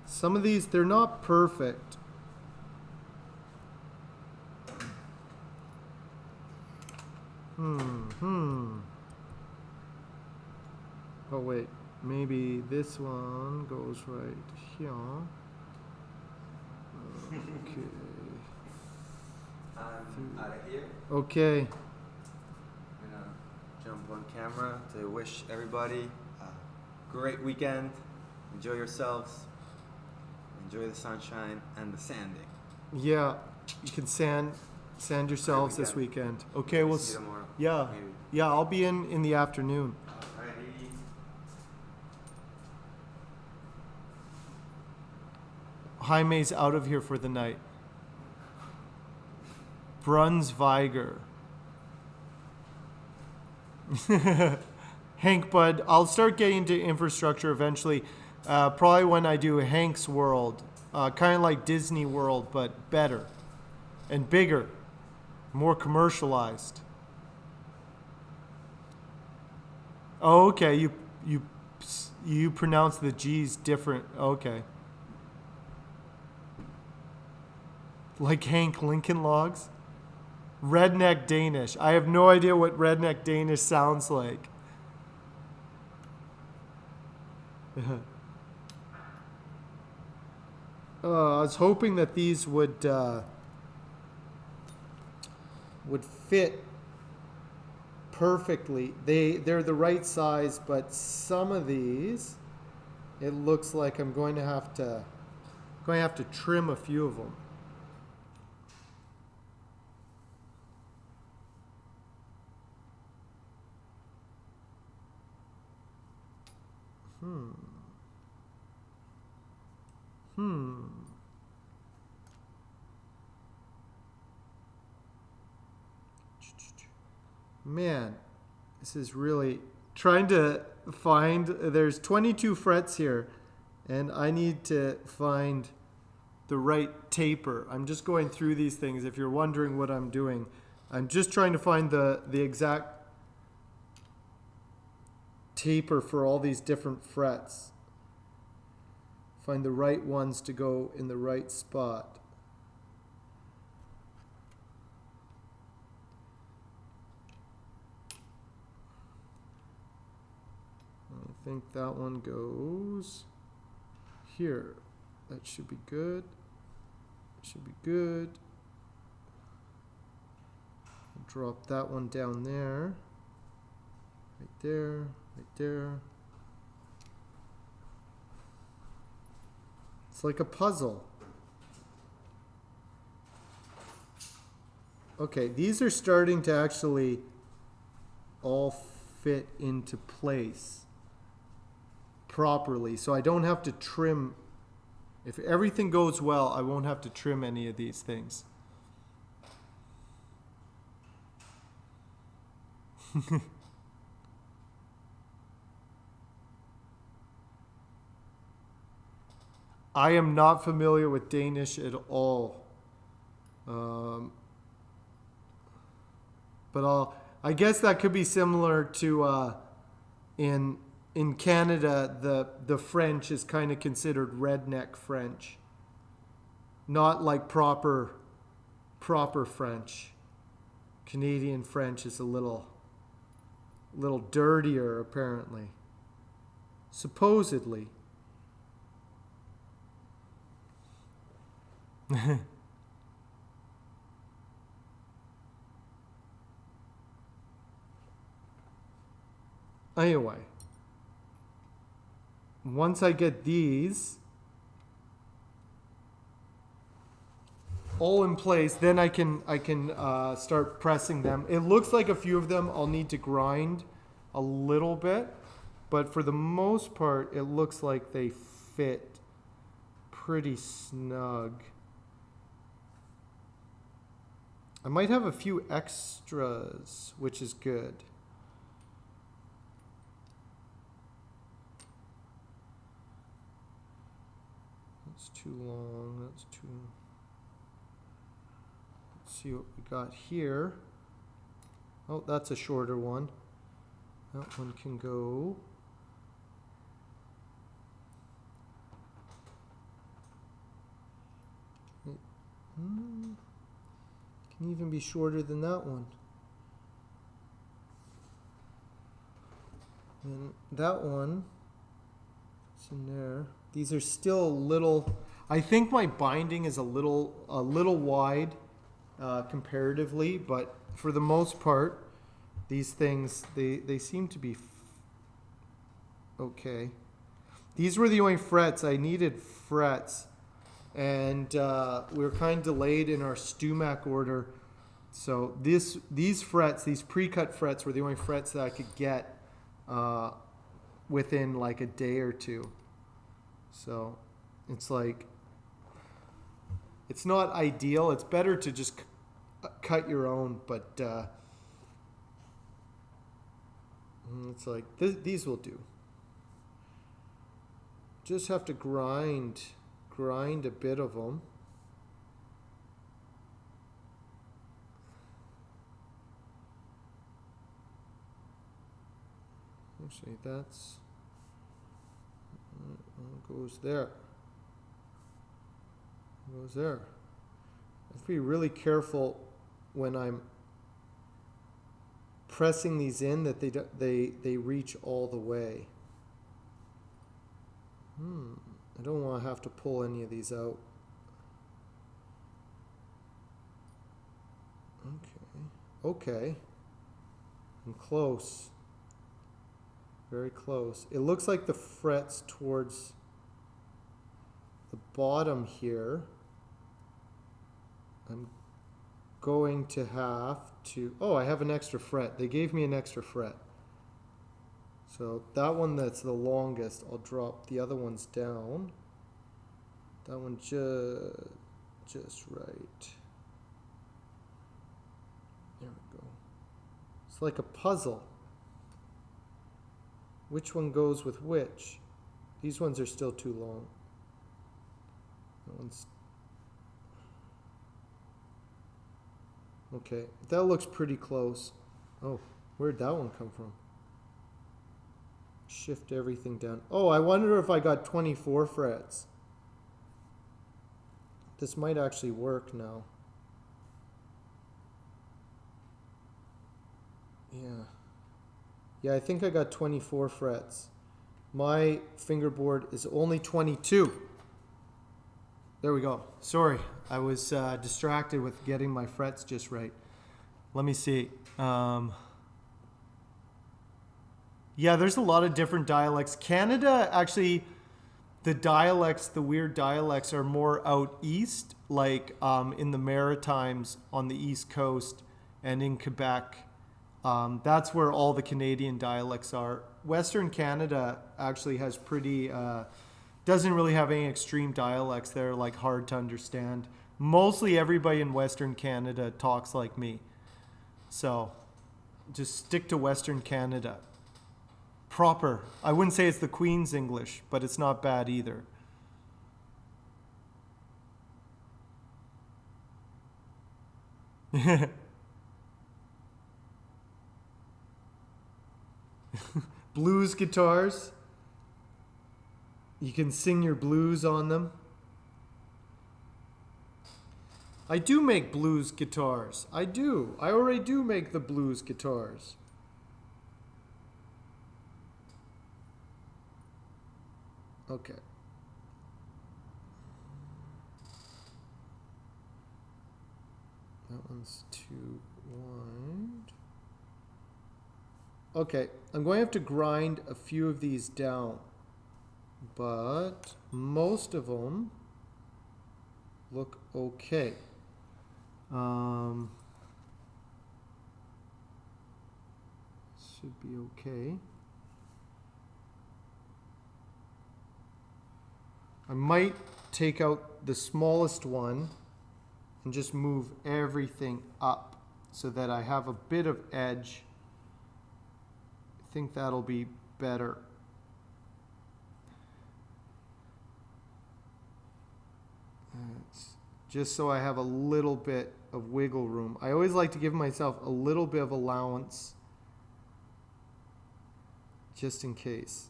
Some of these, they're not perfect. Oh wait, maybe this one goes right here. Okay. I'm out of here. Okay. I'm gonna jump on camera to wish everybody a great weekend. Enjoy yourselves. Enjoy the sunshine and the sanding. Yeah, you can sand yourselves this weekend. Okay, we'll see you tomorrow. yeah. Maybe. Yeah, I'll be in the afternoon. Alrighty. Jaime's out of here for the night. Brunsviger. Hank Bud. I'll start getting into infrastructure eventually. Probably when I do Hank's World. Kind of like Disney World, but better. And bigger. More commercialized. Oh, okay. You pronounce the G's different. Okay. Like Hank Lincoln Logs. Redneck Danish. I have no idea what redneck Danish sounds like. I was hoping that these would fit perfectly. They're the right size, but some of these, it looks like I'm going to have to trim a few of them. Man, this is really trying to find. There's 22 frets here, and I need to find the right taper. I'm just going through these things. If you're wondering what I'm doing, I'm just trying to find the exact taper for all these different frets. Find the right ones to go in the right spot. I think that one goes here. That should be good. Should be good. Drop that one down there. Right there, right there. It's like a puzzle. Okay, these are starting to actually all fit into place properly, so I don't have to trim. If everything goes well, I won't have to trim any of these things. I am not familiar with Danish at all. But I guess that could be similar to in Canada, the French is kind of considered redneck French, not like proper French. Canadian French is a little dirtier, apparently, supposedly. Anyway, once I get these all in place, then I can start pressing them. It looks like a few of them I'll need to grind a little bit, but for the most part, it looks like they fit pretty snug. I might have a few extras, which is good. That's too long. That's too... Let's see what we got here. Oh, that's a shorter one. That one can go. Can even be shorter than that one. And that one, it's in there. These are still a little, I think my binding is a little wide comparatively, but for the most part, these things, they seem to be okay. These were the only frets. I needed frets. And we were kind of delayed in our STUMAC order. So these frets, these pre-cut frets, were the only frets that I could get within like a day or two. So it's like, it's not ideal. It's better to just cut your own, but it's like, these will do. Just have to grind a bit of them. Actually, that's goes there. Goes there. I have to be really careful when I'm pressing these in that they reach all the way. I don't want to have to pull any of these out. Okay. I'm close. Very close. It looks like the frets towards the bottom here. I'm going to have to... Oh, I have an extra fret. They gave me an extra fret. So that one that's the longest, I'll drop the other ones down. That one just right. There we go. It's like a puzzle. Which one goes with which? These ones are still too long. That one's... Okay, that looks pretty close. Oh, where'd that one come from? Shift everything down. Oh, I wonder if I got 24 frets. This might actually work now. Yeah, I think I got 24 frets. My fingerboard is only 22. There we go. Sorry, I was distracted with getting my frets just right. Let me see. Yeah, there's a lot of different dialects. Canada, actually, the weird dialects are more out east, like in the Maritimes on the East Coast and in Quebec. That's where all the Canadian dialects are. Western Canada actually has pretty, doesn't really have any extreme dialects. They're like hard to understand. Mostly everybody in Western Canada talks like me. So just stick to Western Canada. Proper. I wouldn't say it's the Queen's English, but it's not bad either. Blues guitars. You can sing your blues on them. I do make blues guitars. I do. I already do make the blues guitars. Okay. That one's too wide. Okay, I'm going to have to grind a few of these down, but most of them look okay. Should be okay. I might take out the smallest one and just move everything up so that I have a bit of edge. I think that'll be better. Just so I have a little bit of wiggle room. I always like to give myself a little bit of allowance just in case.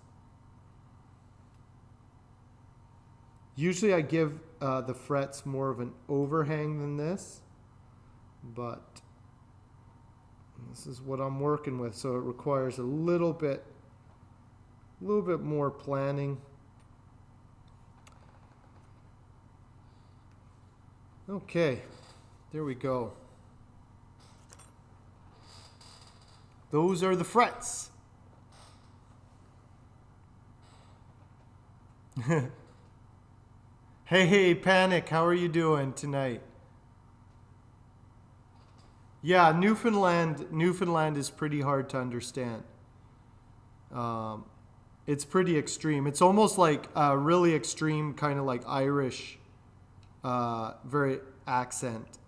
Usually I give the frets more of an overhang than this, but this is what I'm working with, so it requires a little bit more planning. Okay, there we go. Those are the frets. Hey, Panic, how are you doing tonight? Yeah, Newfoundland is pretty hard to understand. It's pretty extreme. It's almost like a really extreme kind of like Irish, very accent.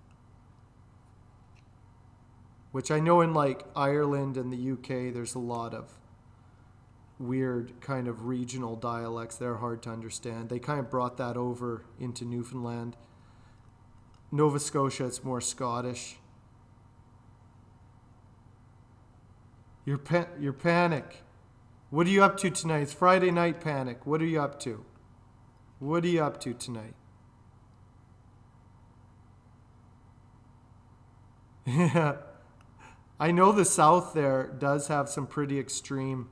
Which I know in like Ireland and the UK, there's a lot of weird kind of regional dialects. They're hard to understand. They kind of brought that over into Newfoundland. Nova Scotia, it's more Scottish. Your Panic. What are you up to tonight? It's Friday night, Panic. What are you up to? What are you up to tonight? Yeah. I know the South there does have some pretty extreme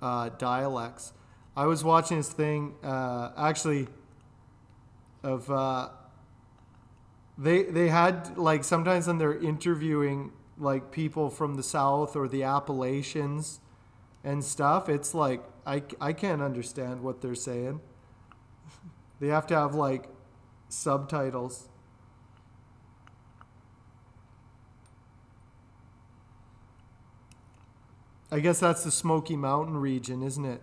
dialects. I was watching this thing actually of they had like sometimes when they're interviewing like people from the South or the Appalachians and stuff, it's like I can't understand what they're saying. They have to have like subtitles. I guess that's the Smoky Mountain region, isn't it?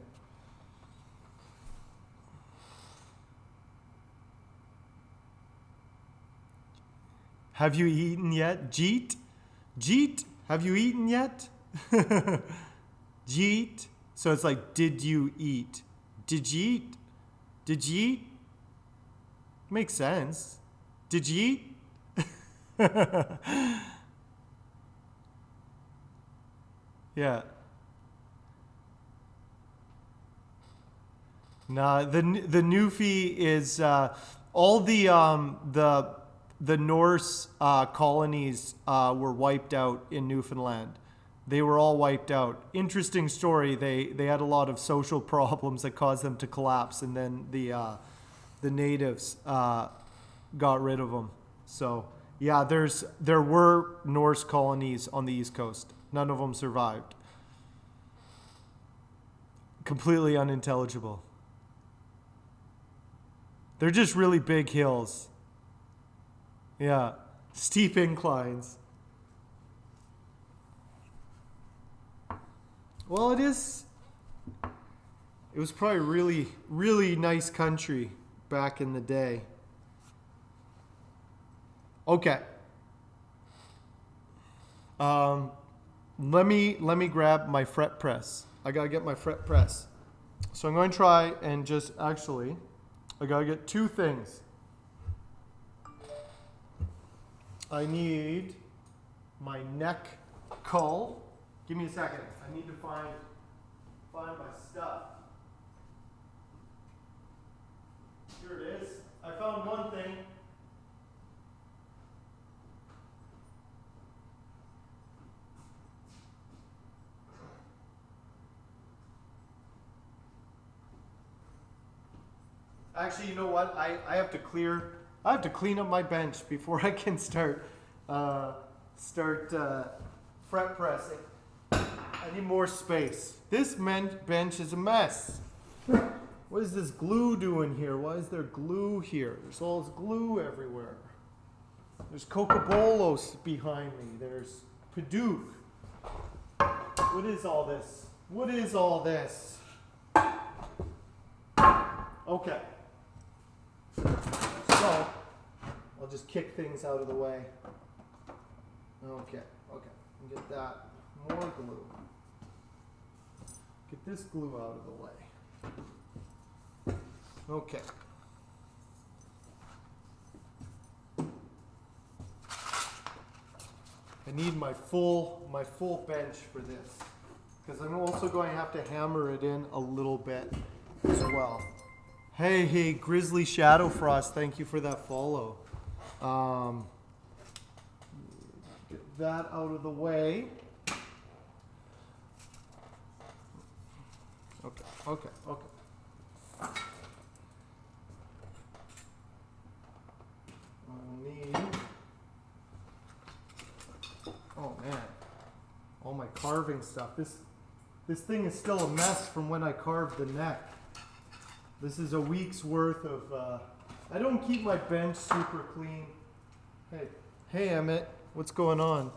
Have you eaten yet? Jeet? Jeet, have you eaten yet? Jeet. So it's like, did you eat? Did you eat? Did you eat? Makes sense. Did you eat? Yeah. Nah, the Newfie is all the Norse colonies were wiped out in Newfoundland. They were all wiped out. Interesting story. They had a lot of social problems that caused them to collapse, and then the natives got rid of them. So yeah, there were Norse colonies on the East Coast. None of them survived. Completely unintelligible. They're just really big hills. Yeah. Steep inclines. Well, it was probably really, really nice country back in the day. Okay. Let me grab my fret press. I gotta get my fret press. So I'm going to try and just actually, I gotta get two things. I need my neck cull. Give me a second. I need to find my stuff. Here it is. I found one thing. Actually, you know what? I have to clean up my bench before I can start fret pressing. I need more space. This bench is a mess. What is this glue doing here? Why is there glue here? There's all this glue everywhere. There's Coca-Bolos behind me. There's Paduke. What is all this? What is all this? Okay. So, I'll just kick things out of the way. Okay. Get that. More glue. Get this glue out of the way. Okay. I need my full bench for this, because I'm also going to have to hammer it in a little bit as well. Hey, Grizzly Shadow Frost, thank you for that follow. Get that out of the way. Okay. I'll need, oh man, all my carving stuff. This thing is still a mess from when I carved the neck. This is a week's worth of, I don't keep my bench super clean. Hey Emmett, what's going on?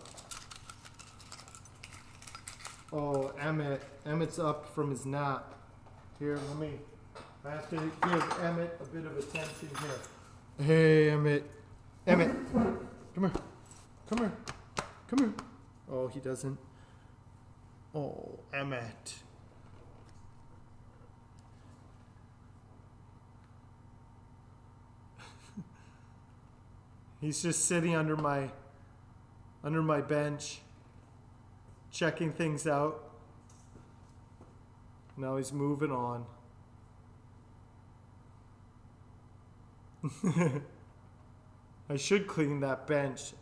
Oh, Emmett's up from his nap. Here, I have to give Emmett a bit of attention here. Hey Emmett, come here. Oh, he doesn't. Oh, Emmett. He's just sitting under my bench, checking things out. Now he's moving on. I should clean that bench.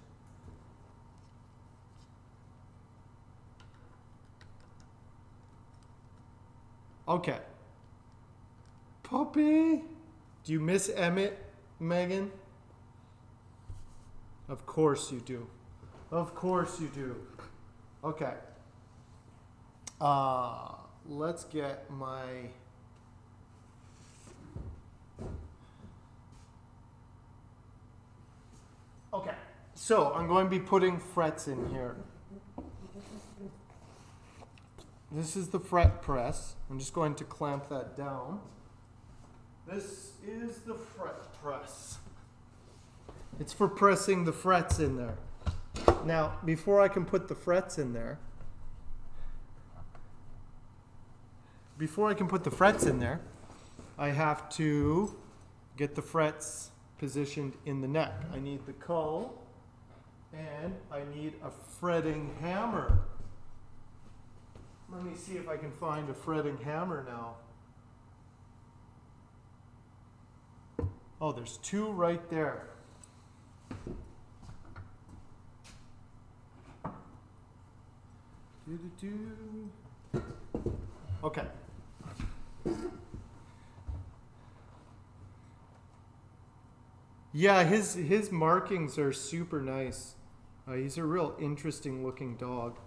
Okay. Puppy. Do you miss Emmett, Megan? Of course you do. Of course you do. Okay. Let's get my... Okay. So I'm going to be putting frets in here. This is the fret press. I'm just going to clamp that down. This is the fret press. It's for pressing the frets in there. Now, before I can put the frets in there, I have to get the frets positioned in the neck. I need the cull, and I need a fretting hammer. Let me see if I can find a fretting hammer now. Oh, there's two right there. Okay. Yeah, his markings are super nice. He's a real interesting looking dog.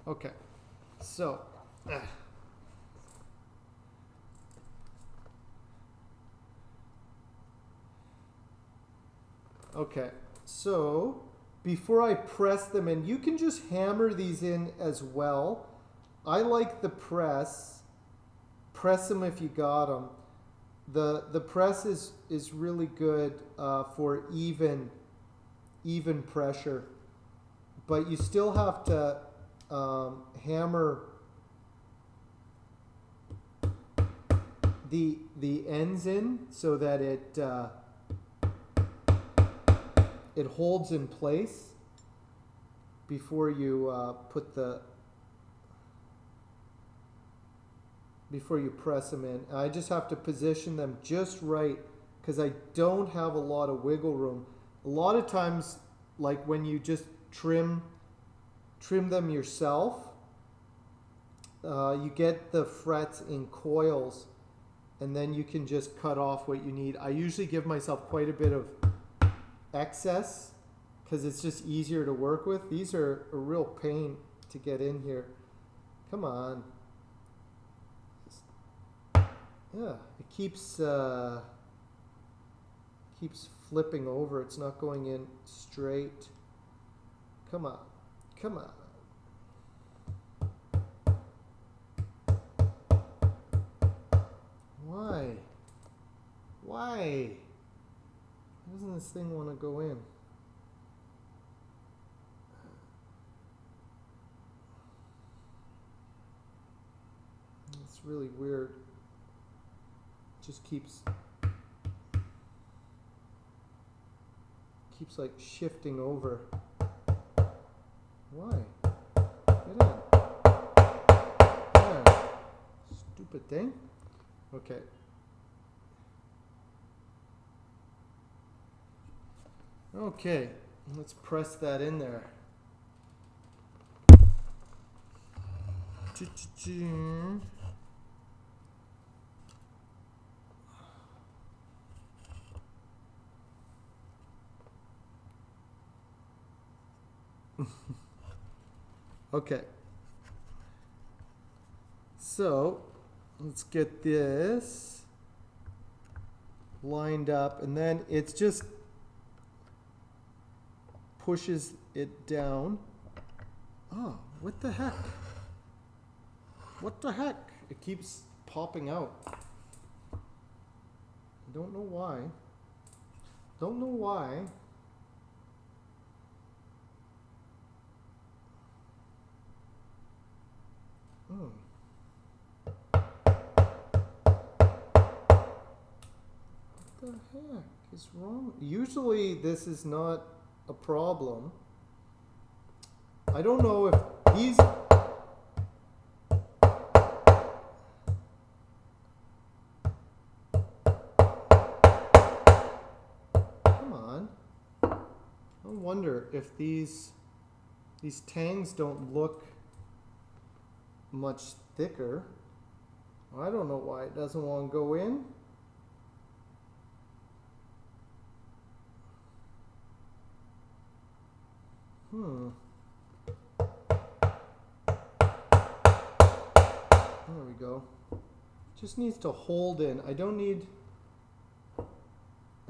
Okay, so okay, so before I press them in, you can just hammer these in as well. I like the press. Press them if you got them. The press is really good for even pressure, but you still have to hammer the ends in so that it holds in place before you before you press them in. I just have to position them just right because I don't have a lot of wiggle room. A lot of times, like when you just trim them yourself, you get the frets in coils, and then you can just cut off what you need. I usually give myself quite a bit of excess because it's just easier to work with. These are a real pain to get in here. Come on. Yeah, it keeps flipping over. It's not going in straight. Come on. Come on. Why? Why? Doesn't this thing want to go in? It's really weird. Just keeps like shifting over. Why? Get in. There. Stupid thing. Okay. Okay, let's press that in there. Okay, so let's get this lined up, and then it's just pushes it down. Oh, what the heck? What the heck? It keeps popping out. Don't know why. Don't know why. Oh. What the heck is wrong? Usually this is not a problem. I don't know if he's... Come on. I wonder if these tangs don't look much thicker. I don't know why it doesn't want to go in. There we go. Just needs to hold in. I don't need...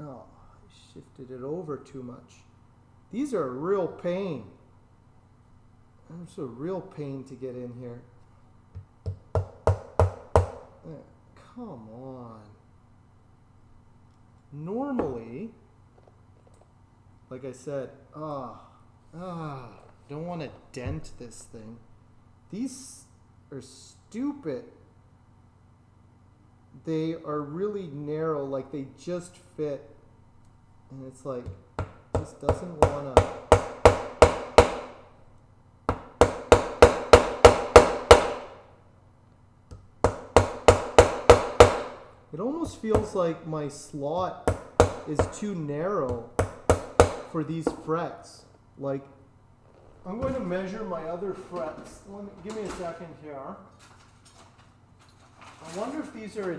Oh, I shifted it over too much. These are a real pain. It's a real pain to get in here. There. Come on. Normally, like I said, don't want to dent this thing. These are stupid. They are really narrow, like they just fit. And it's like, this doesn't want to... It almost feels like my slot is too narrow for these frets. Like, I'm going to measure my other frets. Give me a second here. I wonder if these are a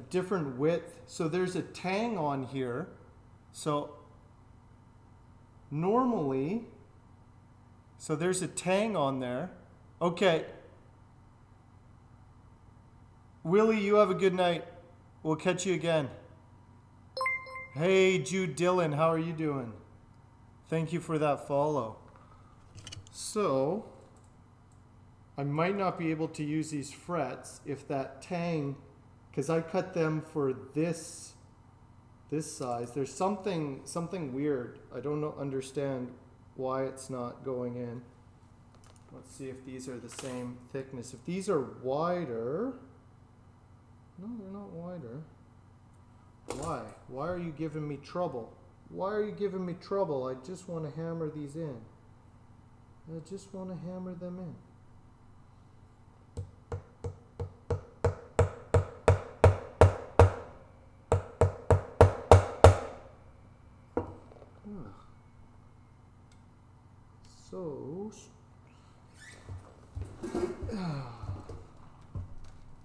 different width. So there's a tang on here. So normally, so there's a tang on there. Okay. Willie, you have a good night. We'll catch you again. Hey, Jude Dillon, how are you doing? Thank you for that follow. So, I might not be able to use these frets if that tang, because I cut them for this size. There's something weird. I don't understand why it's not going in. Let's see if these are the same thickness. If these are wider... No, they're not wider. Why? Why are you giving me trouble? Why are you giving me trouble? I just want to hammer these in. I just want to hammer them in. So...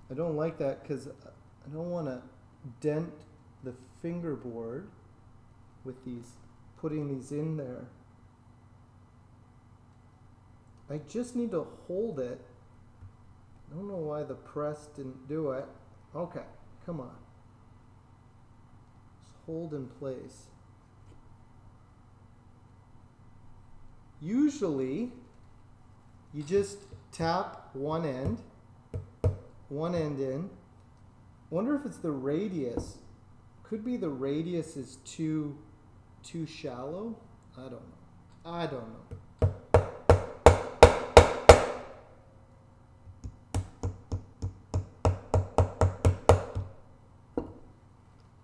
I don't like that because I don't want to dent the fingerboard with these, putting these in there. I just need to hold it. I don't know why the press didn't do it. Okay, come on. Just hold in place. Usually, you just tap one end in. Wonder if it's the radius. Could be the radius is too shallow. I don't know.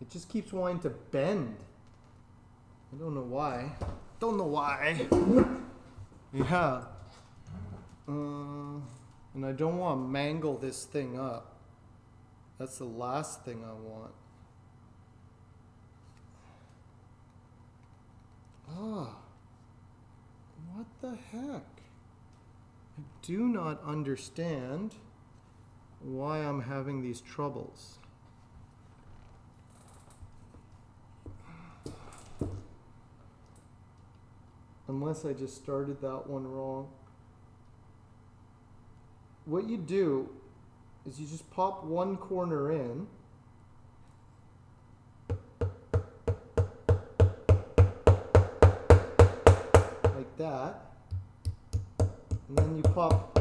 It just keeps wanting to bend. I don't know why. Yeah. And I don't want to mangle this thing up. That's the last thing I want. What the heck? I do not understand why I'm having these troubles. Unless I just started that one wrong. What you do is you just pop one corner in. Like that. And then you pop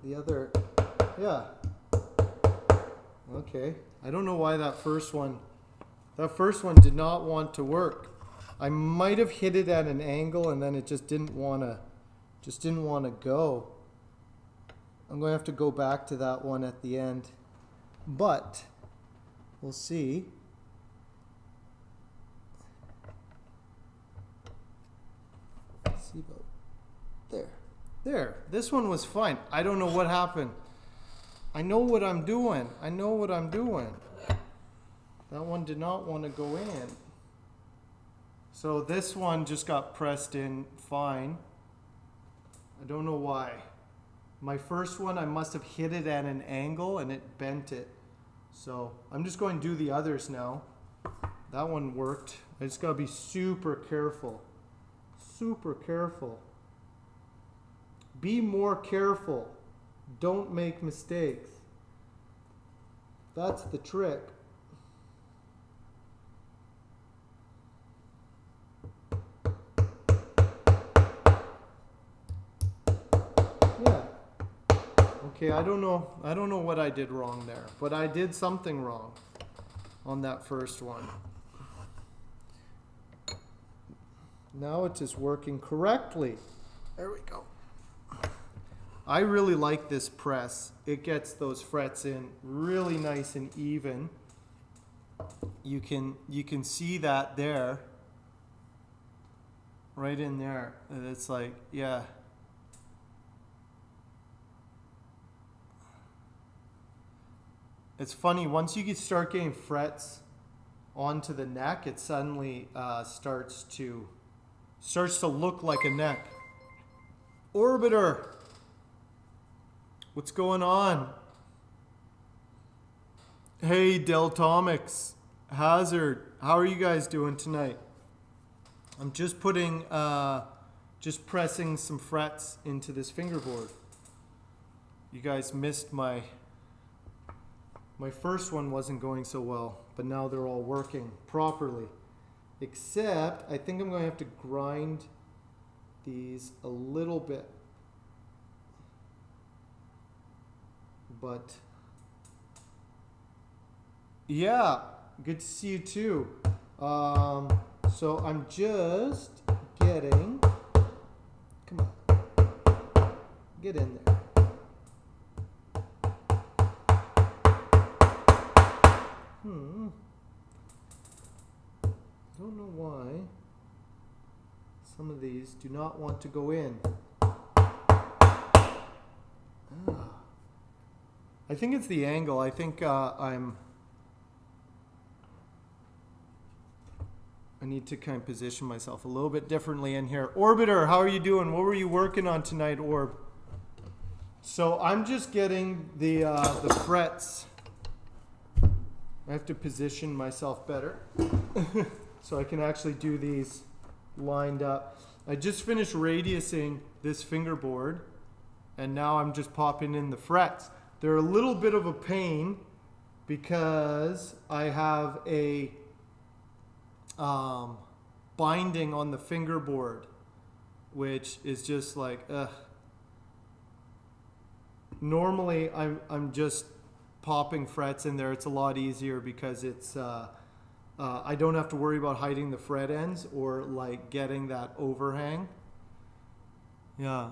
the other. Yeah. Okay. I don't know why that first one did not want to work. I might have hit it at an angle and then it just didn't want to go. I'm going to have to go back to that one at the end. But we'll see. See about there. This one was fine. I don't know what happened. I know what I'm doing. That one did not want to go in. So this one just got pressed in fine. I don't know why. My first one, I must have hit it at an angle and it bent it. So I'm just going to do the others now. That one worked. I just gotta be super careful. Super careful. Be more careful. Don't make mistakes. That's the trick. Yeah. Okay, I don't know what I did wrong there, but I did something wrong on that first one. Now it is working correctly. There we go. I really like this press. It gets those frets in really nice and even. You can see that there. Right in there. And it's like, yeah. It's funny, once you start getting frets onto the neck, it suddenly starts to look like a neck. Orbiter, what's going on? Hey, Deltomics, Hazard, how are you guys doing tonight? I'm just putting, just pressing some frets into this fingerboard. You guys missed my first one wasn't going so well, but now they're all working properly. Except, I think I'm going to have to grind these a little bit. But, yeah, good to see you too. So I'm just getting, come on, get in there. Don't know why some of these do not want to go in. I think it's the angle. I think I need to kind of position myself a little bit differently in here. Orbiter, how are you doing? What were you working on tonight, Orb? So I'm just getting the frets. I have to position myself better so I can actually do these lined up. I just finished radiusing this fingerboard and now I'm just popping in the frets. They're a little bit of a pain because I have a binding on the fingerboard, which is just like, ugh. Normally I'm just popping frets in there. It's a lot easier because it's I don't have to worry about hiding the fret ends or like getting that overhang. Yeah.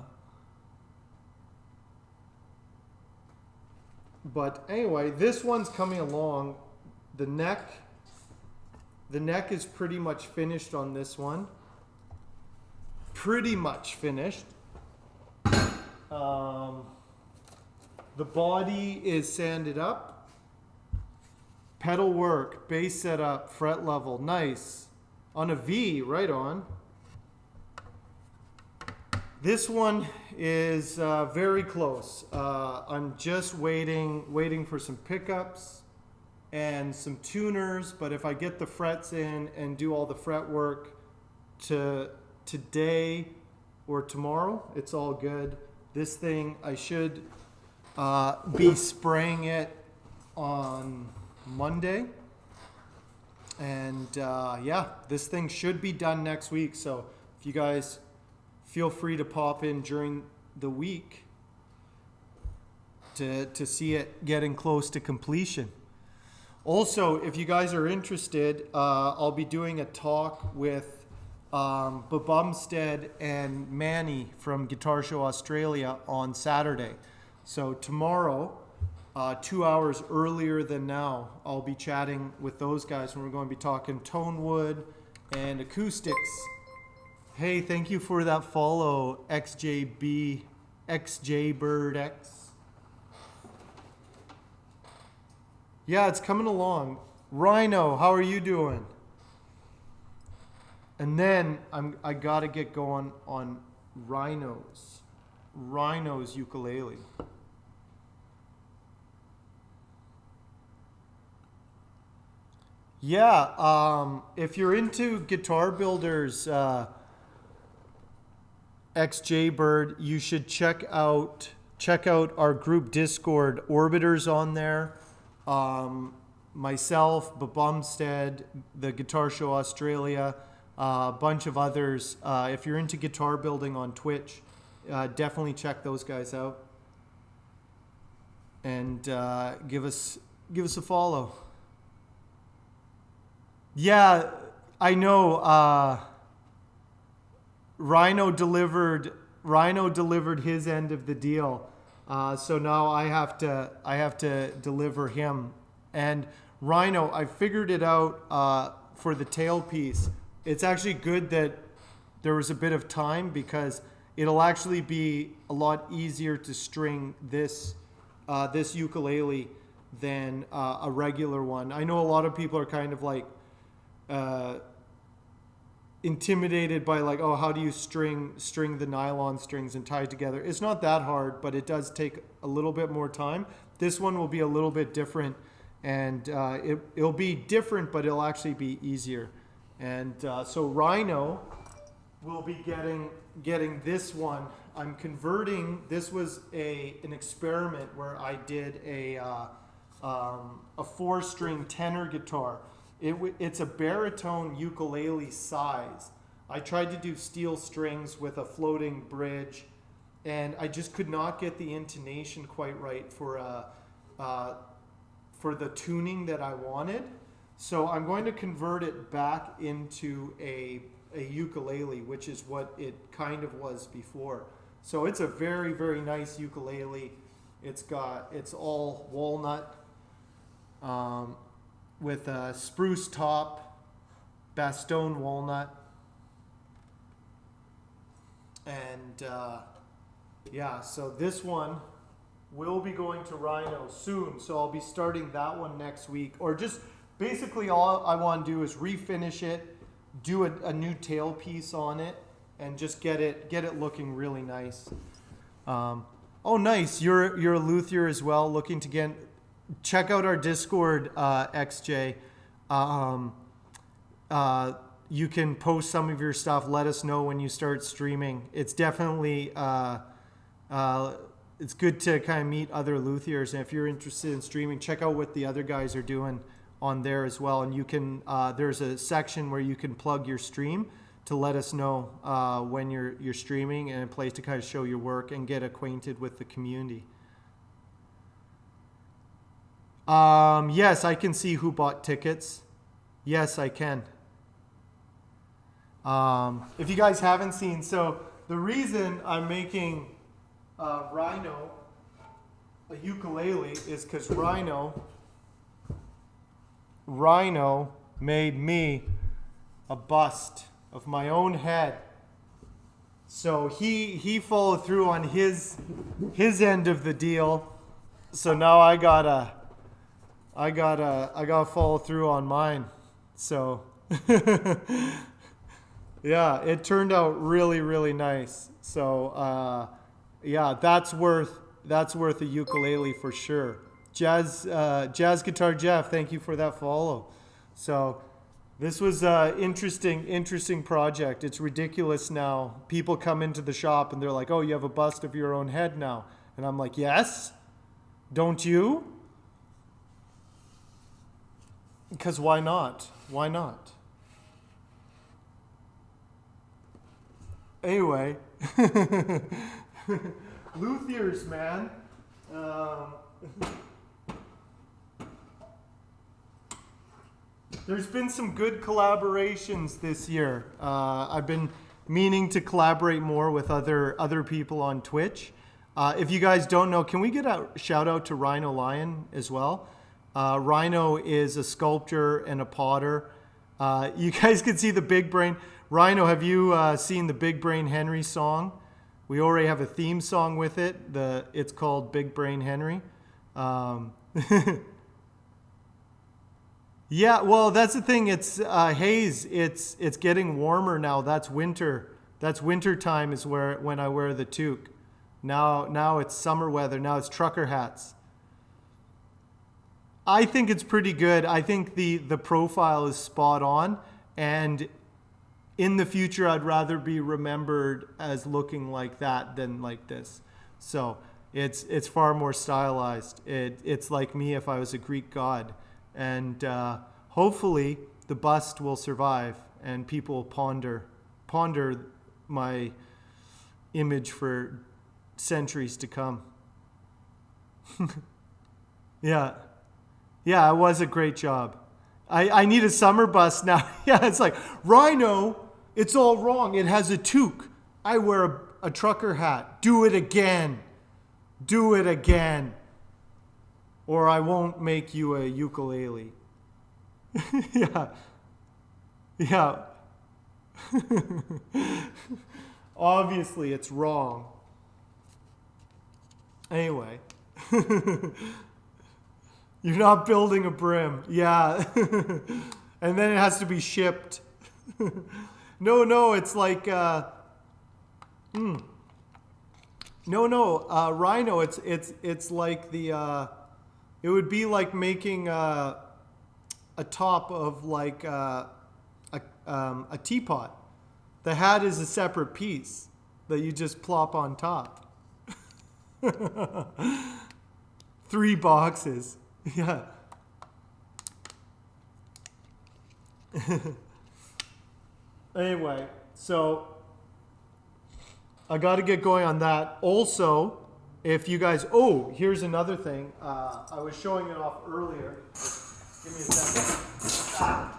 But anyway, this one's coming along. The neck is pretty much finished on this one. Pretty much finished. The body is sanded up. Pedal work, bass setup, fret level, nice. On a V, right on. This one is very close. I'm just waiting for some pickups and some tuners, but if I get the frets in and do all the fret work today or tomorrow, it's all good. This thing, I should be spraying it on Monday. And yeah, this thing should be done next week. So if you guys feel free to pop in during the week to see it getting close to completion. Also, if you guys are interested, I'll be doing a talk with Bumstead and Manny from Guitar Show Australia on Saturday. So tomorrow, 2 hours earlier than now, I'll be chatting with those guys and we're going to be talking tone wood and acoustics. Hey, thank you for that follow, XJBirdX. Yeah, it's coming along. Rhino, how are you doing? And then I gotta get going on Rhino's ukulele. Yeah, if you're into Guitar Builders, XJ Bird, you should check out our group Discord. Orbiter's on there. Myself, Babumstead, the Guitar Show Australia, a bunch of others. If you're into guitar building on Twitch, definitely check those guys out. And give us a follow. Yeah, I know. Rhino delivered his end of the deal, so now I have to deliver him. And Rhino, I figured it out for the tailpiece. It's actually good that there was a bit of time, because it'll actually be a lot easier to string this ukulele than a regular one. I know a lot of people are kind of like intimidated by like, oh, how do you string the nylon strings and tie it together? It's not that hard, but it does take a little bit more time. This one will be a little bit different, and it'll be different, but it'll actually be easier. And so Rhino will be getting this one. I'm converting. This was an experiment where I did a 4-string tenor guitar. It's a baritone ukulele size. I tried to do steel strings with a floating bridge, and I just could not get the intonation quite right for the tuning that I wanted. So I'm going to convert it back into a ukulele, which is what it kind of was before. So it's a very, very nice ukulele. It's all walnut. With a spruce top, Bastogne walnut, and yeah, so this one will be going to Rhino soon, so I'll be starting that one next week. Or just basically all I want to do is refinish it, do a new tailpiece on it, and just get it looking really nice. Oh, nice! You're a luthier as well, looking to get. Check out our Discord, XJ. You can post some of your stuff. Let us know when you start streaming. It's definitely it's good to kind of meet other luthiers. And if you're interested in streaming, check out what the other guys are doing on there as well. And you can there's a section where you can plug your stream to let us know when you're streaming, and a place to kind of show your work and get acquainted with the community. Yes, I can see who bought tickets. Yes, I can. If you guys haven't seen, so the reason I'm making Rhino a ukulele is because Rhino made me a bust of my own head. So he followed through on his end of the deal. So now I gotta follow through on mine. So yeah, it turned out really, really nice. So yeah, that's worth a ukulele for sure. Jazz Guitar Jeff, thank you for that follow. So this was an interesting project. It's ridiculous now. People come into the shop and they're like, oh, you have a bust of your own head now. And I'm like, yes, don't you? Because why not? Why not? Anyway, luthiers, man. There's been some good collaborations this year. I've been meaning to collaborate more with other people on Twitch. If you guys don't know, can we get a shout out to Rhino Lion as well? Rhino is a sculptor and a potter. You guys can see the Big Brain. Rhino, have you seen the Big Brain Henry song? We already have a theme song with it. It's called Big Brain Henry. Yeah, well, that's the thing. It's haze. It's getting warmer now. That's winter. That's winter time is when I wear the toque. Now it's summer weather. Now it's trucker hats. I think it's pretty good. I think the profile is spot on, and in the future, I'd rather be remembered as looking like that than like this. So it's far more stylized. It's like me if I was a Greek god, and hopefully the bust will survive and people ponder my image for centuries to come. Yeah. Yeah, it was a great job. I need a summer bust now. Yeah, it's like, Rhino, it's all wrong. It has a toque. I wear a trucker hat. Do it again. Do it again. Or I won't make you a ukulele. Yeah. Yeah. Obviously, it's wrong. Anyway. You're not building a brim. Yeah. And then it has to be shipped. No, it's like Rhino, it's like the it would be like making a top of like a teapot. The hat is a separate piece that you just plop on top. 3 boxes. Yeah. Anyway, so I got to get going on that. Also, if you guys, here's another thing. I was showing it off earlier. Give me a second.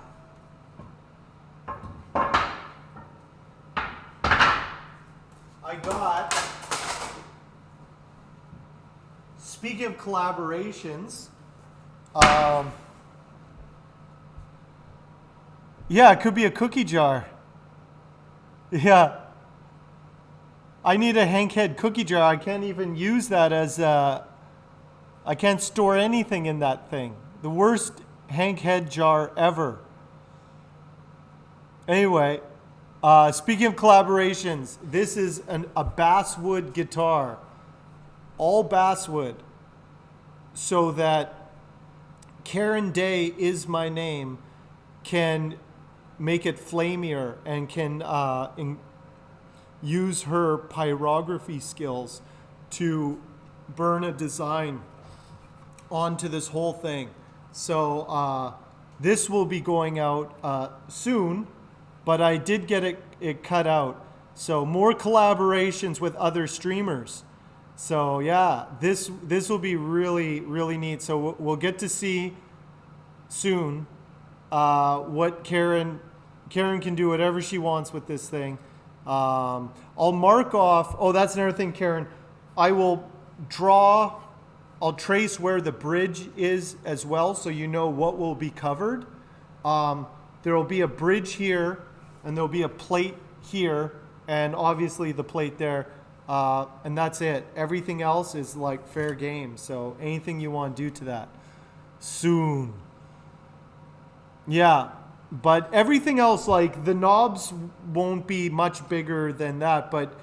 I got, speaking of collaborations, yeah, it could be a cookie jar. Yeah. I need a Hank Head cookie jar. I can't even use that as I can't store anything in that thing. The worst Hank Head jar ever. Anyway, speaking of collaborations, this is a basswood guitar. All basswood. So that Karen Day is my name can make it flamier and can use her pyrography skills to burn a design onto this whole thing. So this will be going out soon, but I did get it cut out. So more collaborations with other streamers. So yeah, this will be really, really neat. So we'll get to see soon what Karen can do whatever she wants with this thing. I'll mark off, that's another thing, Karen. I'll trace where the bridge is as well, so you know what will be covered. There will be a bridge here, and there'll be a plate here, and obviously the plate there, and that's it. Everything else is like fair game, so anything you want to do to that, soon. Yeah. But everything else, like the knobs won't be much bigger than that. But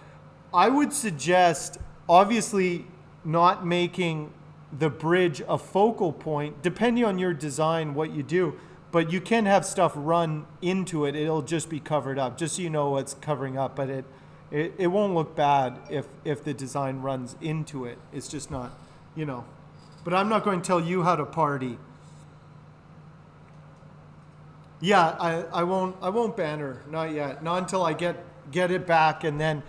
I would suggest, obviously, not making the bridge a focal point, depending on your design, what you do. But you can have stuff run into it. It'll just be covered up, just so you know what's covering up. But it won't look bad if the design runs into it. It's just not, But I'm not going to tell you how to party. Yeah, I won't ban her, not yet. Not until I get it back, and then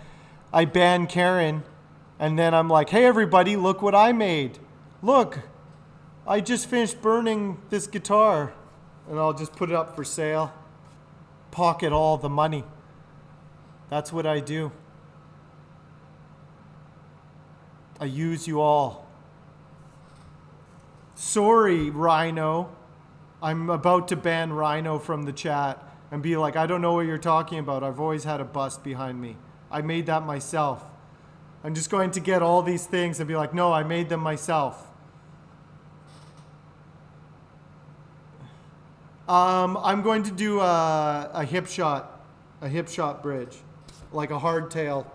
I ban Karen, and then I'm like, hey everybody, look what I made. Look, I just finished burning this guitar, and I'll just put it up for sale. Pocket all the money. That's what I do. I use you all. Sorry, Rhino. I'm about to ban Rhino from the chat and be like, I don't know what you're talking about. I've always had a bust behind me. I made that myself. I'm just going to get all these things and be like, no, I made them myself. I'm going to do a hip shot bridge, like a hardtail,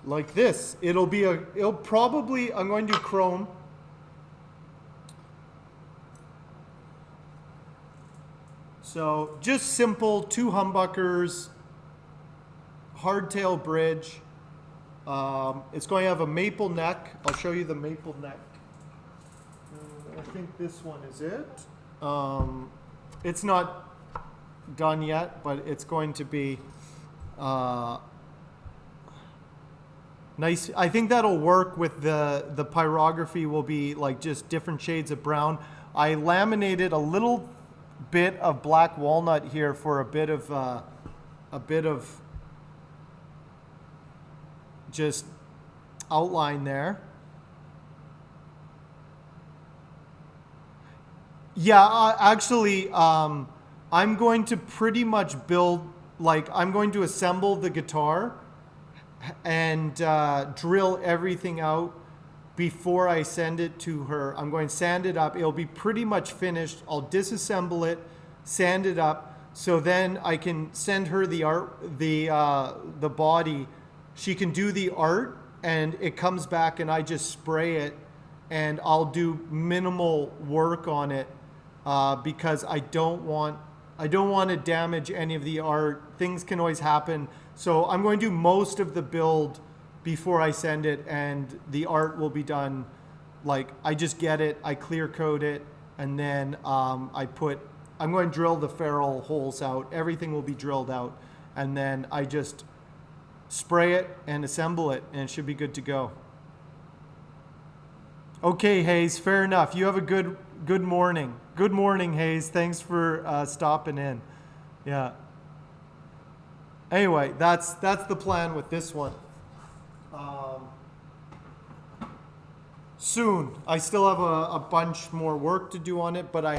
like this. It'll probably, I'm going to do chrome. So just simple 2 humbuckers, hardtail bridge. It's going to have a maple neck. I'll show you the maple neck. I think this one is it. It's not done yet, but it's going to be nice. I think that'll work with the pyrography will be like just different shades of brown. I laminated a little bit of black walnut here for a bit of just outline there. Yeah, actually, I'm going to pretty much build, like, I'm going to assemble the guitar and drill everything out before I send it to her. I'm going to sand it up. It'll be pretty much finished. I'll disassemble it, sand it up, so then I can send her the art, the body. She can do the art, and it comes back, and I just spray it, and I'll do minimal work on it. Because I don't want to damage any of the art. Things can always happen. So I'm going to do most of the build before I send it, and the art will be done. Like, I just get it, I clear coat it, and then I'm going to drill the ferrule holes out. Everything will be drilled out, and then I just spray it and assemble it, and it should be good to go. Okay, Hayes, fair enough. You have a good morning. Good morning, Hayes. Thanks for stopping in. Yeah. Anyway, that's the plan with this one. Soon. I still have a bunch more work to do on it, but I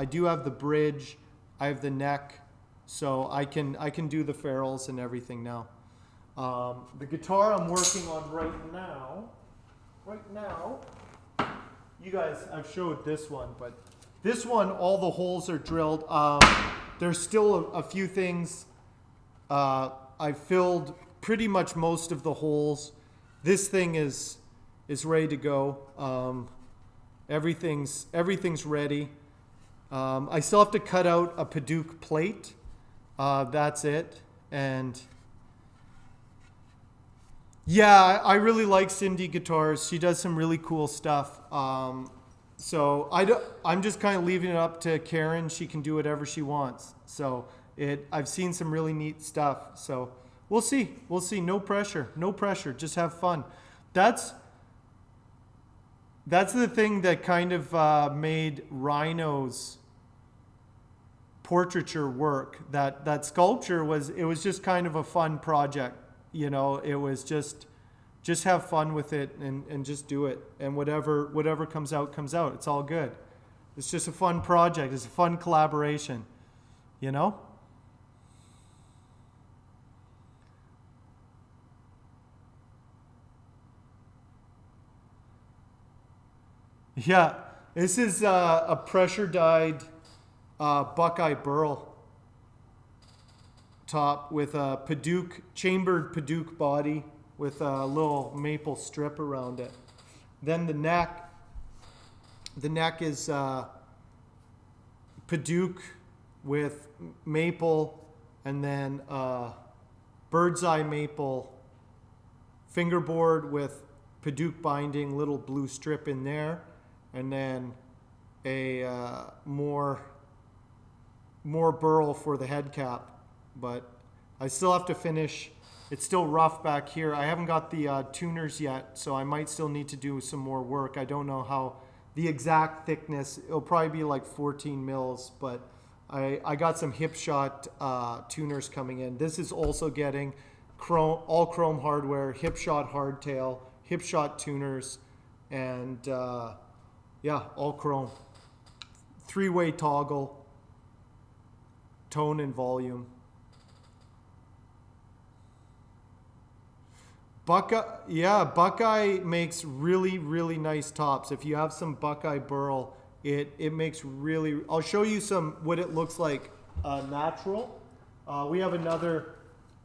do have the bridge. I have the neck, so I can do the ferrules and everything now. The guitar I'm working on right now. You guys, I've showed this one, but this one, all the holes are drilled. There's still a few things. I filled pretty much most of the holes. This thing is ready to go. Everything's ready. I still have to cut out a Paduke plate. That's it. And yeah, I really like Cindy guitars. She does some really cool stuff. So I'm just kind of leaving it up to Karen. She can do whatever she wants. So I've seen some really neat stuff. So we'll see. No pressure. Just have fun. That's the thing that kind of made Rhino's portraiture work. That sculpture was just kind of a fun project. You know, it was just have fun with it and just do it. And whatever comes out. It's all good. It's just a fun project. It's a fun collaboration, you know? Yeah, this is a pressure dyed Buckeye Burl top with a chambered Paduke body with a little maple strip around it. Then the neck is Paduke with maple, and then bird's eye maple fingerboard with Paduke binding, little blue strip in there, and then a more burl for the head cap. But I still have to finish. It's still rough back here. I haven't got the tuners yet, so I might still need to do some more work. I don't know how the exact thickness. It'll probably be like 14 mils, but I got some hip shot tuners coming in. This is also getting all chrome hardware, hip shot hardtail, hip shot tuners, and yeah, all chrome. 3-way toggle, tone and volume. Buckeye makes really, really nice tops. If you have some Buckeye burl, it makes really. I'll show you what it looks like natural. We have another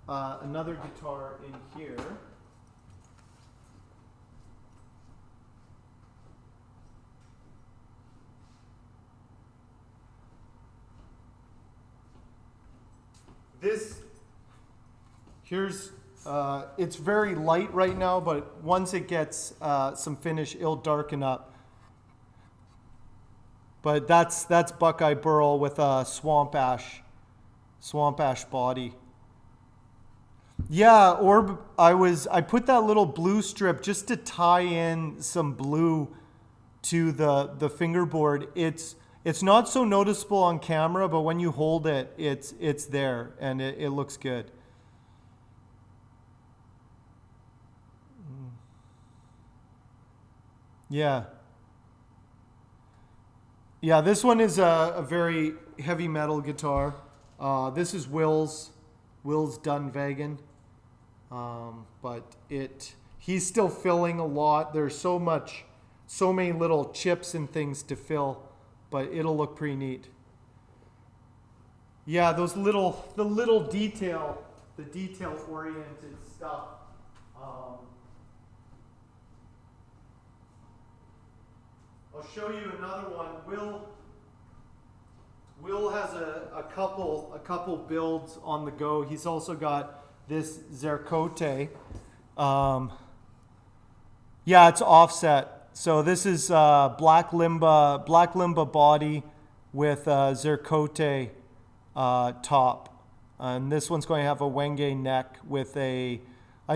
guitar in here. It's very light right now, but once it gets some finish, it'll darken up. But that's Buckeye burl with a swamp ash body. Yeah, or I put that little blue strip just to tie in some blue to the fingerboard. It's not so noticeable on camera, but when you hold it, it's there and it looks good. Yeah. Yeah, this one is a very heavy metal guitar. This is Will's Dunvegan. But he's still filling a lot. There's so many little chips and things to fill, but it'll look pretty neat. Yeah, the detail oriented stuff. I'll show you another one. Will has a couple builds on the go. He's also got this Zercote. Yeah, it's offset. So this is black limba body with Zercote top. And this one's going to have a Wenge neck with I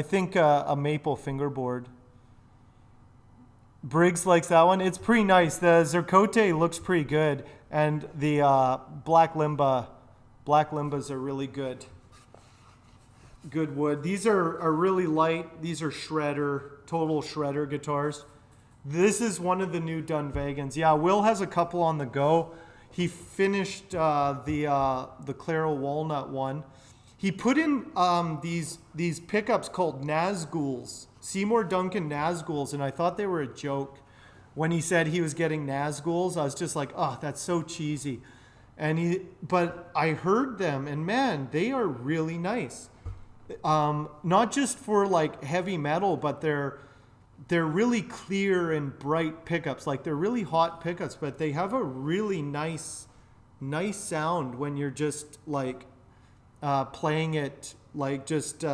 think a maple fingerboard. Briggs likes that one. It's pretty nice. The Zercote looks pretty good, and the black limbas are really good wood. These are really light. These are total shredder guitars. This is one of the new Dunvegans. Yeah, Will has a couple on the go. He finished the Claro Walnut one. He put in these pickups called Nazguls, Seymour Duncan Nazguls, and I thought they were a joke. When he said he was getting Nazguls, I was just like, oh, that's so cheesy. But I heard them, and man, they are really nice. Not just for like heavy metal, but they're really clear and bright pickups. Like they're really hot pickups, but they have a really nice sound when you're just like playing it like just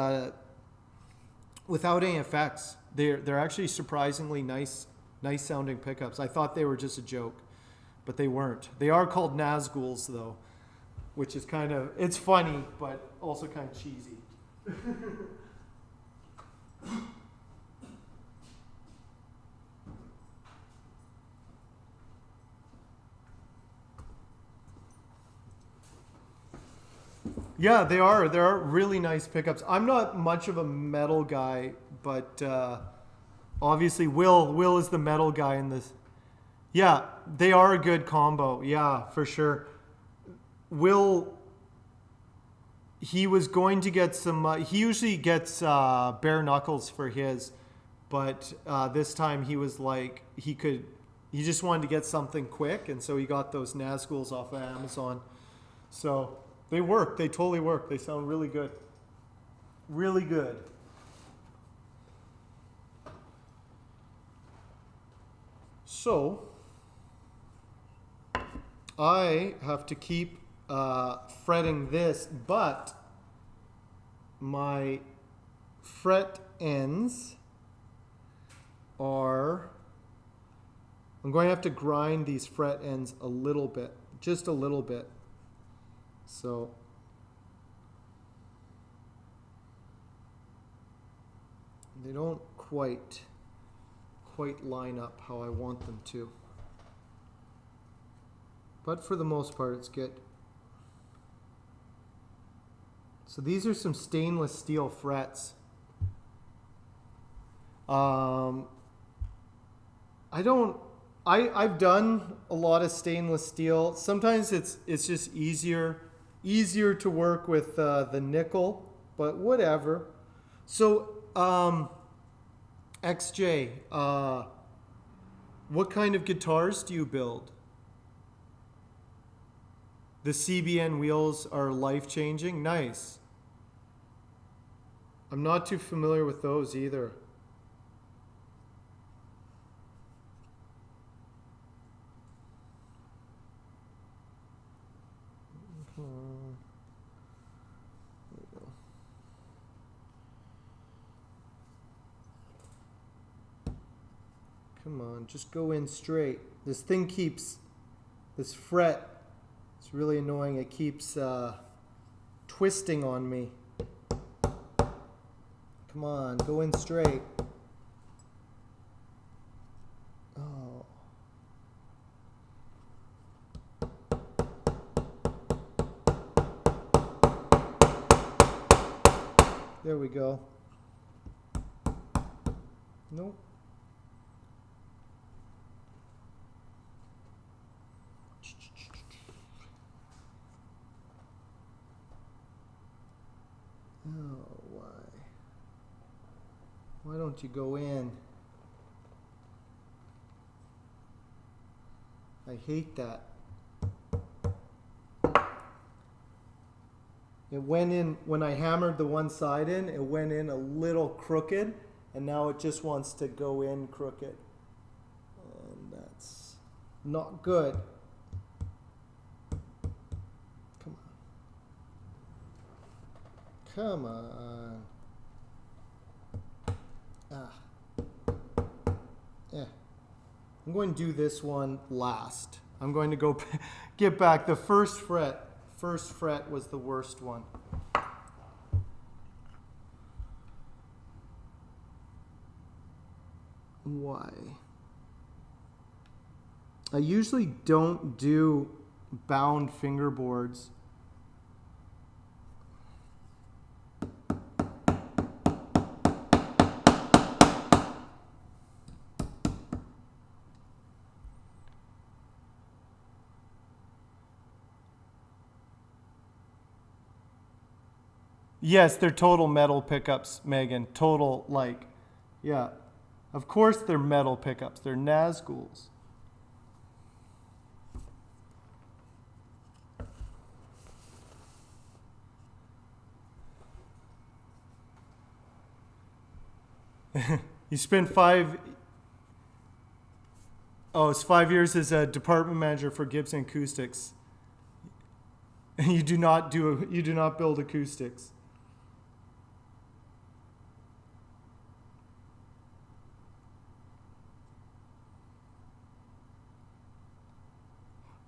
without any effects. They're actually surprisingly nice sounding pickups. I thought they were just a joke, but they weren't. They are called Nazguls though, which is it's funny, but also kind of cheesy. Yeah, they are. They're really nice pickups. I'm not much of a metal guy, but obviously Will is the metal guy in this. Yeah, they are a good combo. Yeah, for sure. Will, he was going to get some, he usually gets bare knuckles for his, but this time he was like, he just wanted to get something quick, and so he got those Nazguls off of Amazon. So they work. They totally work. They sound really good. Really good. So I have to keep fretting this, but my fret ends are, I'm going to have to grind these fret ends a little bit, just a little bit. So they don't quite line up how I want them to. But for the most part, it's good. So these are some stainless steel frets. I've done a lot of stainless steel. Sometimes it's just easier to work with the nickel, but whatever. So XJ, what kind of guitars do you build? The CBN wheels are life-changing? Nice. I'm not too familiar with those either. There we go. Come on, just go in straight. This thing keeps, this fret, it's really annoying. It keeps twisting on me. Come on, go in straight. Oh. There we go. Nope. Oh, why? Why don't you go in? I hate that. It went in, when I hammered the one side in, it went in a little crooked, and now it just wants to go in crooked. And that's not good. Come on. Come on. Yeah. I'm going to do this one last. I'm going to go get back the first fret. First fret was the worst one. Why? I usually don't do bound fingerboards. Yes, they're total metal pickups, Megan. Total, like, yeah. Of course they're metal pickups. They're Nazguls. You spent it's 5 years as a department manager for Gibson Acoustics. You do not build acoustics.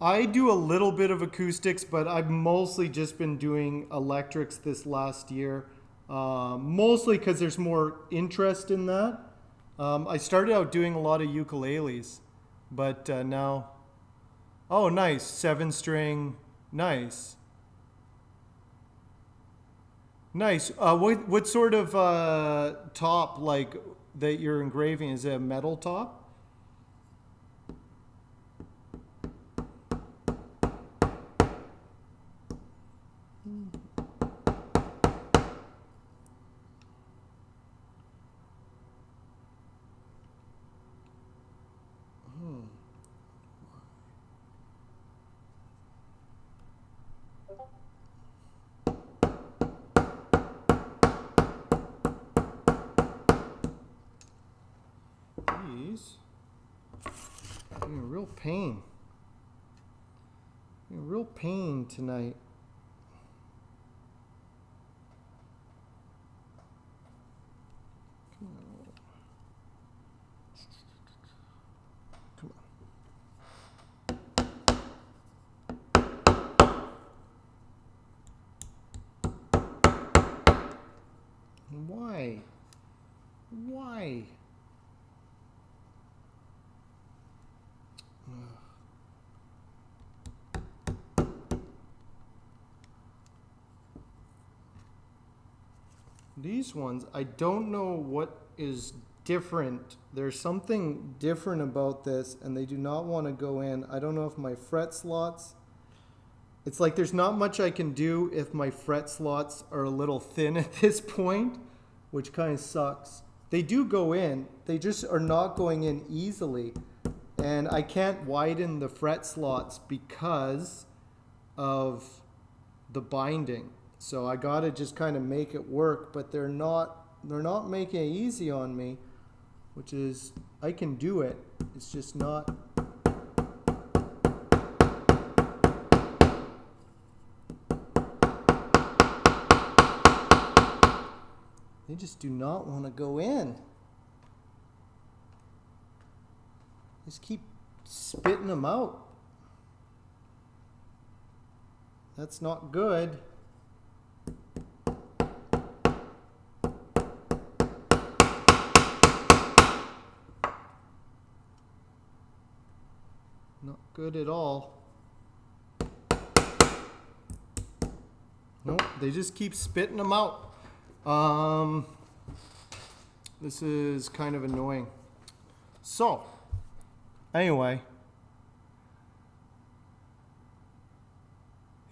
I do a little bit of acoustics, but I've mostly just been doing electrics this last year. Mostly because there's more interest in that. I started out doing a lot of ukuleles, but now... Oh, nice. 7-string. Nice. Nice. What sort of top, like, that you're engraving? Is it a metal top? Jeez. I'm in real pain. I'm in real pain tonight. Come on. Why? Why? These ones, I don't know what is different. There's something different about this, and they do not want to go in. I don't know if my fret slots... It's like there's not much I can do if my fret slots are a little thin at this point, which kind of sucks. They do go in, they just are not going in easily. And I can't widen the fret slots because of the binding. So I gotta just kind of make it work, but they're not making it easy on me, which is, I can do it. It's just not. They just do not want to go in. Just keep spitting them out. That's not good. Not good at all. Nope, they just keep spitting them out. This is kind of annoying. So, anyway.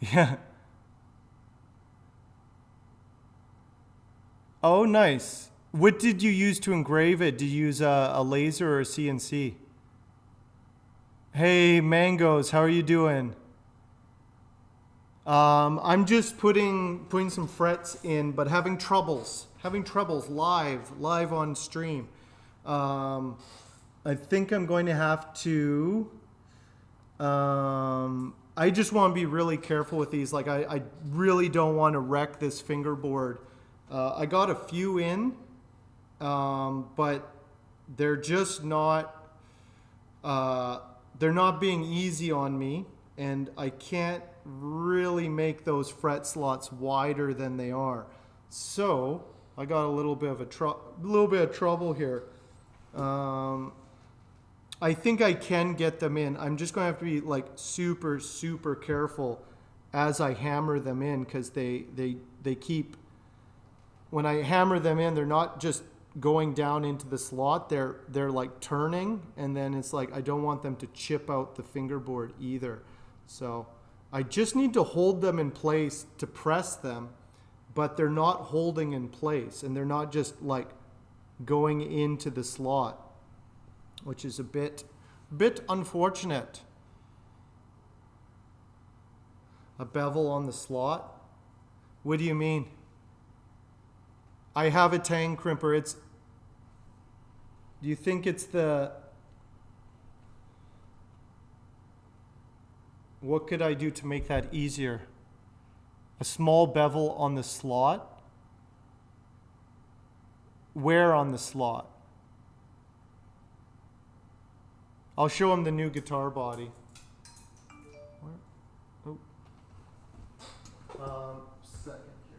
Yeah. Oh, nice. What did you use to engrave it? Did you use a laser or a CNC? Hey, Mangoes, how are you doing? I'm just putting some frets in, but having troubles live on stream. I think I'm going to have to. I just want to be really careful with these. Like I really don't want to wreck this fingerboard. I got a few in, but they're just not. They're not being easy on me, and I can't really make those fret slots wider than they are. So I got a little bit of trouble here. I think I can get them in. I'm just going to have to be like super careful as I hammer them in, because they keep, when I hammer them in, they're not just going down into the slot, they're like turning, and then it's like I don't want them to chip out the fingerboard either. So I just need to hold them in place to press them, but they're not holding in place, and they're not just like going into the slot, which is a bit unfortunate. A bevel on the slot? What do you mean? I have a tang crimper. Do you think it's what could I do to make that easier? A small bevel on the slot? Where on the slot? I'll show him the new guitar body. Where? Oh. Second here.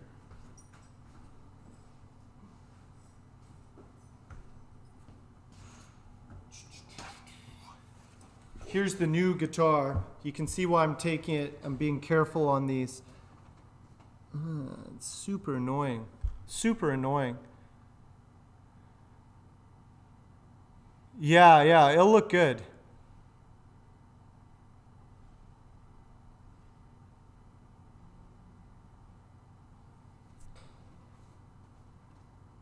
Here's the new guitar. You can see why I'm taking it. I'm being careful on these. It's super annoying. Super annoying. Yeah, it'll look good.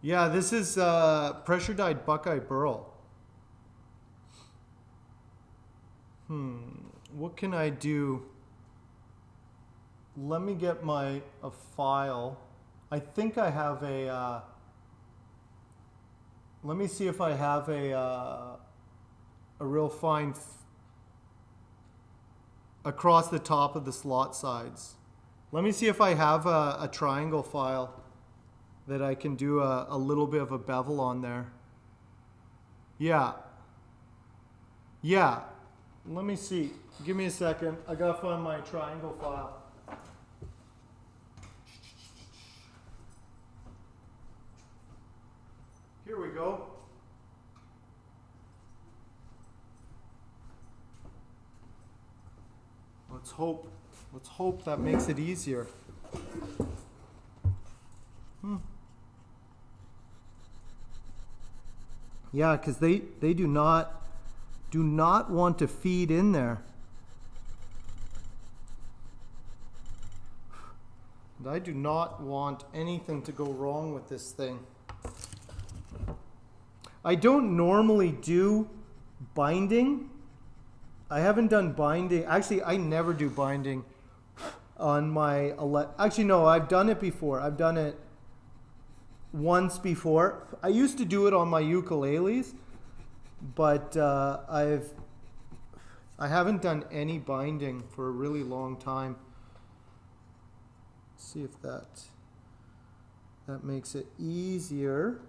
Yeah, this is pressure dyed Buckeye Burl. What can I do? Let me get a file. I think I have a. Let me see if I have a real fine across the top of the slot sides. Let me see if I have a triangle file that I can do a little bit of a bevel on there. Yeah. Let me see. Give me a second. I gotta find my triangle file. Here we go. Let's hope that makes it easier. Yeah, because they do not want to feed in there. And I do not want anything to go wrong with this thing. I don't normally do binding. I haven't done binding. Actually, I never do binding on my actually no, I've done it before. I've done it once before. I used to do it on my ukuleles, but I haven't done any binding for a really long time. Let's see if that makes it easier.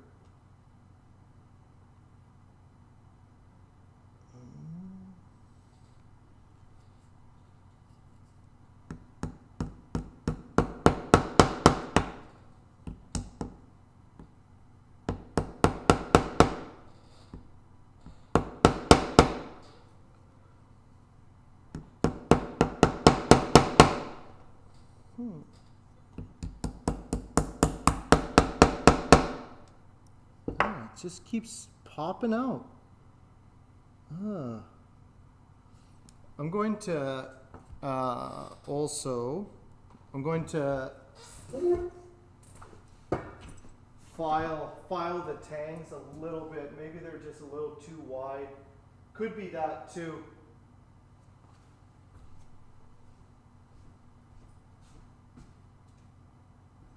It just keeps popping out. I'm going to also, I'm going to file the tangs a little bit. Maybe they're just a little too wide. Could be that too.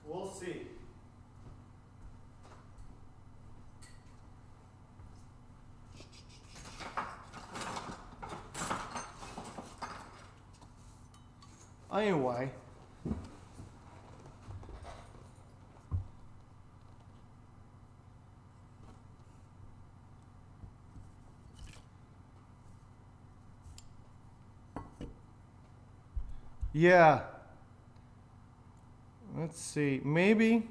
We'll see. Anyway, yeah, let's see, maybe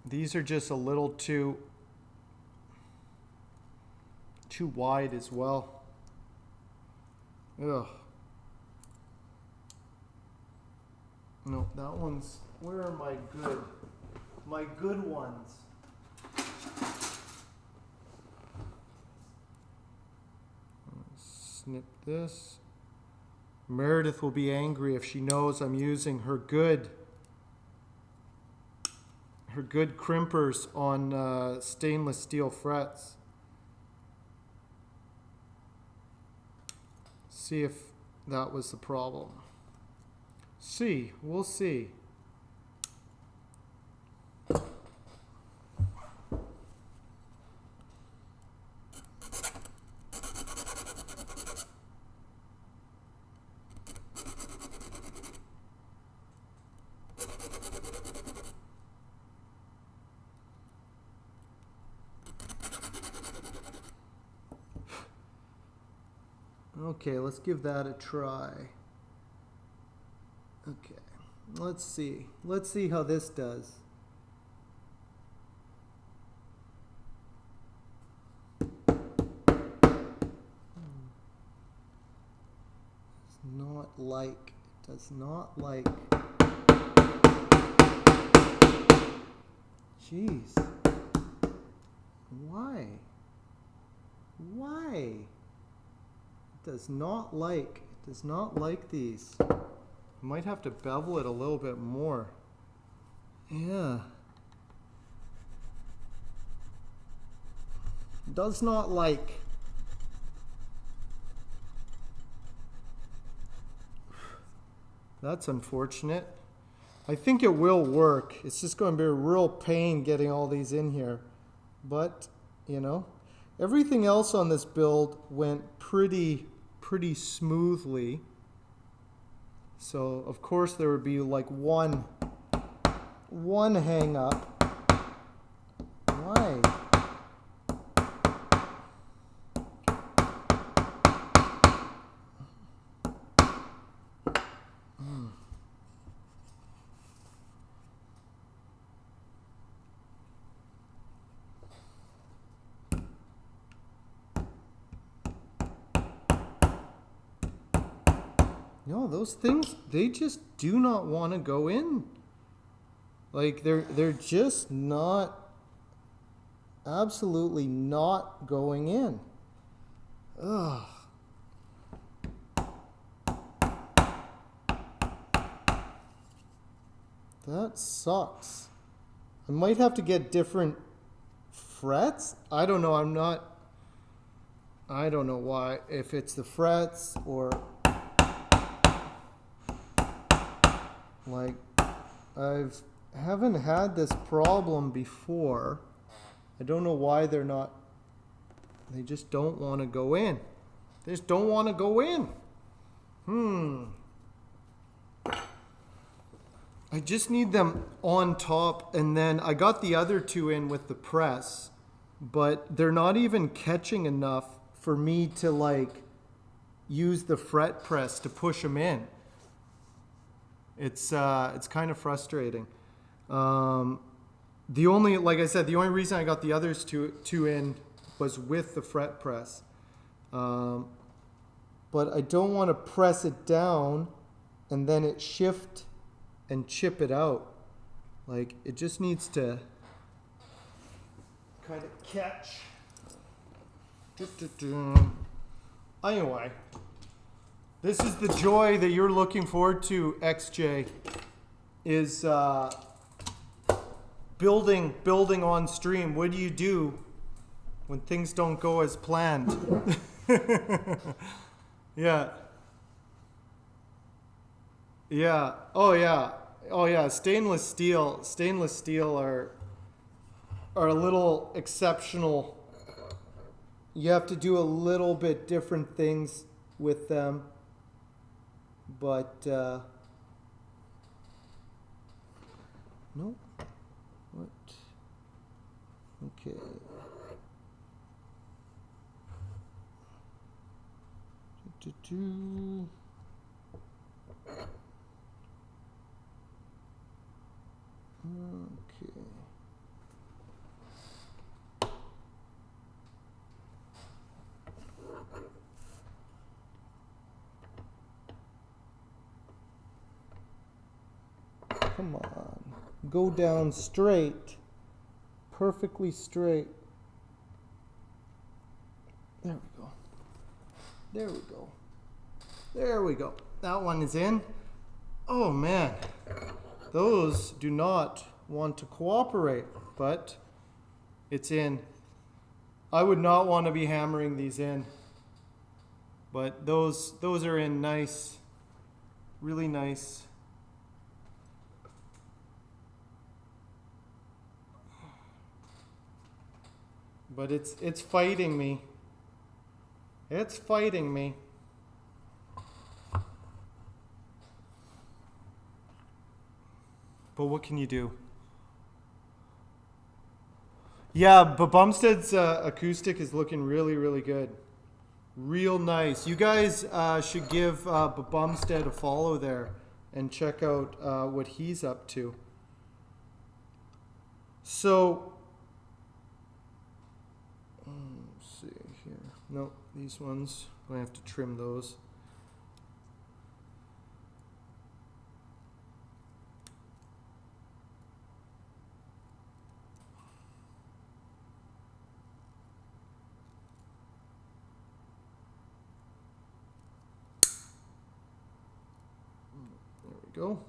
these are just a little too wide as well. Ugh. No, that one's, where are my good ones? Snip this. Meredith will be angry if she knows I'm using her good crimpers on stainless steel frets. See if that was the problem. We'll see. Okay, let's give that a try. Okay, let's see. Let's see how this does. Does not like. Jeez. Why? Does not like these. Might have to bevel it a little bit more. Yeah. Does not like. That's unfortunate. I think it will work. It's just going to be a real pain getting all these in here. But, you know, everything else on this build went pretty smoothly. So, of course, there would be like one hang up. Why? No, those things, they just do not want to go in. Like they're just not, absolutely not going in. Ugh. That sucks. I might have to get different frets. I don't know. I don't know why. If it's the frets or like haven't had this problem before. I don't know why they just don't want to go in. They just don't want to go in. I just need them on top, and then I got the other two in with the press, but they're not even catching enough for me to like use the fret press to push them in. It's kind of frustrating. The only reason I got the others two in was with the fret press. But I don't want to press it down and then it shift and chip it out. Like, it just needs to kind of catch. Anyway, this is the joy that you're looking forward to, XJ, is building on stream. What do you do when things don't go as planned? Yeah. Yeah. Oh yeah. Oh yeah. Stainless steel are a little exceptional. You have to do a little bit different things with them, but no. What? Okay. Okay. Come on. Go down straight. Perfectly straight. There we go. There we go. There we go. That one is in. Oh man. Those do not want to cooperate, but it's in. I would not want to be hammering these in, but those are in nice, really nice. But it's fighting me. It's fighting me. But what can you do? Yeah, but Bumstead's acoustic is looking really, really good. Real nice. You guys should give Bumstead a follow there and check out what he's up to. So, let's see here. No, these ones, I'm going to have to trim those. Go.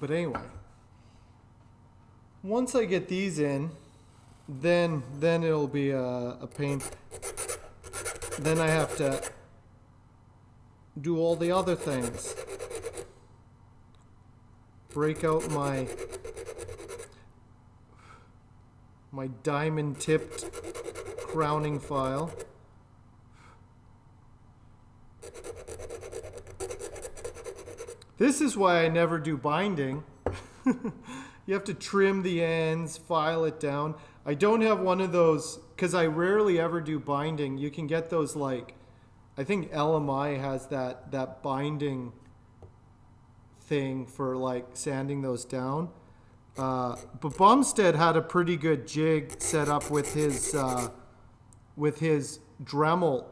But anyway, once I get these in, then it'll be a pain. Then I have to do all the other things. Break out my diamond tipped crowning file. This is why I never do binding. You have to trim the ends, file it down. I don't have one of those because I rarely ever do binding. You can get those, like, I think LMI has that binding thing for like sanding those down. But Bumstead had a pretty good jig set up with his Dremel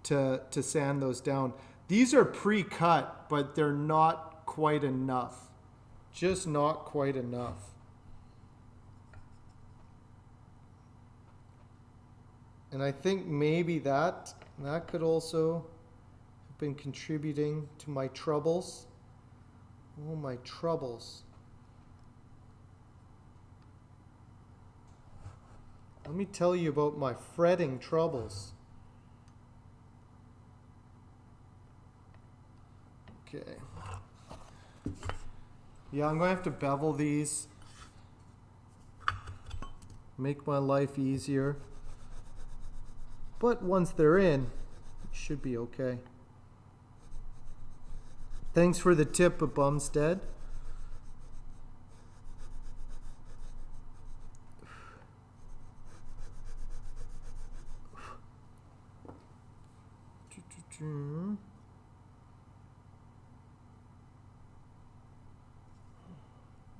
to sand those down. These are pre-cut, but they're not quite enough. Just not quite enough. And I think maybe that could also have been contributing to my troubles. Oh, my troubles. Let me tell you about my fretting troubles. Okay. Yeah, I'm going to have to bevel these. Make my life easier. But once they're in, it should be okay. Thanks for the tip, Bumstead.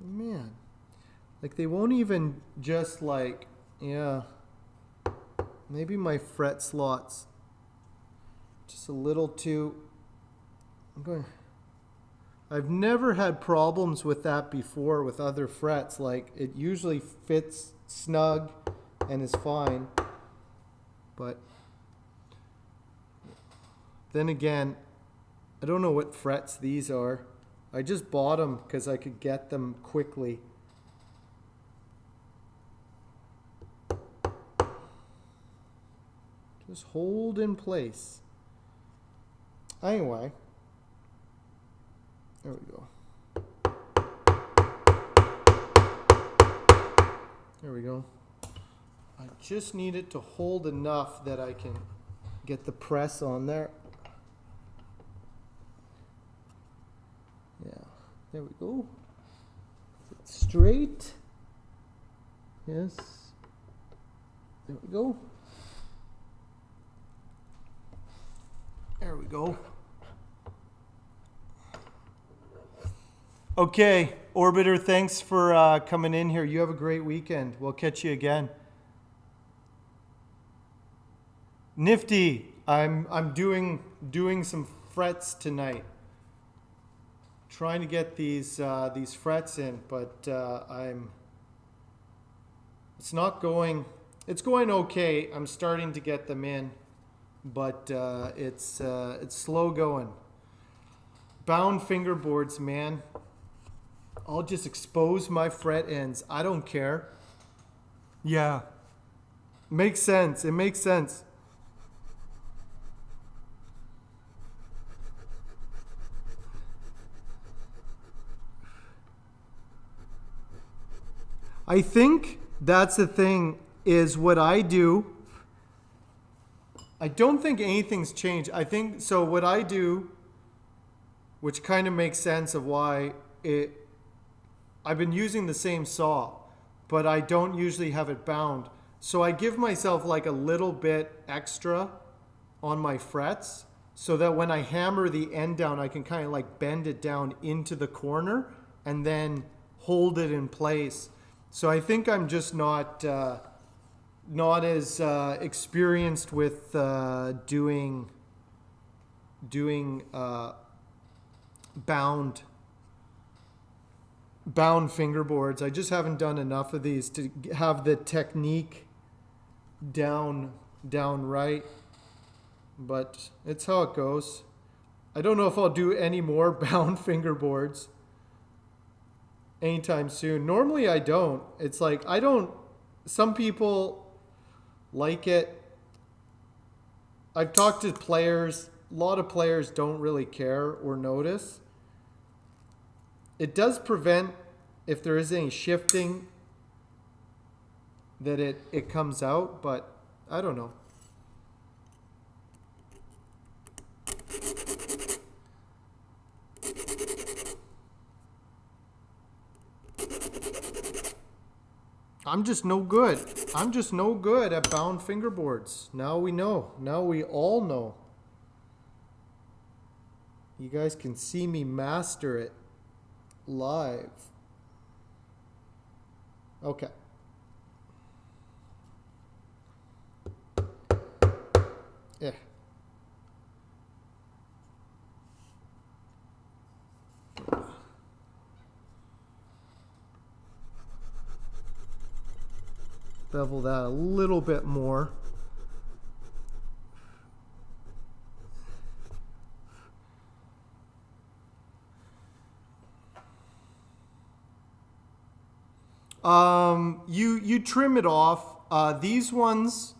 Man, like they won't even just like, yeah, maybe my fret slots just a little too, I've never had problems with that before with other frets. Like it usually fits snug and is fine, but then again, I don't know what frets these are. I just bought them because I could get them quickly. Just hold in place. Anyway, there we go. There we go. I just need it to hold enough that I can get the press on there. Yeah, there we go. Straight. Yes. There we go. There we go. Okay, Orbiter, thanks for coming in here. You have a great weekend. We'll catch you again. Nifty, I'm doing some frets tonight. Trying to get these frets in, but it's not going. It's going okay. I'm starting to get them in, but it's slow going. Bound fingerboards, man. I'll just expose my fret ends. I don't care. Yeah, makes sense. It makes sense. I think that's the thing, is what I do. I don't think anything's changed. I think, so what I do, which kind of makes sense of why I've been using the same saw, but I don't usually have it bound. So I give myself like a little bit extra on my frets so that when I hammer the end down, I can kind of like bend it down into the corner and then hold it in place. So I think I'm just not as experienced with doing bound fingerboards. I just haven't done enough of these to have the technique down right. But it's how it goes. I don't know if I'll do any more bound fingerboards anytime soon. Normally I don't. It's like some people like it. I've talked to players. A lot of players don't really care or notice. It does prevent, if there is any shifting, that it comes out, but I don't know. I'm just no good. I'm just no good at bound fingerboards. Now we know. Now we all know. You guys can see me master it live. Okay. Yeah. Bevel that a little bit more. You trim it off. These ones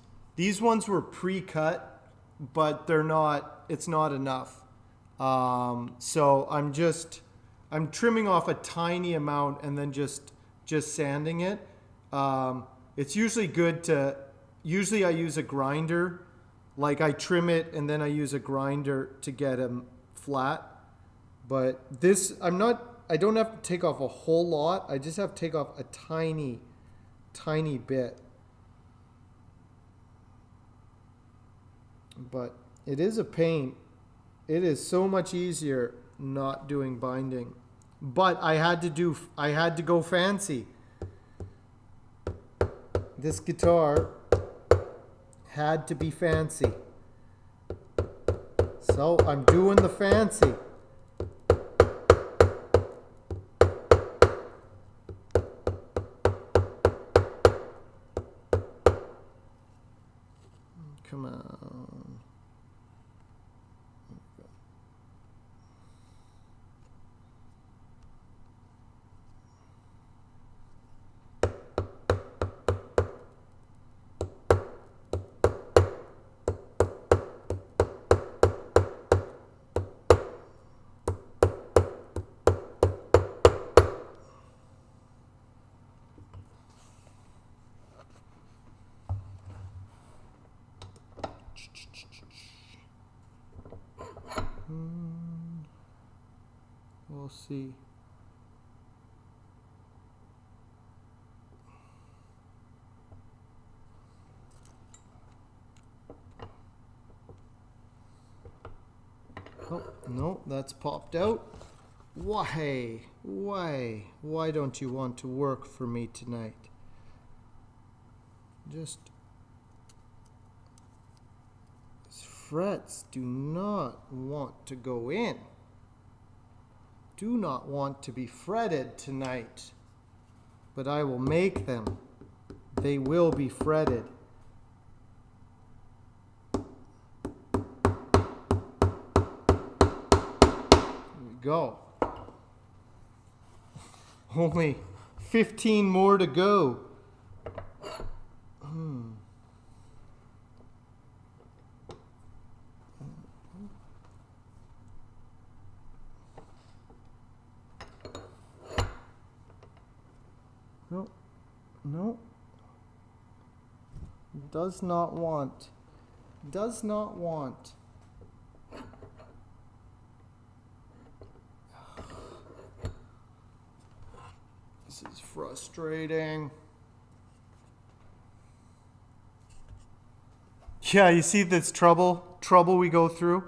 were pre-cut, but they're not. It's not enough. So I'm trimming off a tiny amount and then just sanding it. It's usually good to. Usually I use a grinder. Like I trim it and then I use a grinder to get them flat. But this, I don't have to take off a whole lot. I just have to take off a tiny bit. But it is a pain. It is so much easier not doing binding. But I had to go fancy. This guitar had to be fancy. So I'm doing the fancy. Come on. We'll see. Oh, no, that's popped out. Why don't you want to work for me tonight? Just these frets do not want to go in. Do not want to be fretted tonight, but I will make them. They will be fretted. Here we go. Only 15 more to go. No. Does not want. This is frustrating. Yeah, you see this trouble we go through?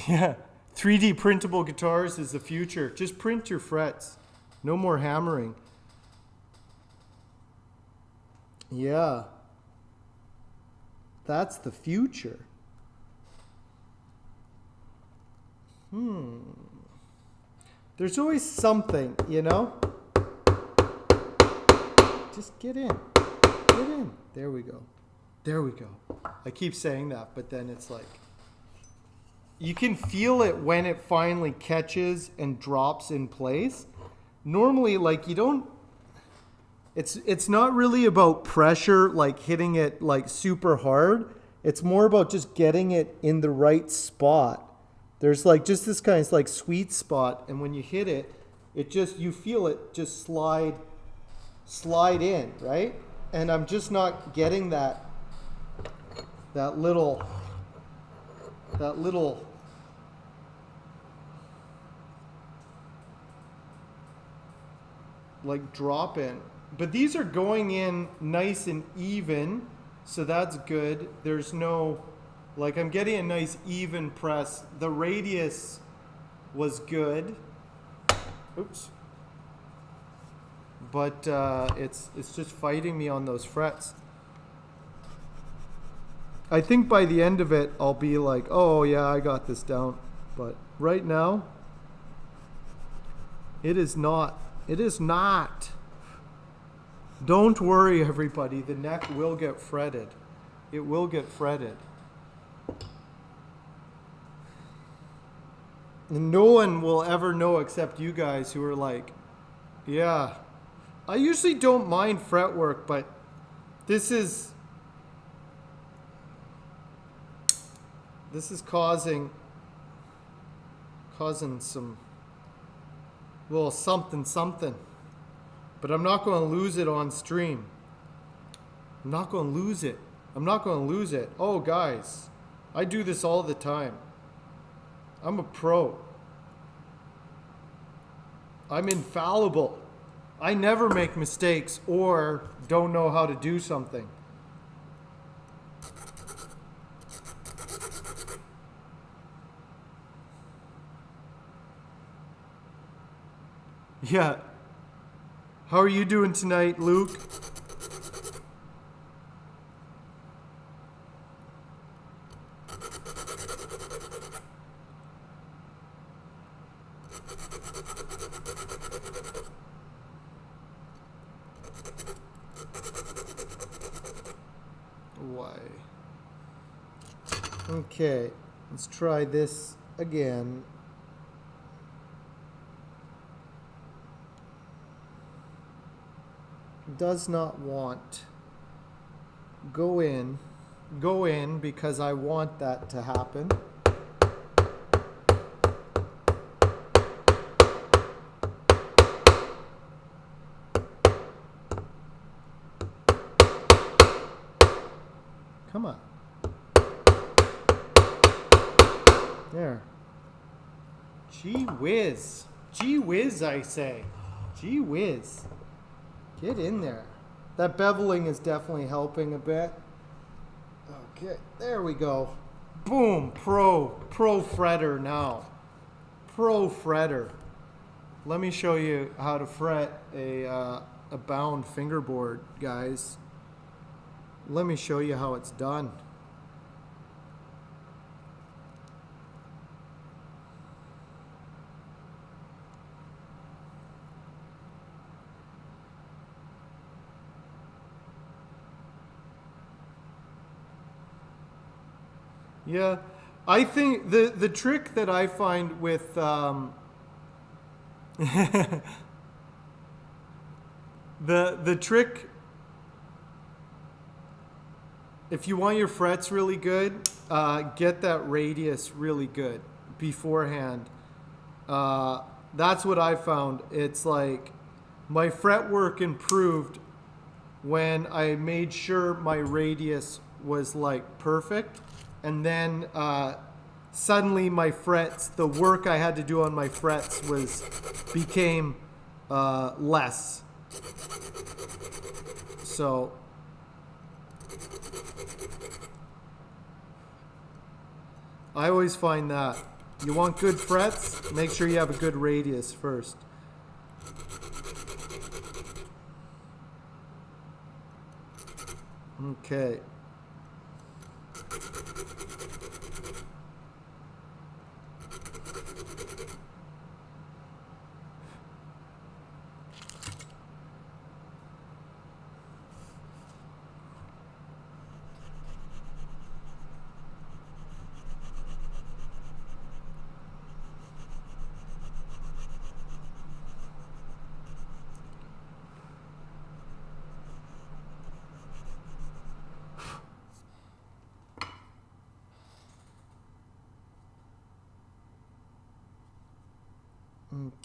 Yeah. 3D printable guitars is the future. Just print your frets. No more hammering. Yeah. That's the future. There's always something, you know? Just get in. Get in. There we go. I keep saying that, but then it's like, you can feel it when it finally catches and drops in place. Normally, like you don't, it's not really about pressure, like hitting it like super hard. It's more about just getting it in the right spot. There's like just this kind of like sweet spot. And when you hit it, you feel it just slide in, right? And I'm just not getting that little like drop in. But these are going in nice and even, so that's good. There's no, like I'm getting a nice even press. The radius was good. Oops. But it's just fighting me on those frets. I think by the end of it, I'll be like, oh yeah, I got this down. But right now, it is not. It is not. Don't worry, everybody. The neck will get fretted. It will get fretted. No one will ever know except you guys who are like, yeah, I usually don't mind fretwork, but this is causing some, well, something. But I'm not going to lose it on stream. I'm not going to lose it. I'm not going to lose it. Oh, guys, I do this all the time. I'm a pro. I'm infallible. I never make mistakes or don't know how to do something. Yeah. How are you doing tonight, Luke? Why? Okay, let's try this again. Does not want. Go in because I want that to happen. Come on. There. Gee whiz. Gee whiz, I say. Gee whiz. Get in there. That beveling is definitely helping a bit. Okay, there we go. Boom, pro fretter now. Pro fretter. Let me show you how to fret a bound fingerboard, guys. Let me show you how it's done. Yeah, I think the trick that I find with the trick, if you want your frets really good, get that radius really good beforehand. That's what I found. It's like my fretwork improved when I made sure my radius was like perfect. And then suddenly my frets, the work I had to do on my frets became less. So I always find that you want good frets, make sure you have a good radius first. Okay.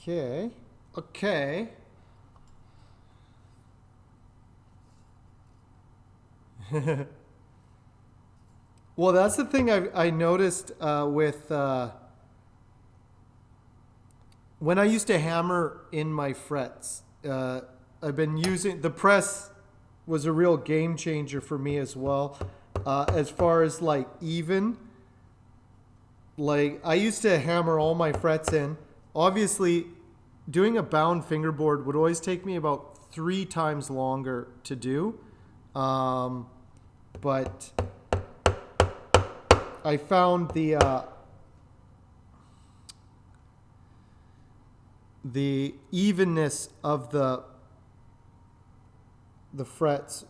Okay. Okay. Well, that's the thing I noticed with when I used to hammer in my frets. I've been using the press was a real game changer for me as well. As far as like even, like I used to hammer all my frets in. Obviously, doing a bound fingerboard would always take me about 3 times longer to do. But I found the evenness of the frets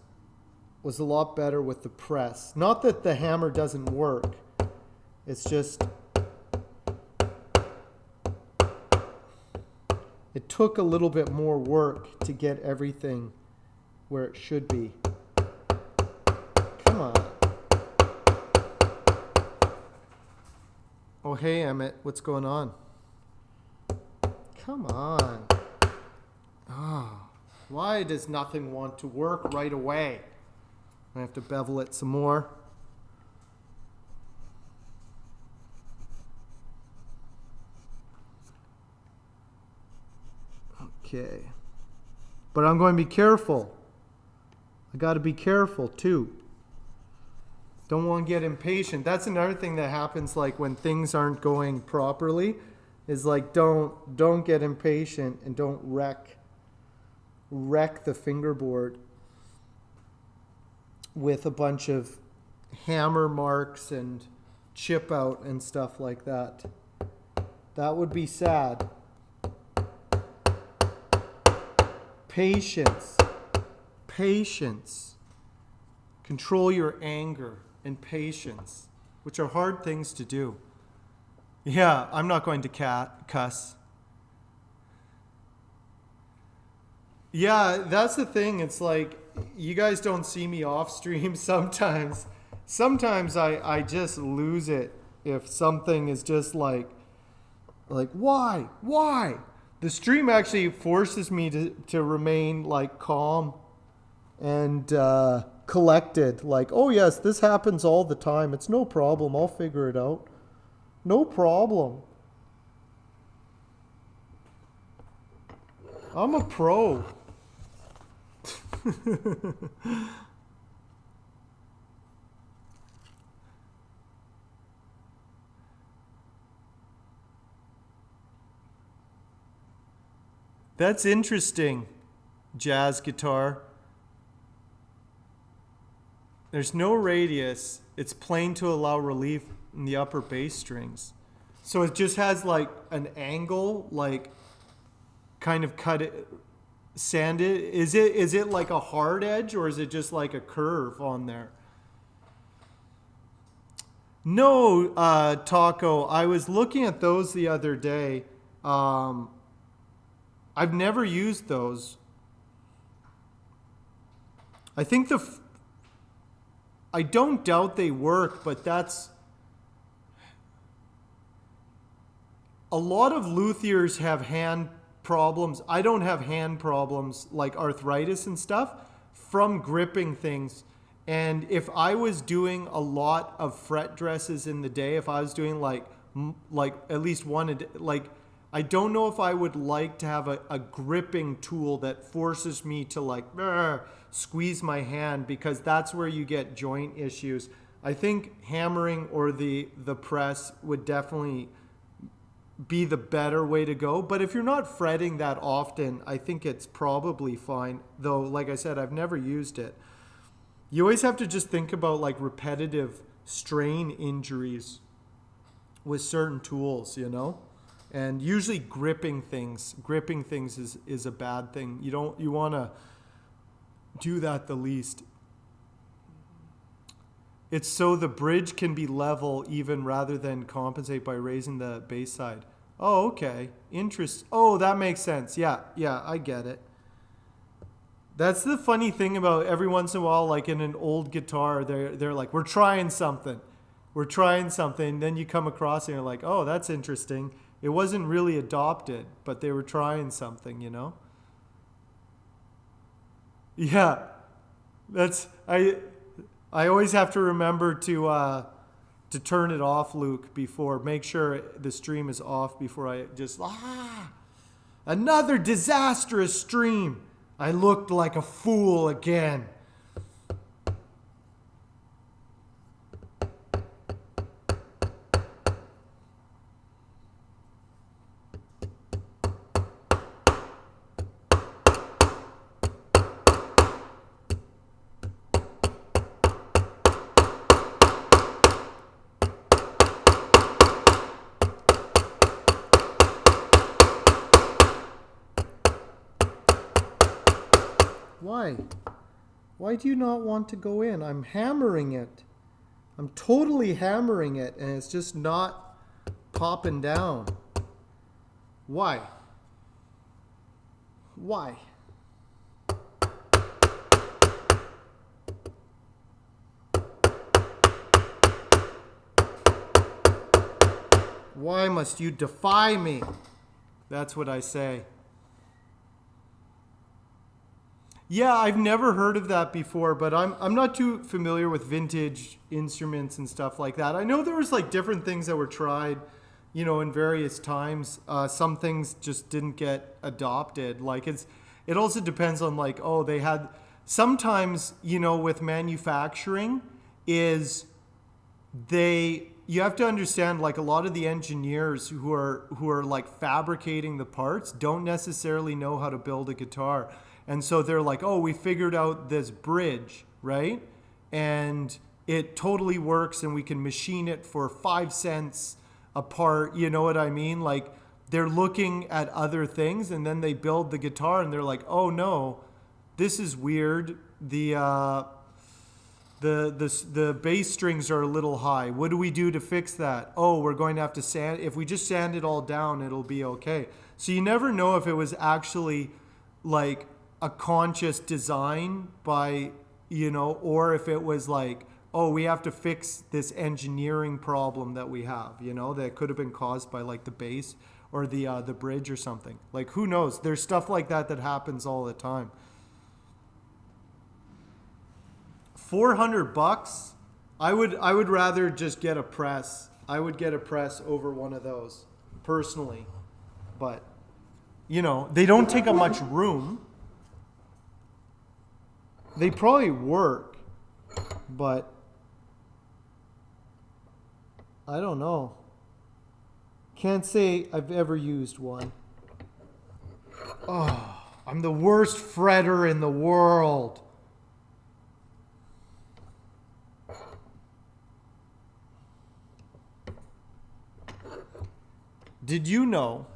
was a lot better with the press. Not that the hammer doesn't work. It's just It took a little bit more work to get everything where it should be. Come on. Oh, hey, Emmett. What's going on? Come on. Oh, why does nothing want to work right away? I have to bevel it some more. Okay. But I'm going to be careful. I got to be careful too. Don't want to get impatient. That's another thing that happens like when things aren't going properly is like don't get impatient and don't wreck the fingerboard with a bunch of hammer marks and chip out and stuff like that. That would be sad. Patience. Patience. Control your anger and patience, which are hard things to do. Yeah, I'm not going to cuss. Yeah, that's the thing. It's like, you guys don't see me off stream sometimes. Sometimes I just lose it if something is just like why? The stream actually forces me to remain like calm and collected. Like, oh yes, this happens all the time. It's no problem. I'll figure it out. No problem. I'm a pro. That's interesting. Jazz guitar. There's no radius. It's plain to allow relief in the upper bass strings. So it just has like an angle, like kind of cut it, sand it. Is it like a hard edge or is it just like a curve on there? No, Taco. I was looking at those the other day. I've never used those. I think I don't doubt they work, but that's... A lot of luthiers have hand problems. I don't have hand problems like arthritis and stuff from gripping things. And if I was doing a lot of fret dresses in the day, if I was doing like at least one a day, like I don't know if I would like to have a gripping tool that forces me to like squeeze my hand, because that's where you get joint issues. I think hammering or the press would definitely be the better way to go. But if you're not fretting that often, I think it's probably fine. Though, like I said, I've never used it. You always have to just think about like repetitive strain injuries with certain tools, you know? And usually gripping things is a bad thing. You want to do that the least. It's so the bridge can be level even rather than compensate by raising the bass side. Oh, okay. Oh, that makes sense. Yeah, I get it. That's the funny thing about every once in a while, like in an old guitar, they're like, we're trying something. Then you come across it and you're like, oh, that's interesting. It wasn't really adopted, but they were trying something, you know? Yeah. I always have to remember to turn it off, Luke, before, make sure the stream is off before I just, another disastrous stream. I looked like a fool again. Why? Why do you not want to go in? I'm hammering it. I'm totally hammering it, and it's just not popping down. Why? Why? Why must you defy me? That's what I say. Yeah, I've never heard of that before, but I'm not too familiar with vintage instruments and stuff like that. I know there was like different things that were tried, you know, in various times. Some things just didn't get adopted. Like it also depends on like, oh, they had sometimes, you know, with manufacturing is you have to understand like a lot of the engineers who are like fabricating the parts don't necessarily know how to build a guitar. And so they're like, oh, we figured out this bridge, right? And it totally works and we can machine it for 5 cents a part. You know what I mean? Like they're looking at other things and then they build the guitar and they're like, oh no, this is weird. The bass strings are a little high. What do we do to fix that? Oh, we're going to have to sand. If we just sand it all down, it'll be okay. So you never know if it was actually like a conscious design by, you know, or if it was like, oh, we have to fix this engineering problem that we have, you know, that could have been caused by like the bass or the bridge or something. Like, who knows? There's stuff like that happens all the time. $400. I would rather just get a press. I would get a press over one of those personally. But you know, they don't take up much room. They probably work, but I don't know. Can't say I've ever used one. Oh, I'm the worst fretter in the world. Did you know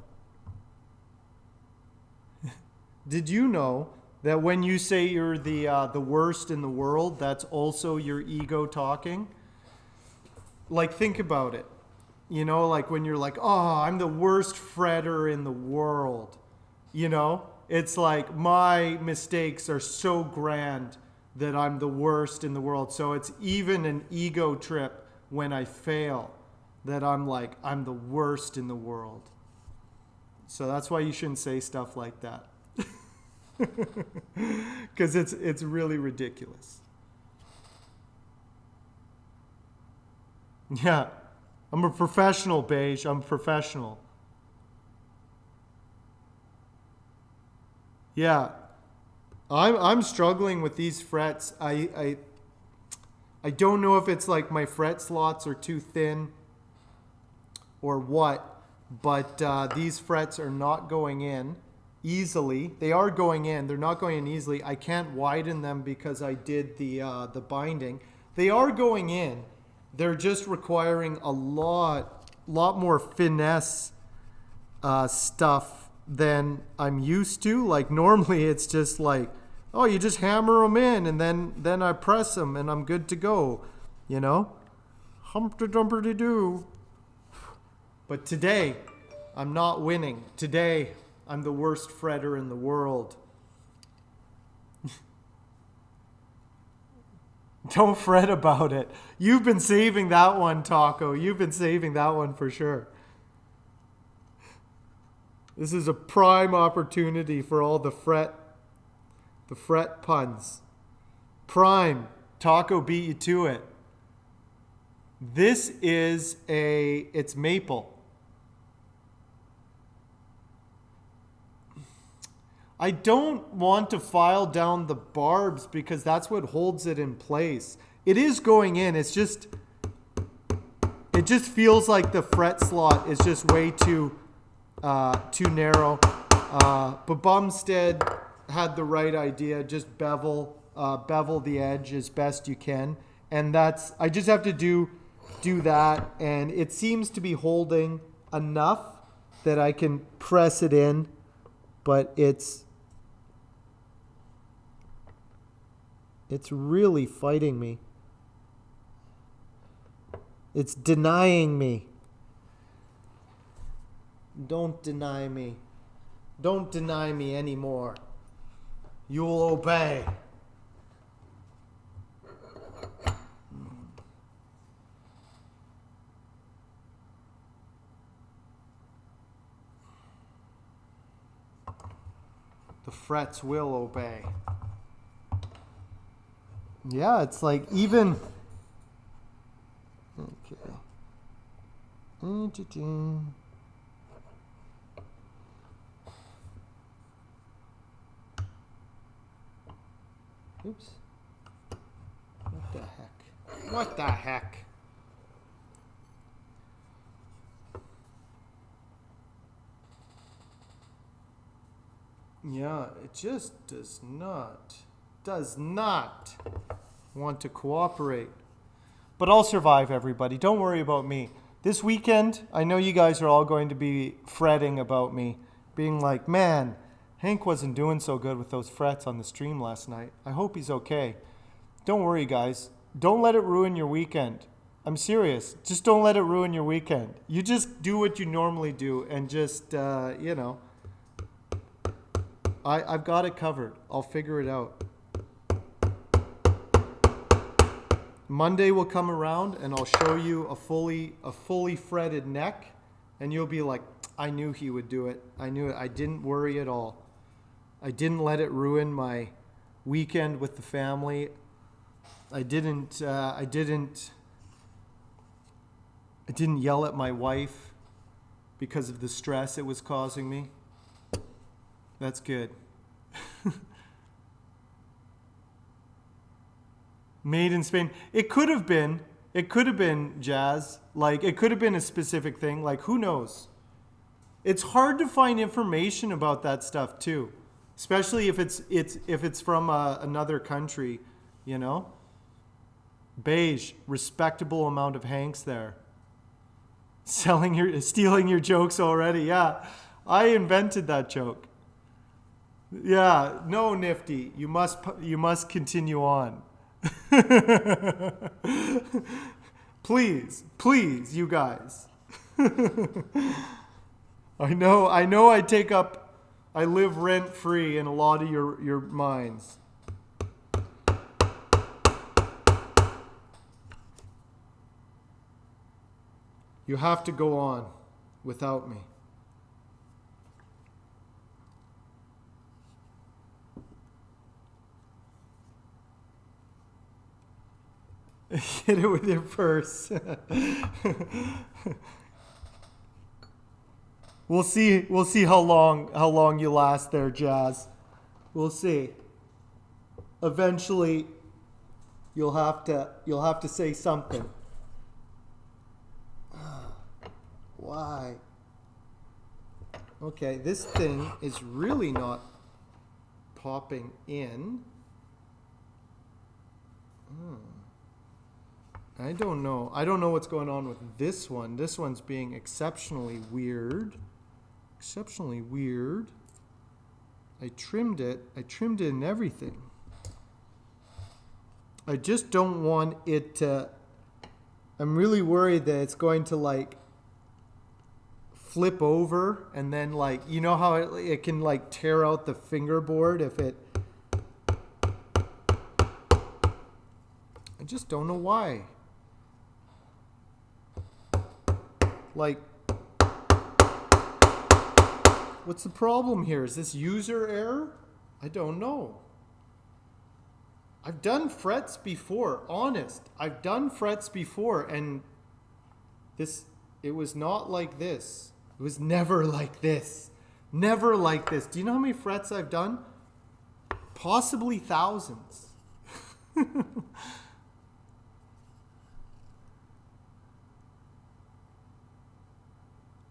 that when you say you're the worst in the world, that's also your ego talking? Like, think about it. You know, like when you're like, oh, I'm the worst fretter in the world. You know, it's like my mistakes are so grand that I'm the worst in the world. So it's even an ego trip when I fail that I'm like, I'm the worst in the world. So that's why you shouldn't say stuff like that. Because it's really ridiculous. Yeah, I'm a professional, Beige. I'm a professional. Yeah, I'm struggling with these frets. I don't know if it's like my fret slots are too thin or what, but these frets are not going in easily. They are going in. They're not going in easily. I can't widen them because I did the binding. They are going in. They're just requiring a lot more finesse stuff than I'm used to. Like normally it's just like, oh, you just hammer them in and then I press them and I'm good to go, you know? Humpty Dumpty Doo. But today, I'm not winning. Today, I'm the worst fretter in the world. Don't fret about it. You've been saving that one, Taco. You've been saving that one for sure. This is a prime opportunity for all the fret puns. Prime. Taco beat you to it. This is it's maple. I don't want to file down the barbs because that's what holds it in place. It is going in. It just feels like the fret slot is just way too narrow. But Bumstead had the right idea. Just bevel the edge as best you can. And I just have to do that. And it seems to be holding enough that I can press it in. But it's really fighting me. It's denying me. Don't deny me. Don't deny me anymore. You'll obey. The frets will obey. Yeah, it's like even... Okay. Oops. What the heck? What the heck? Yeah, it just does not want to cooperate. But I'll survive, everybody. Don't worry about me. This weekend, I know you guys are all going to be fretting about me, being like, man, Hank wasn't doing so good with those frets on the stream last night. I hope he's okay. Don't worry, guys. Don't let it ruin your weekend. I'm serious. Just don't let it ruin your weekend. You just do what you normally do and just, you know, I've got it covered. I'll figure it out. Monday will come around and I'll show you a fully fretted neck, and you'll be like, I knew he would do it. I knew it. I didn't worry at all. I didn't let it ruin my weekend with the family. I didn't yell at my wife because of the stress it was causing me. That's good. Made in Spain. It could have been Jazz. Like, it could have been a specific thing. Like, who knows? It's hard to find information about that stuff too, especially if it's from another country, you know. Beige, respectable amount of Hanks there. Stealing your jokes already. Yeah, I invented that joke. Yeah, no, Nifty. You must continue on. Please, you guys. I know I live rent free in a lot of your minds. You have to go on without me. Hit it with your purse. We'll see how long you last there, Jazz. We'll see. Eventually you'll have to say something. Why? Okay, this thing is really not popping in. I don't know. I don't know what's going on with this one. This one's being exceptionally weird. Exceptionally weird. I trimmed it and everything. I just don't want it to... I'm really worried that it's going to like flip over and then like, you know how it can like tear out the fingerboard if it... I just don't know why. Like, what's the problem here? Is this user error? I don't know. I've done frets before, honest. I've done frets before, and it was not like this. It was never like this. Never like this. Do you know how many frets I've done? Possibly thousands.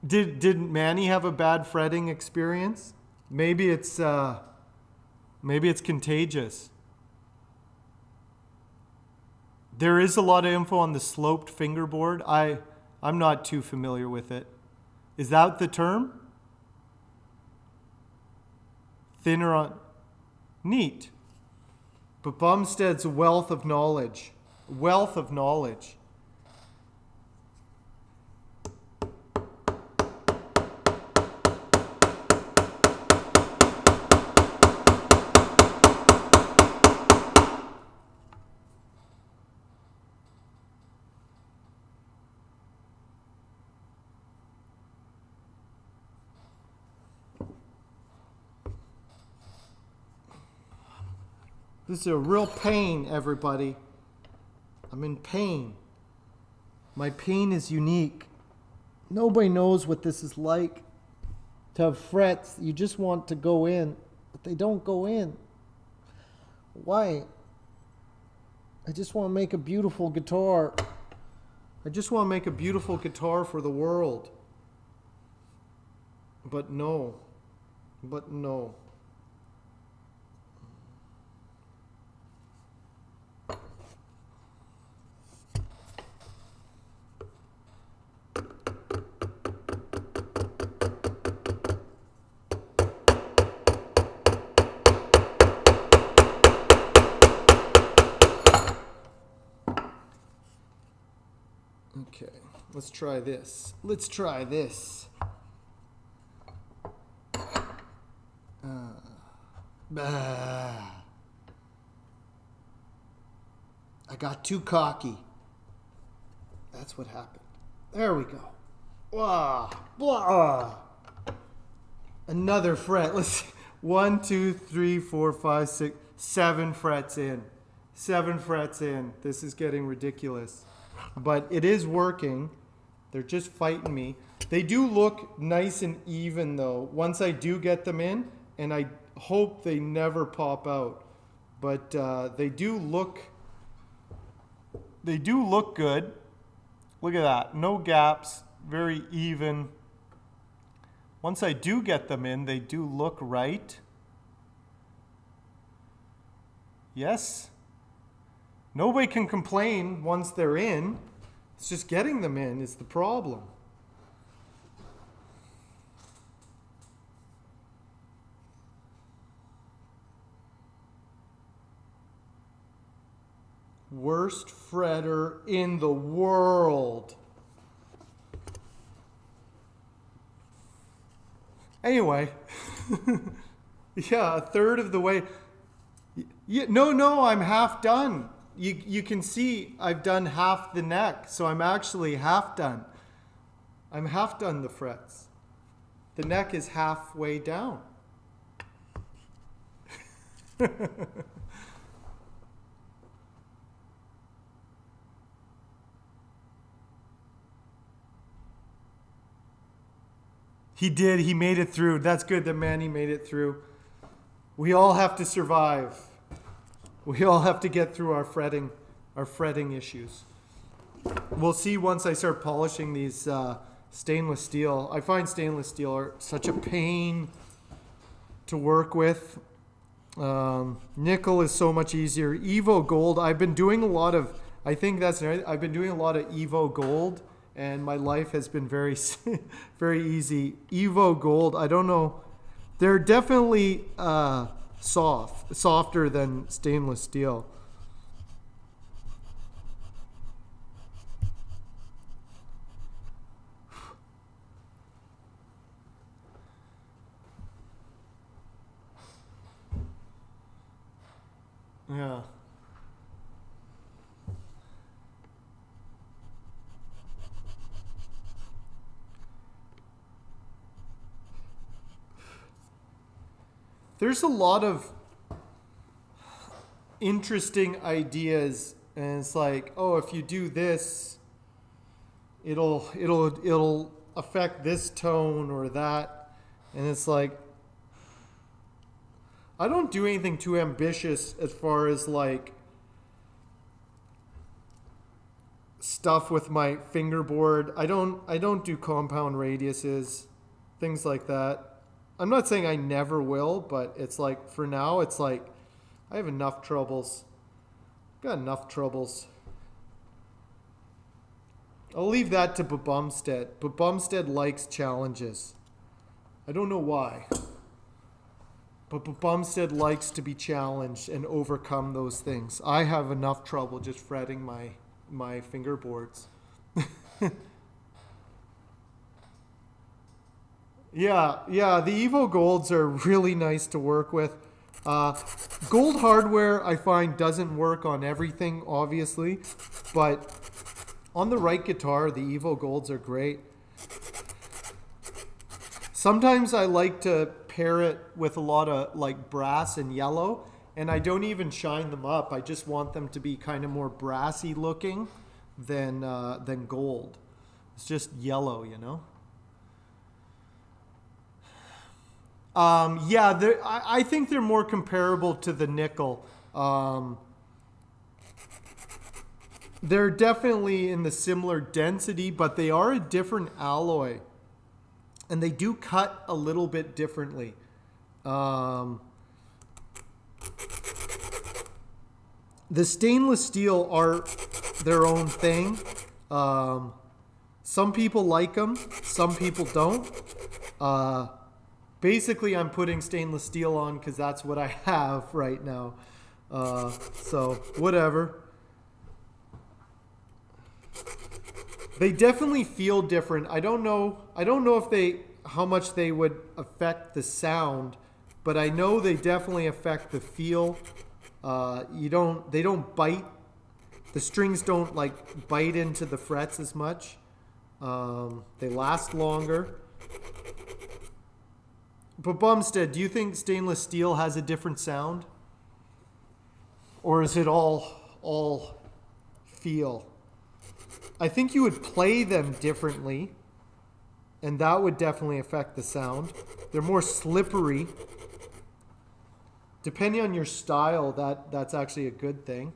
Did Manny have a bad fretting experience? Maybe it's contagious. There is a lot of info on the sloped fingerboard. I'm not too familiar with it. Is that the term? Thinner on... Neat. But Bumstead's a wealth of knowledge. Wealth of knowledge. This is a real pain, everybody. I'm in pain. My pain is unique. Nobody knows what this is like. To have frets, you just want to go in, but they don't go in. Why? I just want to make a beautiful guitar. I just want to make a beautiful guitar for the world. But no. But no. Okay, let's try this. Let's try this. I got too cocky. That's what happened. There we go. Blah, blah. Another fret. Let's see. 1, 2, 3, 4, 5, 6, 7 frets in. 7 frets in. This is getting ridiculous. But it is working. They're just fighting me. They do look nice and even though, once I do get them in, and I hope they never pop out. But they do look good. Look at that. No gaps, very even. Once I do get them in, they do look right. Yes. Nobody can complain once they're in. It's just getting them in is the problem. Worst fretter in the world. Anyway, yeah, a third of the way. No, I'm half done. You can see I've done half the neck, so I'm actually half done. I'm half done the frets. The neck is halfway down. He did. He made it through. That's good that Manny made it through. We all have to survive. We all have to get through our fretting issues. We'll see once I start polishing these stainless steel. I find stainless steel are such a pain to work with. Nickel is so much easier. Evo Gold, I've been doing a lot of, I've been doing a lot of Evo Gold. And my life has been very, very easy. Evo Gold, I don't know. They're definitely softer than stainless steel. Yeah. There's a lot of interesting ideas, and it's like, oh, if you do this, it'll affect this tone or that, and it's like, I don't do anything too ambitious as far as like stuff with my fingerboard. I don't do compound radiuses, things like that. I'm not saying I never will, but it's like, for now, it's like, I have enough troubles. Got enough troubles. I'll leave that to Bumstead. But Bumstead likes challenges. I don't know why. But Bumstead likes to be challenged and overcome those things. I have enough trouble just fretting my fingerboards. Yeah, the Evo Golds are really nice to work with. Gold hardware, I find, doesn't work on everything, obviously. But on the right guitar, the Evo Golds are great. Sometimes I like to pair it with a lot of like brass and yellow. And I don't even shine them up. I just want them to be kind of more brassy looking than gold. It's just yellow, you know? Yeah, I think they're more comparable to the nickel. They're definitely in the similar density, but they are a different alloy. And they do cut a little bit differently. The stainless steel are their own thing. Some people like them, some people don't. Basically, I'm putting stainless steel on because that's what I have right now. So, whatever. They definitely feel different. I don't know if how much they would affect the sound, but I know they definitely affect the feel. They don't bite. The strings don't like bite into the frets as much. They last longer. But Bumstead, do you think stainless steel has a different sound? Or is it all feel? I think you would play them differently, and that would definitely affect the sound. They're more slippery. Depending on your style, that's actually a good thing.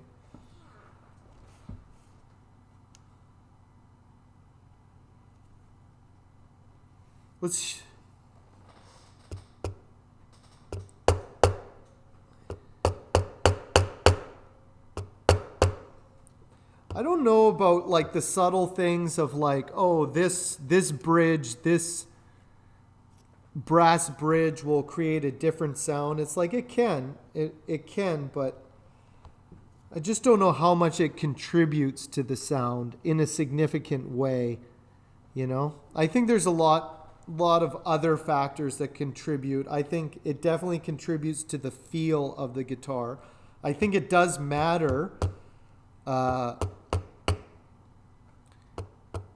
I don't know about like the subtle things of like, oh, this bridge, this brass bridge will create a different sound. It's like it can, but I just don't know how much it contributes to the sound in a significant way. You know, I think there's a lot of other factors that contribute. I think it definitely contributes to the feel of the guitar. I think it does matter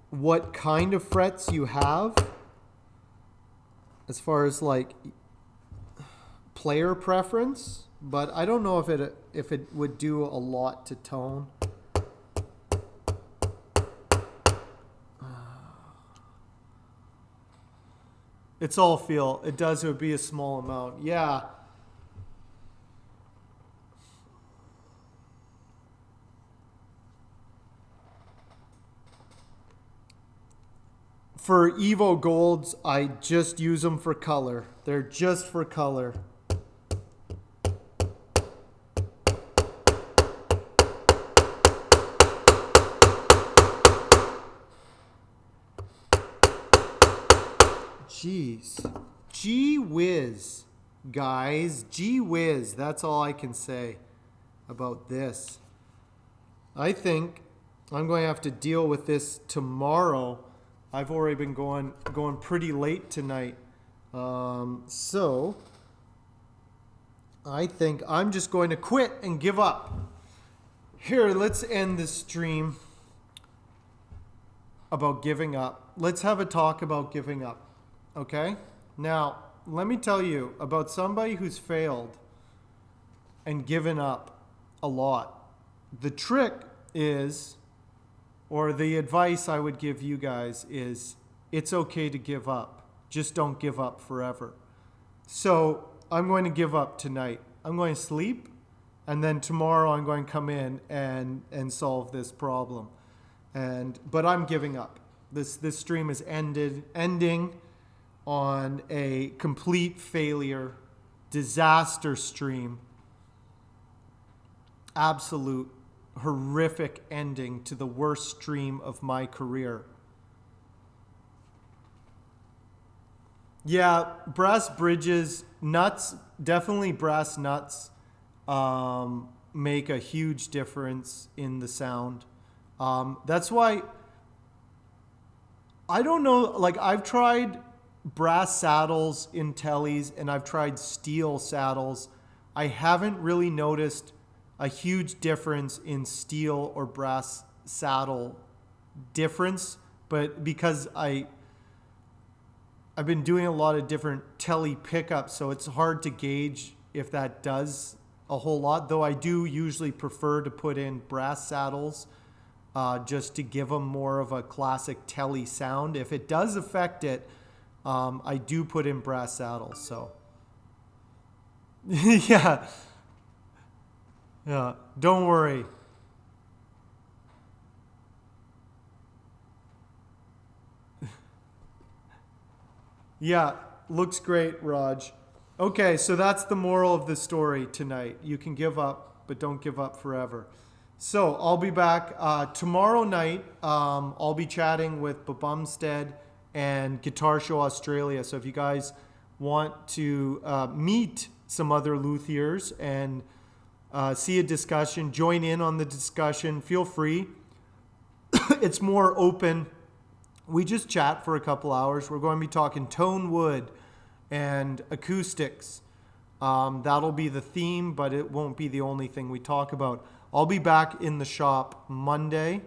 what kind of frets you have as far as like player preference, but I don't know if it would do a lot to tone. It's all feel. It would be a small amount. Yeah. For Evo Golds, I just use them for color. They're just for color. Jeez. Gee whiz, guys. Gee whiz. That's all I can say about this. I think I'm going to have to deal with this tomorrow. I've already been going pretty late tonight. So I think I'm just going to quit and give up. Here, let's end this stream about giving up. Let's have a talk about giving up. Okay? Now, let me tell you about somebody who's failed and given up a lot. The trick is, or the advice I would give you guys is, it's okay to give up. Just don't give up forever. So I'm going to give up tonight. I'm going to sleep, and then tomorrow I'm going to come in and solve this problem. But I'm giving up. This stream is ending on a complete failure, disaster stream. Absolute horrific ending to the worst stream of my career. Yeah, brass bridges, nuts, definitely brass nuts make a huge difference in the sound. That's why, I don't know, like I've tried brass saddles in tellies and I've tried steel saddles. I haven't really noticed a huge difference in steel or brass saddle difference, but because I've been doing a lot of different telly pickups, so it's hard to gauge if that does a whole lot, though I do usually prefer to put in brass saddles just to give them more of a classic telly sound. If it does affect it, I do put in brass saddles. So yeah, don't worry. Yeah, looks great, Raj. Okay, so that's the moral of the story tonight. You can give up, but don't give up forever. So I'll be back tomorrow night. I'll be chatting with Bumstead and Guitar Show Australia. So if you guys want to meet some other luthiers and see a discussion, join in on the discussion, feel free. It's more open. We just chat for a couple hours. We're going to be talking tone wood and acoustics. That'll be the theme, but it won't be the only thing we talk about. I'll be back in the shop Monday,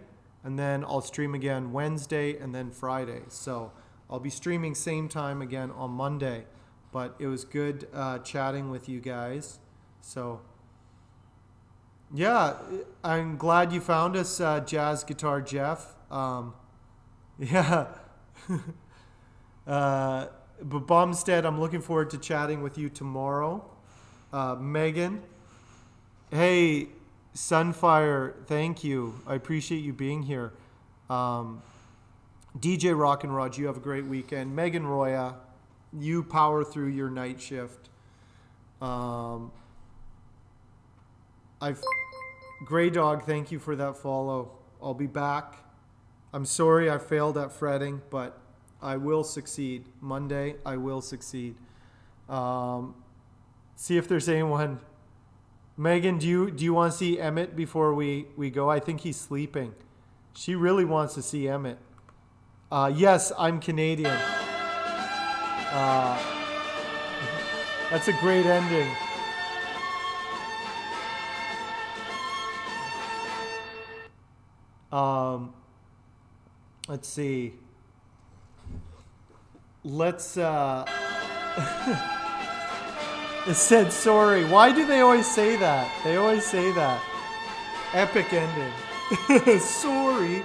and then I'll stream again Wednesday and then Friday. So I'll be streaming same time again on Monday. But it was good chatting with you guys. So yeah, I'm glad you found us, Jazz Guitar Jeff. Yeah. But Bumstead, I'm looking forward to chatting with you tomorrow. Megan, hey, Sunfire, thank you. I appreciate you being here. DJ Rock and Rod, you have a great weekend. Megan Roya, you power through your night shift. Grey Dog, thank you for that follow. I'll be back. I'm sorry I failed at fretting, but I will succeed. Monday, I will succeed. See if there's anyone. Megan, do you want to see Emmett before we go? I think he's sleeping. She really wants to see Emmett. Yes, I'm Canadian. That's a great ending. Let's see. Let's it said sorry. Why do they always say that? They always say that. Epic ending. Sorry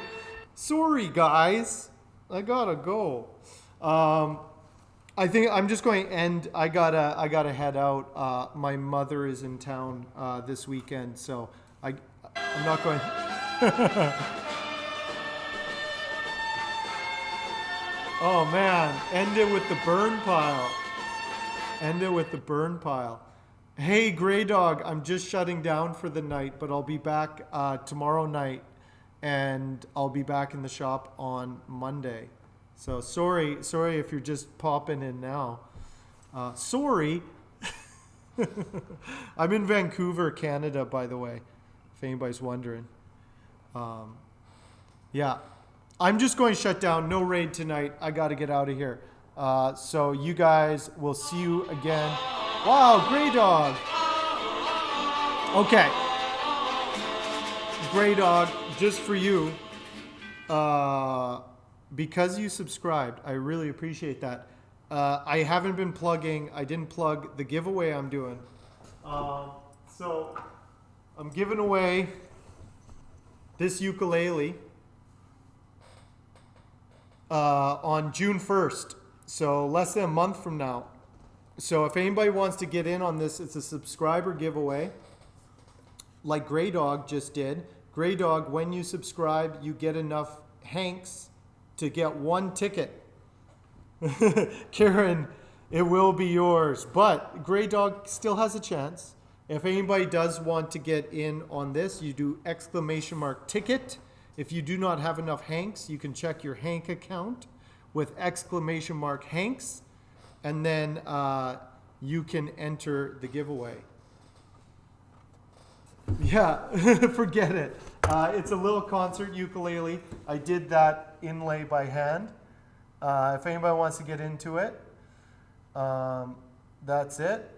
guys. I gotta go. I think I'm just going to end. I gotta head out. My mother is in town this weekend, so I'm not going. Oh man, end it with the burn pile. End it with the burn pile. Hey, Grey Dog, I'm just shutting down for the night, but I'll be back tomorrow night, and I'll be back in the shop on Monday. So sorry if you're just popping in now. Sorry. I'm in Vancouver, Canada, by the way, if anybody's wondering. Yeah. I'm just going to shut down. No raid tonight. I got to get out of here. So you guys will see you again. Wow, Grey Dog. Okay. Grey Dog, just for you. Because you subscribed, I really appreciate that. I haven't been plugging. I didn't plug the giveaway I'm doing. So I'm giving away this ukulele on June 1st. So less than a month from now. So if anybody wants to get in on this, it's a subscriber giveaway. Like Grey Dog just did. Grey Dog, when you subscribe, you get enough Hanks to get one ticket. Karen, it will be yours. But Grey Dog still has a chance. If anybody does want to get in on this, you do !ticket. If you do not have enough Hanks, you can check your Hank account with !Hanks. And then you can enter the giveaway. Yeah, forget it. It's a little concert ukulele. I did that inlay by hand. If anybody wants to get into it, that's it.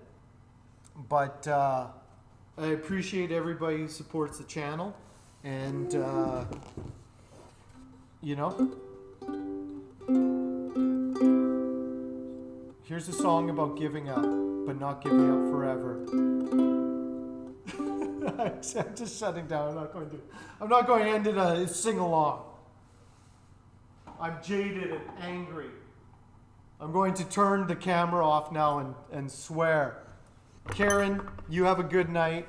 But I appreciate everybody who supports the channel. And, you know, here's a song about giving up, but not giving up forever. I'm just shutting down. I'm not going to end it a sing along. I'm jaded and angry. I'm going to turn the camera off now and swear. Karen, you have a good night.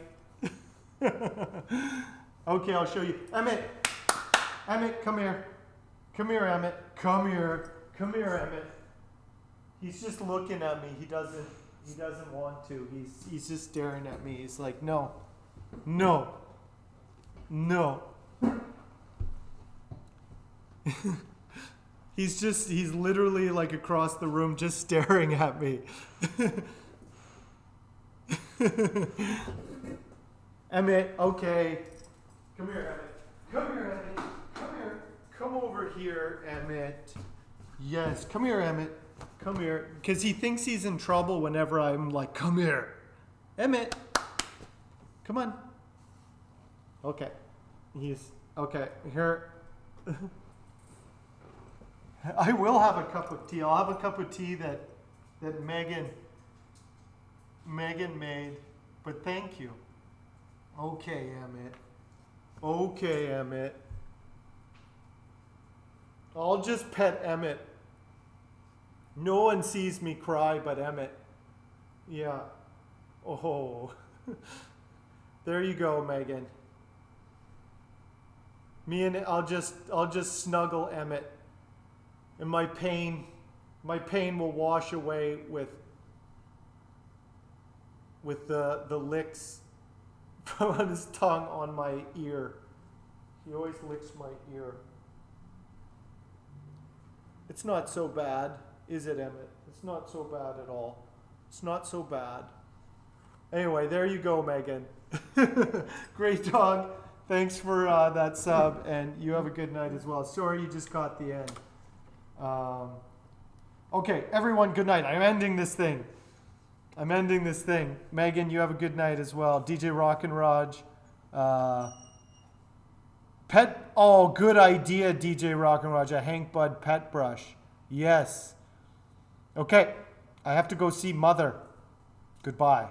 Okay, I'll show you. Emmett, come here. Come here, Emmett. Come here, Emmett. He's just looking at me. He doesn't want to. He's just staring at me. He's like, no. He's literally like across the room just staring at me. Emmett, okay. Come here, Emmett. Come here, Emmett. Come here. Come over here, Emmett. Yes, come here, Emmett. Come here. Because he thinks he's in trouble whenever I'm like, come here. Emmett. Come on. Okay. Okay, here. I will have a cup of tea. I'll have a cup of tea that Megan made. But thank you. Okay, Emmett. I'll just pet Emmett. No one sees me cry but Emmett. Yeah. Oh. There you go, Megan. I'll just snuggle Emmett. And my pain will wash away with the licks from his tongue on my ear. He always licks my ear. It's not so bad, is it, Emmett? It's not so bad at all. It's not so bad. Anyway, there you go, Megan. Great dog. Thanks for that sub, and you have a good night as well. Sorry you just caught the end. Okay, everyone, good night. I'm ending this thing. Megan, you have a good night as well. DJ Rock and Raj. Good idea, DJ Rock and Raj. A Hank Bud pet brush. Yes. Okay, I have to go see Mother. Goodbye.